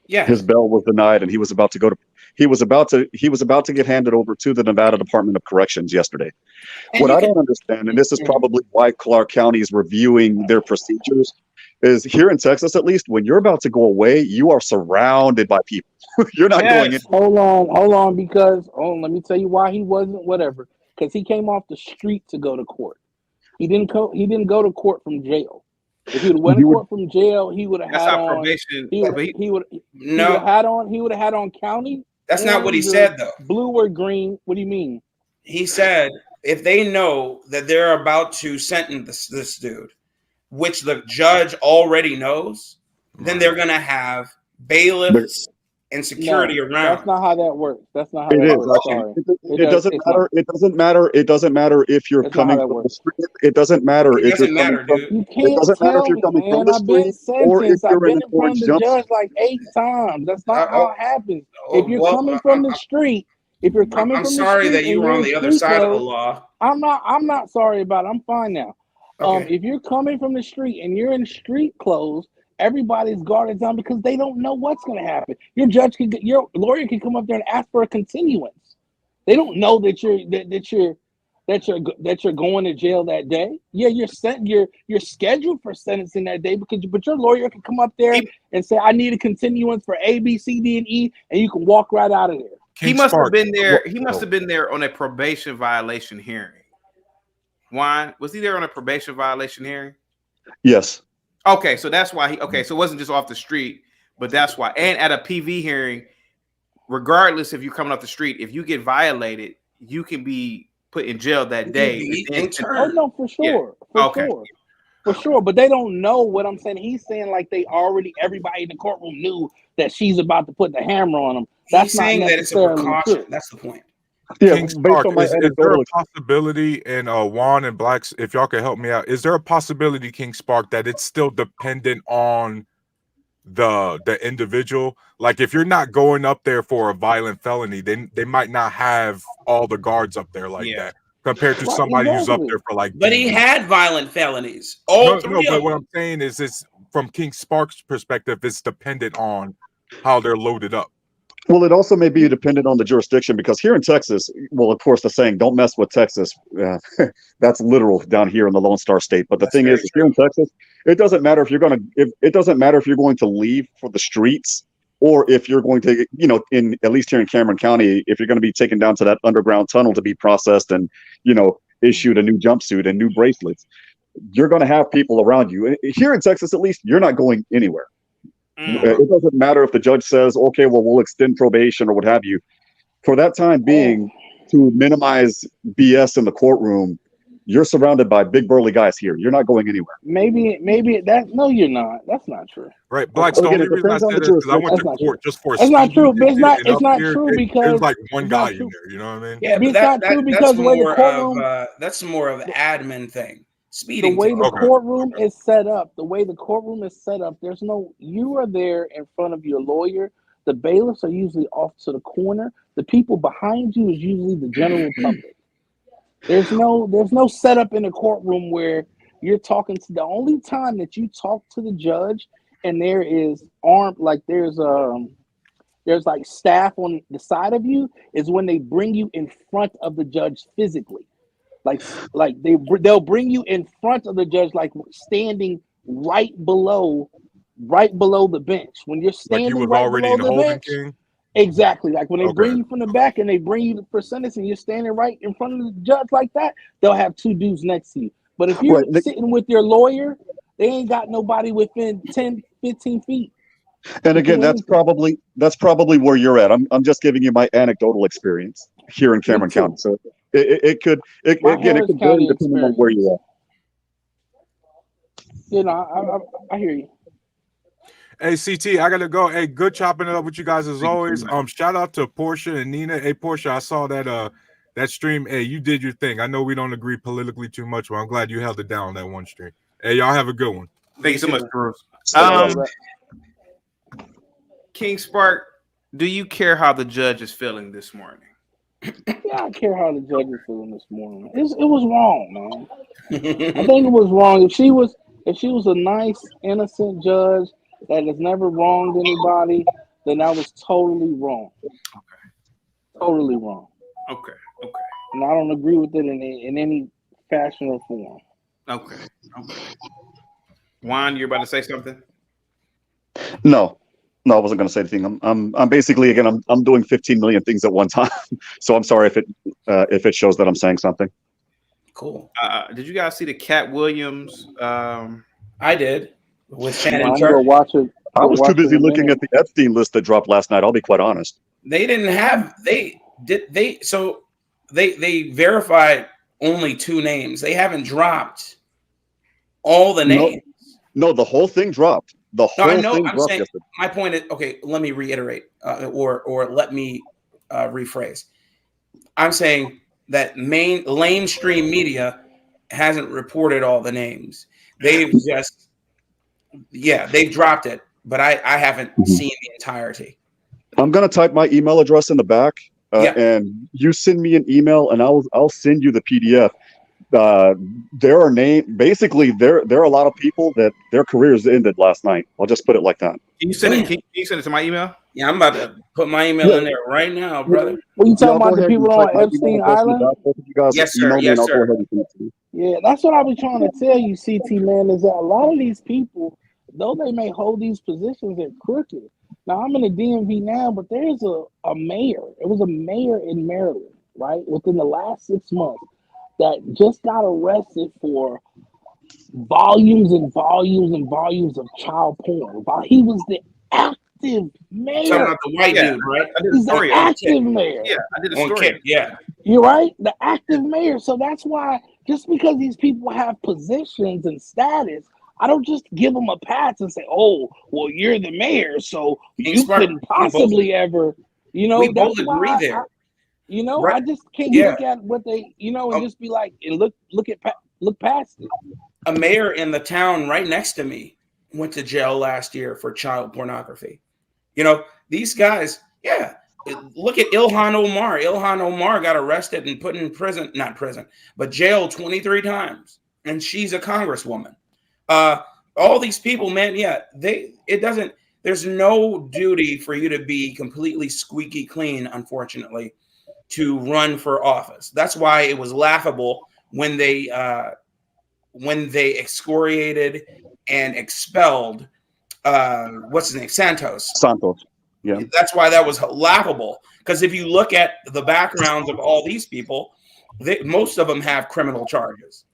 Speaker 16: Yeah.
Speaker 15: His bail was denied, and he was about to get handed over to the Nevada Department of Corrections yesterday. And what I don't understand, and this is probably why Clark County is reviewing their procedures, is here in Texas, at least, when you're about to go away, you are surrounded by people. You're not going in.
Speaker 13: Hold on, because let me tell you why he wasn't whatever. Because he came off the street to go to court. He didn't go to court from jail. If he went to court from jail, he would have had on probation. He would have had on county.
Speaker 16: That's not what he said, though.
Speaker 13: Blue or green? What do you mean?
Speaker 16: He said if they know that they're about to sentence this dude, which the judge already knows, then they're going to have bailiffs and security around.
Speaker 13: That's not how that works. That's not how that works.
Speaker 15: It doesn't matter. It doesn't matter. It doesn't matter if you're coming from the street. It doesn't matter if you're coming from. It doesn't matter if you're coming from the street or if you're in an orange jumpsuit.
Speaker 13: Judge like 8 times. That's not how it happens. If you're coming from the street,
Speaker 16: I'm sorry that you were on the other side of the law.
Speaker 13: I'm not sorry about it. I'm fine now.
Speaker 16: Okay.
Speaker 13: If you're coming from the street and you're in street clothes, everybody's guarded down because they don't know what's going to happen. Your lawyer can come up there and ask for a continuance. They don't know that you're going to jail that day. Yeah, you're scheduled for sentencing that day but your lawyer can come up there and say, I need a continuance for A, B, C, D, and E, and you can walk right out of there.
Speaker 2: He must have been there. He must have been there on a probation violation hearing. Juan, was he there on a probation violation hearing?
Speaker 15: Yes.
Speaker 2: Okay, so that's why so it wasn't just off the street, but that's why. And at a PV hearing, regardless if you're coming off the street, if you get violated, you can be put in jail that day.
Speaker 13: Oh no, for sure, for sure. But they don't know what I'm saying. He's saying like everybody in the courtroom knew that she's about to put the hammer on him. That's
Speaker 16: He's
Speaker 13: not
Speaker 16: saying that it's a
Speaker 13: necessarily
Speaker 16: precaution.
Speaker 13: true.
Speaker 16: That's the point.
Speaker 15: Yeah,
Speaker 10: King Spark, is there a possibility, and Juan and Blacks, if y'all can help me out, is there a possibility, King Spark, that it's still dependent on the individual? Like if you're not going up there for a violent felony, then they might not have all the guards up there like that compared to somebody who's up there for like.
Speaker 16: But he had violent felonies. All three
Speaker 10: but
Speaker 16: of
Speaker 10: what
Speaker 16: them.
Speaker 10: I'm saying is, it's from King Spark's perspective, it's dependent on how they're loaded up.
Speaker 15: Well, it also may be dependent on the jurisdiction, because here in Texas, well, of course, the saying "don't mess with Texas," that's literal down here in the Lone Star State. But the thing is, here in Texas, it doesn't matter if you're going to leave for the streets, or if you're going to, in at least here in Cameron County, if you're going to be taken down to that underground tunnel to be processed and, issued a new jumpsuit and new bracelets. You're going to have people around you. Here in Texas, at least, you're not going anywhere. It doesn't matter if the judge says, okay, well, we'll extend probation or what have you. For that time being, to minimize BS in the courtroom, you're surrounded by big burly guys here. You're not going anywhere.
Speaker 13: Maybe that. No, you're not. That's not true.
Speaker 10: Right, Blacks. The only reason I said it is because I went to court just for.
Speaker 13: It's not true. But it's not true because
Speaker 10: there's like one guy in there. You know what I mean?
Speaker 16: Yeah, but that's more of an admin thing. Speeding.
Speaker 13: The way the courtroom is set up, you are there in front of your lawyer. The bailiffs are usually off to the corner. The people behind you is usually the general public. There's no setup in the courtroom where you're talking to. The only time that you talk to the judge and there is there's like staff on the side of you is when they bring you in front of the judge physically. Like they'll bring you in front of the judge, like standing right below the bench. When you're standing right below the bench, exactly. Like when they bring you from the back and they bring you for sentencing, you're standing right in front of the judge like that. They'll have two dudes next to you. But if you're sitting with your lawyer, they ain't got nobody within 10, 15 feet.
Speaker 15: And again, that's probably where you're at. I'm just giving you my anecdotal experience here in Cameron County. So it could vary depending on where you are.
Speaker 13: I hear you.
Speaker 10: Hey, CT, I gotta go. Hey, good chopping it up with you guys as always. Shout out to Portia and Nina. Hey, Portia, I saw that stream. Hey, you did your thing. I know we don't agree politically too much, but I'm glad you held it down on that one stream. Hey, y'all have a good one.
Speaker 2: Thank you so much, Bruce. King Spark, do you care how the judge is feeling this morning?
Speaker 13: Yeah, I care how the judge is feeling this morning. It was wrong, man. I think it was wrong. If she was a nice, innocent judge that has never wronged anybody, then that was totally wrong. Okay. Totally wrong.
Speaker 2: Okay.
Speaker 13: And I don't agree with it in any fashion or form.
Speaker 2: Okay. Juan, you're about to say something?
Speaker 15: No, I wasn't going to say anything. I'm basically, again, I'm doing 15 million things at one time. So I'm sorry if it shows that I'm saying something.
Speaker 16: Cool.
Speaker 2: Did you guys see the Katt Williams?
Speaker 16: I did. With Shannon.
Speaker 13: I'm gonna watch it.
Speaker 15: I was too busy looking at the Epstein list that dropped last night. I'll be quite honest.
Speaker 16: They didn't have they verified only 2 names. They haven't dropped all the names.
Speaker 15: No, the whole thing dropped. The whole thing dropped yesterday.
Speaker 16: My point is, okay, let me reiterate or let me rephrase. I'm saying that mainstream media hasn't reported all the names. They've just they've dropped it, but I haven't seen the entirety.
Speaker 15: I'm gonna type my email address in the back, and you send me an email, and I'll send you the PDF. There are a lot of people that their careers ended last night. I'll just put it like that.
Speaker 2: Can you send it to my email?
Speaker 16: Yeah, I'm about to put my email in there right now, brother.
Speaker 13: What you talking about? The people on Epstein Island?
Speaker 16: Yes, sir. Yes, sir.
Speaker 13: Yeah, that's what I was trying to tell you, CT, man, is that a lot of these people, though they may hold these positions, they're crooked. Now, I'm in the DMV now, but there's a mayor. It was a mayor in Maryland, right, within the last 6 months that just got arrested for volumes and volumes and volumes of child porn while he was the active mayor.
Speaker 16: Talking about the white dude, right?
Speaker 13: He's the active mayor.
Speaker 2: Yeah, I did a
Speaker 16: On
Speaker 2: story.
Speaker 16: Kick, yeah.
Speaker 13: You're right, the active mayor. So that's why just because these people have positions and status, I don't just give them a pass and say, "Oh, well, you're the mayor, so you couldn't possibly ever." You know,
Speaker 16: we
Speaker 13: that's
Speaker 16: both
Speaker 13: why
Speaker 16: agree there.
Speaker 13: I just can't
Speaker 16: Yeah.
Speaker 13: look at what they, and just be like, and look past it.
Speaker 16: A mayor in the town right next to me went to jail last year for child pornography. You know, these guys, yeah. Look at Ilhan Omar. Ilhan Omar got arrested and put in prison, not prison, but jail 23 times. And she's a congresswoman. All these people, man, yeah, there's no duty for you to be completely squeaky clean, unfortunately, to run for office. That's why it was laughable when they excoriated and expelled what's his name, Santos.
Speaker 15: Yeah,
Speaker 16: that's why that was laughable. Because if you look at the backgrounds of all these people, most of them have criminal charges.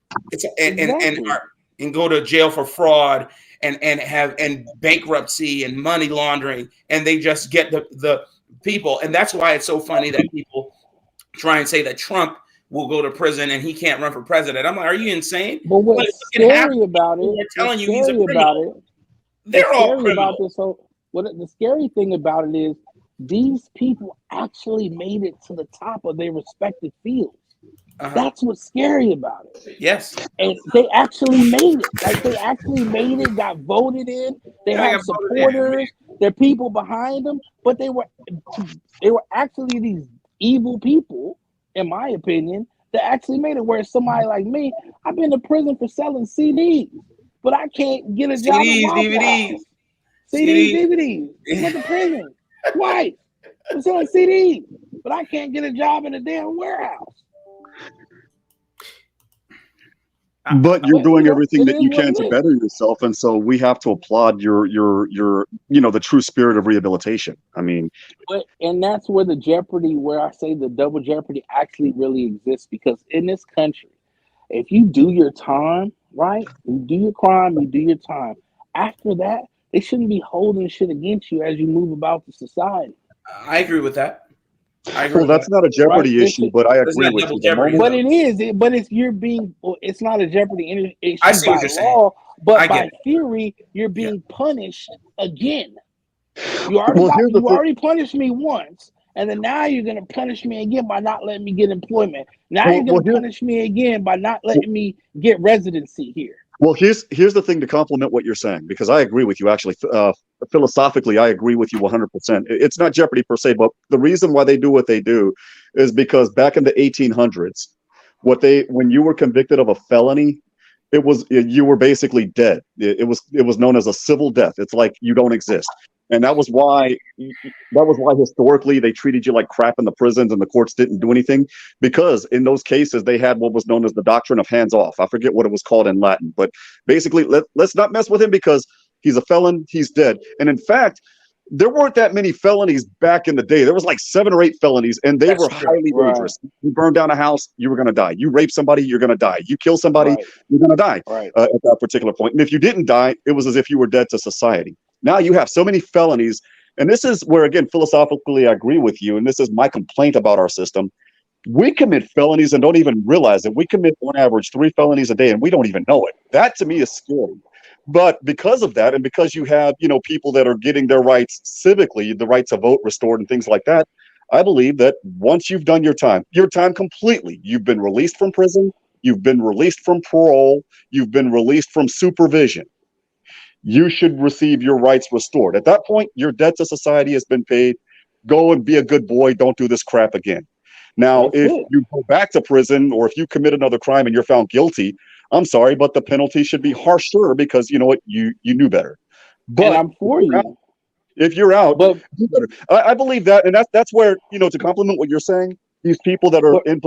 Speaker 16: And go to jail for fraud and bankruptcy and money laundering, and they just get the people. And that's why it's so funny that people try and say that Trump will go to prison and he can't run for president. I'm like, are you insane?
Speaker 13: But what's scary about it?
Speaker 16: They're telling you he's a criminal.
Speaker 13: They're all criminals. The scary thing about it is these people actually made it to the top of their respective fields. That's what's scary about it.
Speaker 16: Yes.
Speaker 13: And they actually made it. Like, they actually made it, got voted in. They have supporters. There are people behind them. But they were actually these evil people, in my opinion, that actually made it. Where somebody like me, I've been to prison for selling CDs, but I can't get a job.
Speaker 16: CDs, DVDs.
Speaker 13: DVDs. I went to prison twice for selling CDs, but I can't get a job in a damn warehouse.
Speaker 15: but you're doing everything that you can to better yourself, and so we have to applaud your the true spirit of rehabilitation. I mean,
Speaker 13: and that's where the jeopardy, where I say the double jeopardy actually really exists, because in this country, if you do your time, right, you do your crime, you do your time. After that, they shouldn't be holding shit against you as you move about the society.
Speaker 16: I agree with that.
Speaker 15: Well, that's not a jeopardy issue, but I agree with you.
Speaker 13: But it is. It's not a jeopardy issue
Speaker 16: I see what
Speaker 13: by
Speaker 16: you're
Speaker 13: law, but
Speaker 16: I get
Speaker 13: by
Speaker 16: it.
Speaker 13: theory, you're being punished again. You already punished me once, and then now you're going to punish me again by not letting me get employment. Now you're going to punish me again by not letting me get residency here.
Speaker 15: Well, here's the thing to complement what you're saying, because I agree with you. Actually, philosophically, I agree with you 100%. It's not jeopardy per se, but the reason why they do what they do is because back in the 1800s, when you were convicted of a felony, you were basically dead. It was known as a civil death. It's like you don't exist. And that was why historically they treated you like crap in the prisons, and the courts didn't do anything, because in those cases they had what was known as the doctrine of hands off. I forget what it was called in Latin, but basically let's not mess with him because he's a felon, he's dead. And in fact, there weren't that many felonies back in the day. There was like 7 or 8 felonies, and they were highly dangerous. You burn down a house, you were going to die. You rape somebody, you're going to die. You kill somebody, you're going to die at that particular point. And if you didn't die, it was as if you were dead to society. Now you have so many felonies, and this is where, again, philosophically I agree with you, and this is my complaint about our system. We commit felonies and don't even realize it. We commit on average 3 felonies a day, and we don't even know it. That to me is scary. But because of that, and because you have, people that are getting their rights civically, the right to vote restored and things like that, I believe that once you've done your time completely, you've been released from prison, you've been released from parole, you've been released from supervision, you should receive your rights restored. At that point, your debt to society has been paid. Go and be a good boy. Don't do this crap again. Now, if you go back to prison, or if you commit another crime and you're found guilty, I'm sorry, but the penalty should be harsher, because you know what, you knew better. But
Speaker 13: and I'm for you.
Speaker 15: If you're out, do better. I believe that, and that's where, to complement what you're saying, these people that are in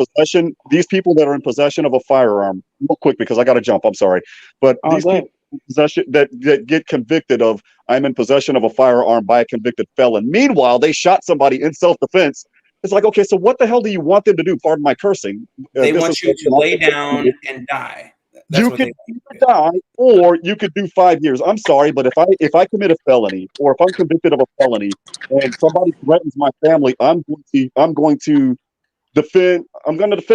Speaker 15: possession of a firearm, real quick, because I got to jump. I'm sorry, but these people possession that get convicted of, I'm in possession of a firearm by a convicted felon. Meanwhile, they shot somebody in self-defense. It's like, okay, so what the hell do you want them to do? Pardon my cursing.
Speaker 16: They want you to lay down and die. That's
Speaker 15: You
Speaker 16: what
Speaker 15: can
Speaker 16: they
Speaker 15: either die or you could do 5 years. I'm sorry, but if I commit a felony or if I'm convicted of a felony and somebody threatens my family, I'm going to defend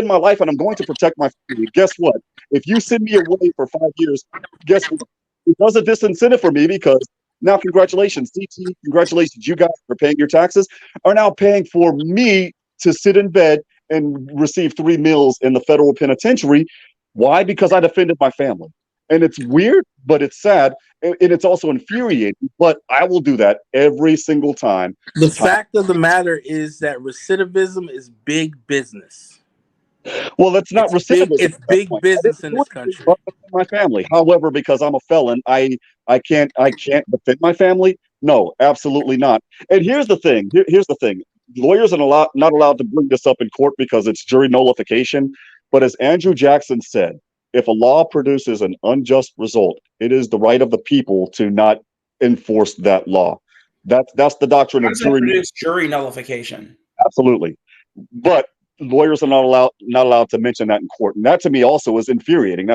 Speaker 15: my life and I'm going to protect my family. Guess what? If you send me away for 5 years, guess what? It does a disincentive for me because now congratulations, CT, congratulations, you guys for paying your taxes are now paying for me to sit in bed and receive 3 meals in the federal penitentiary. Why? Because I defended my family. And it's weird, but it's sad. And it's also infuriating. But I will do that every single time.
Speaker 13: The fact of the matter is that recidivism is big business.
Speaker 15: Well, that's not recidivism.
Speaker 13: It's big business in this country.
Speaker 15: But my family. However, because I'm a felon, I can't defend my family. No, absolutely not. And here's the thing. Here's the thing. Lawyers are not allowed to bring this up in court because it's jury nullification. But as Andrew Jackson said, if a law produces an unjust result, it is the right of the people to not enforce that law. That's the doctrine of
Speaker 16: jury nullification.
Speaker 15: Absolutely. But lawyers are not allowed to mention that in court. And that to me also is infuriating.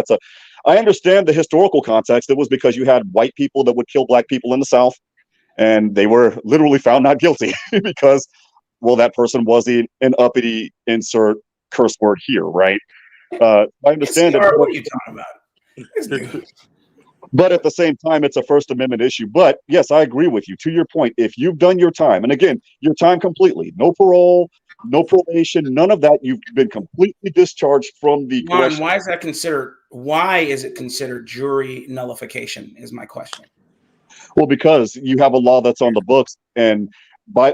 Speaker 15: I understand the historical context. It was because you had white people that would kill black people in the South, and they were literally found not guilty because, well, that person was an uppity insert curse word here, right? I understand it.
Speaker 16: What are you talking about?
Speaker 15: But at the same time, it's a First Amendment issue. But yes, I agree with you. To your point, if you've done your time, and again, your time completely, no parole, no probation, none of that, you've been completely discharged from the
Speaker 16: Juan, why is it considered jury nullification is my question.
Speaker 15: Well, because you have a law that's on the books, and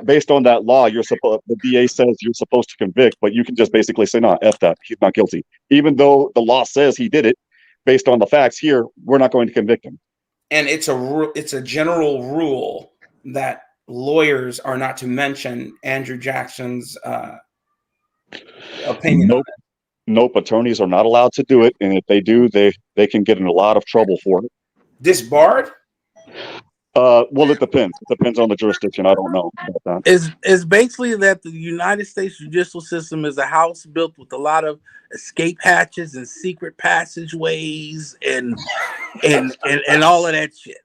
Speaker 15: based on that law, the DA says you're supposed to convict, but you can just basically say, "No, F that, he's not guilty," even though the law says he did it. Based on the facts here, we're not going to convict him.
Speaker 16: And it's a general rule that lawyers are not to mention Andrew Jackson's opinion.
Speaker 15: Nope, attorneys are not allowed to do it, and if they do, they can get in a lot of trouble for it.
Speaker 16: Disbarred?
Speaker 15: Well, it depends. It depends on the jurisdiction. I don't know about that.
Speaker 13: It's basically that the United States judicial system is a house built with a lot of escape hatches and secret passageways and all of that shit.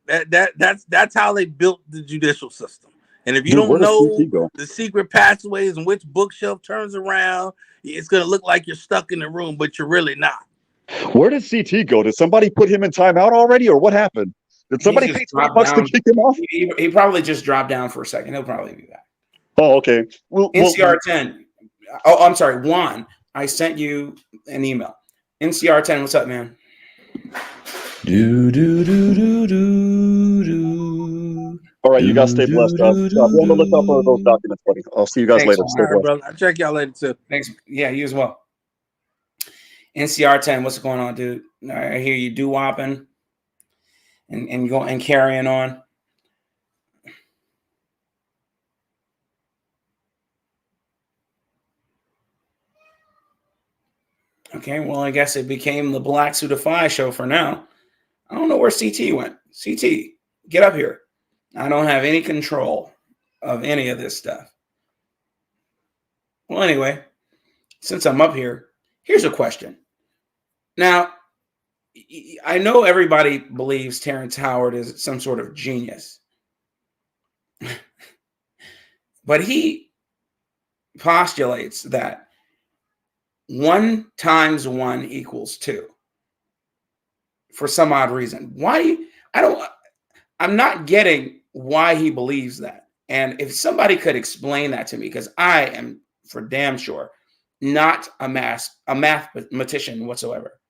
Speaker 13: That's how they built the judicial system. And if you don't know the secret passageways and which bookshelf turns around, it's gonna look like you're stuck in the room, but you're really not.
Speaker 15: Where did CT go? Did somebody put him in timeout already, or what happened? Did somebody pay $20 to kick him off?
Speaker 16: He probably just dropped down for a second. He'll probably be back.
Speaker 15: Oh, okay. Well,
Speaker 16: NCR 10. Oh, I'm sorry, Juan. I sent you an email. NCR 10, what's up, man?
Speaker 15: All right, you guys stay blessed. Be on the lookout for those documents, buddy. I'll see you guys later. Stay blessed.
Speaker 13: Brother. I'll check y'all later too.
Speaker 16: Thanks. Yeah, you as well. NCR 10, what's going on, dude? I hear you doo-wopping and carrying on. Okay, well, I guess it became the Blacks Who Defy show for now. I don't know where CT went. CT, get up here. I don't have any control of any of this stuff. Well, anyway, since I'm up here, here's a question. Now, I know everybody believes Terrence Howard is some sort of genius, but he postulates that 1 times 1 equals 2 for some odd reason. I'm not getting why he believes that. And if somebody could explain that to me, because I am for damn sure not a mathematician whatsoever.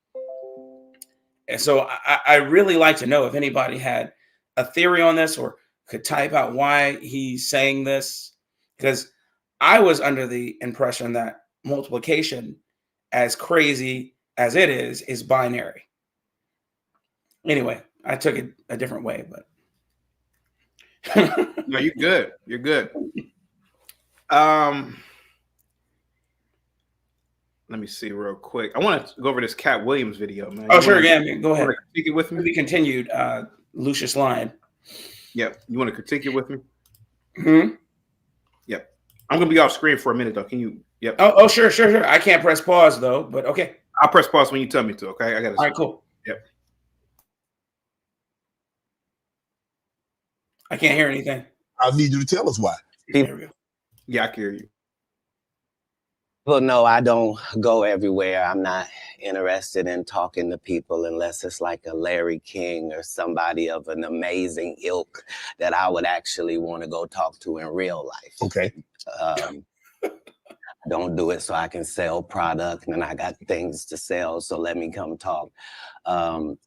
Speaker 16: And so I really like to know if anybody had a theory on this or could type out why he's saying this, because I was under the impression that multiplication, as crazy as it is binary. Anyway, I took it a different way, but
Speaker 2: no, you're good. You're good. Let me see real quick. I want to go over this Katt Williams video, man.
Speaker 16: Oh, sure. Yeah, go ahead.
Speaker 2: Critique it with me.
Speaker 16: We continued. Lucius Lyon.
Speaker 2: Yep. You want to critique it with me?
Speaker 16: Hmm.
Speaker 2: Yep. I'm gonna be off screen for a minute though. Can you? Yep.
Speaker 16: Oh, sure. I can't press pause though, but okay.
Speaker 2: I'll press pause when you tell me to. Okay, I got it.
Speaker 16: All right, cool.
Speaker 2: Yep.
Speaker 16: I can't hear anything.
Speaker 17: I need you to tell us why.
Speaker 2: There we go. Yeah, I can hear you.
Speaker 18: Well, no, I don't go everywhere. I'm not interested in talking to people unless it's like a Larry King or somebody of an amazing ilk that I would actually want to go talk to in real life.
Speaker 17: Okay.
Speaker 18: I don't do it so I can sell product, and I got things to sell, so let me come talk.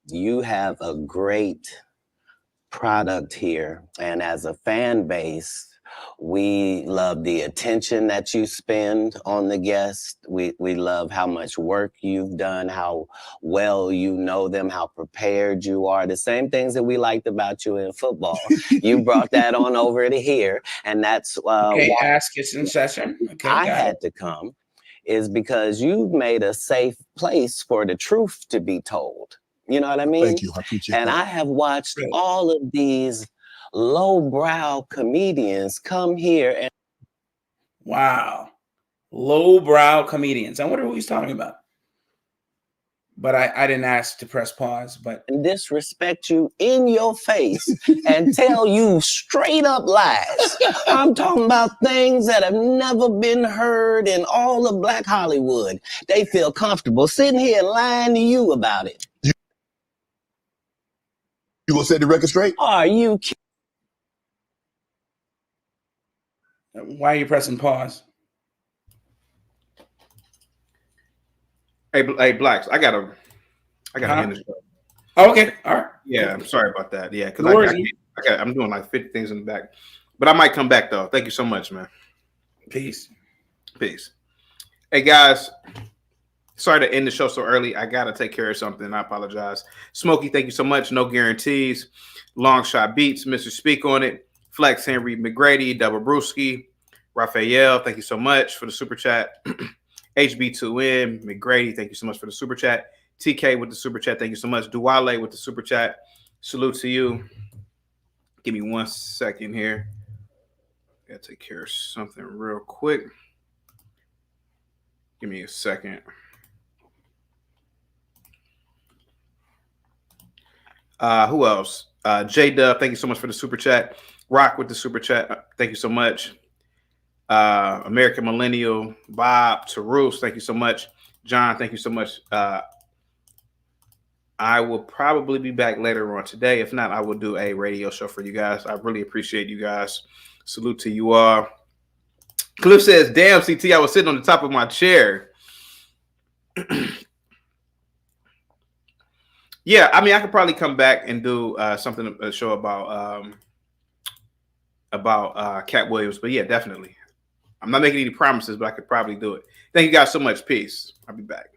Speaker 18: You have a great product here, and as a fan base, we love the attention that you spend on the guests. We love how much work you've done, how well you know them, how prepared you are. The same things that we liked about you in football. You brought that on over to here, and that's
Speaker 16: Okay,
Speaker 18: why
Speaker 16: ask is in session. Okay,
Speaker 18: I
Speaker 16: got
Speaker 18: had
Speaker 16: it.
Speaker 18: to come, is because you've made a safe place for the truth to be told. You know what I mean?
Speaker 17: Thank you. I appreciate
Speaker 18: And
Speaker 17: that.
Speaker 18: I have watched all of these lowbrow comedians come here and
Speaker 16: Wow. Lowbrow comedians. I wonder who he's talking about. But I didn't ask to press pause, but
Speaker 18: disrespect you in your face and tell you straight up lies. I'm talking about things that have never been heard in all of Black Hollywood. They feel comfortable sitting here lying to you about it.
Speaker 17: You gonna set the record straight?
Speaker 18: Are you
Speaker 16: why are you pressing pause?
Speaker 2: Hey, Blacks, I gotta end the show.
Speaker 16: Oh, okay, all right.
Speaker 2: Yeah, I'm sorry about that. Yeah, because
Speaker 16: No worries.
Speaker 2: I'm doing like 50 things in the back, but I might come back though. Thank you so much, man.
Speaker 16: Peace.
Speaker 2: Hey guys, sorry to end the show so early. I gotta take care of something. I apologize. Smokey, thank you so much. No guarantees. Long Shot Beats, Mr. Speak on It. Flex Henry McGrady, Double Brewski, Raphael, thank you so much for the super chat. HB2M, McGrady, thank you so much for the super chat. TK with the super chat, thank you so much. Duale with the super chat, salute to you. Give me 1 second here. Gotta take care of something real quick. Give me a second. Who else? J-Dub, thank you so much for the super chat. Rock with the super chat, thank you so much. American Millennial, Bob, Tarus, thank you so much. John, thank you so much. I will probably be back later on today. If not, I will do a radio show for you guys. I really appreciate you guys. Salute to you all. Cliff says, damn, CT, I was sitting on the top of my chair. Yeah, I mean, I could probably come back and do something, a show about Katt Williams. But yeah, definitely. I'm not making any promises, but I could probably do it. Thank you guys so much. Peace. I'll be back.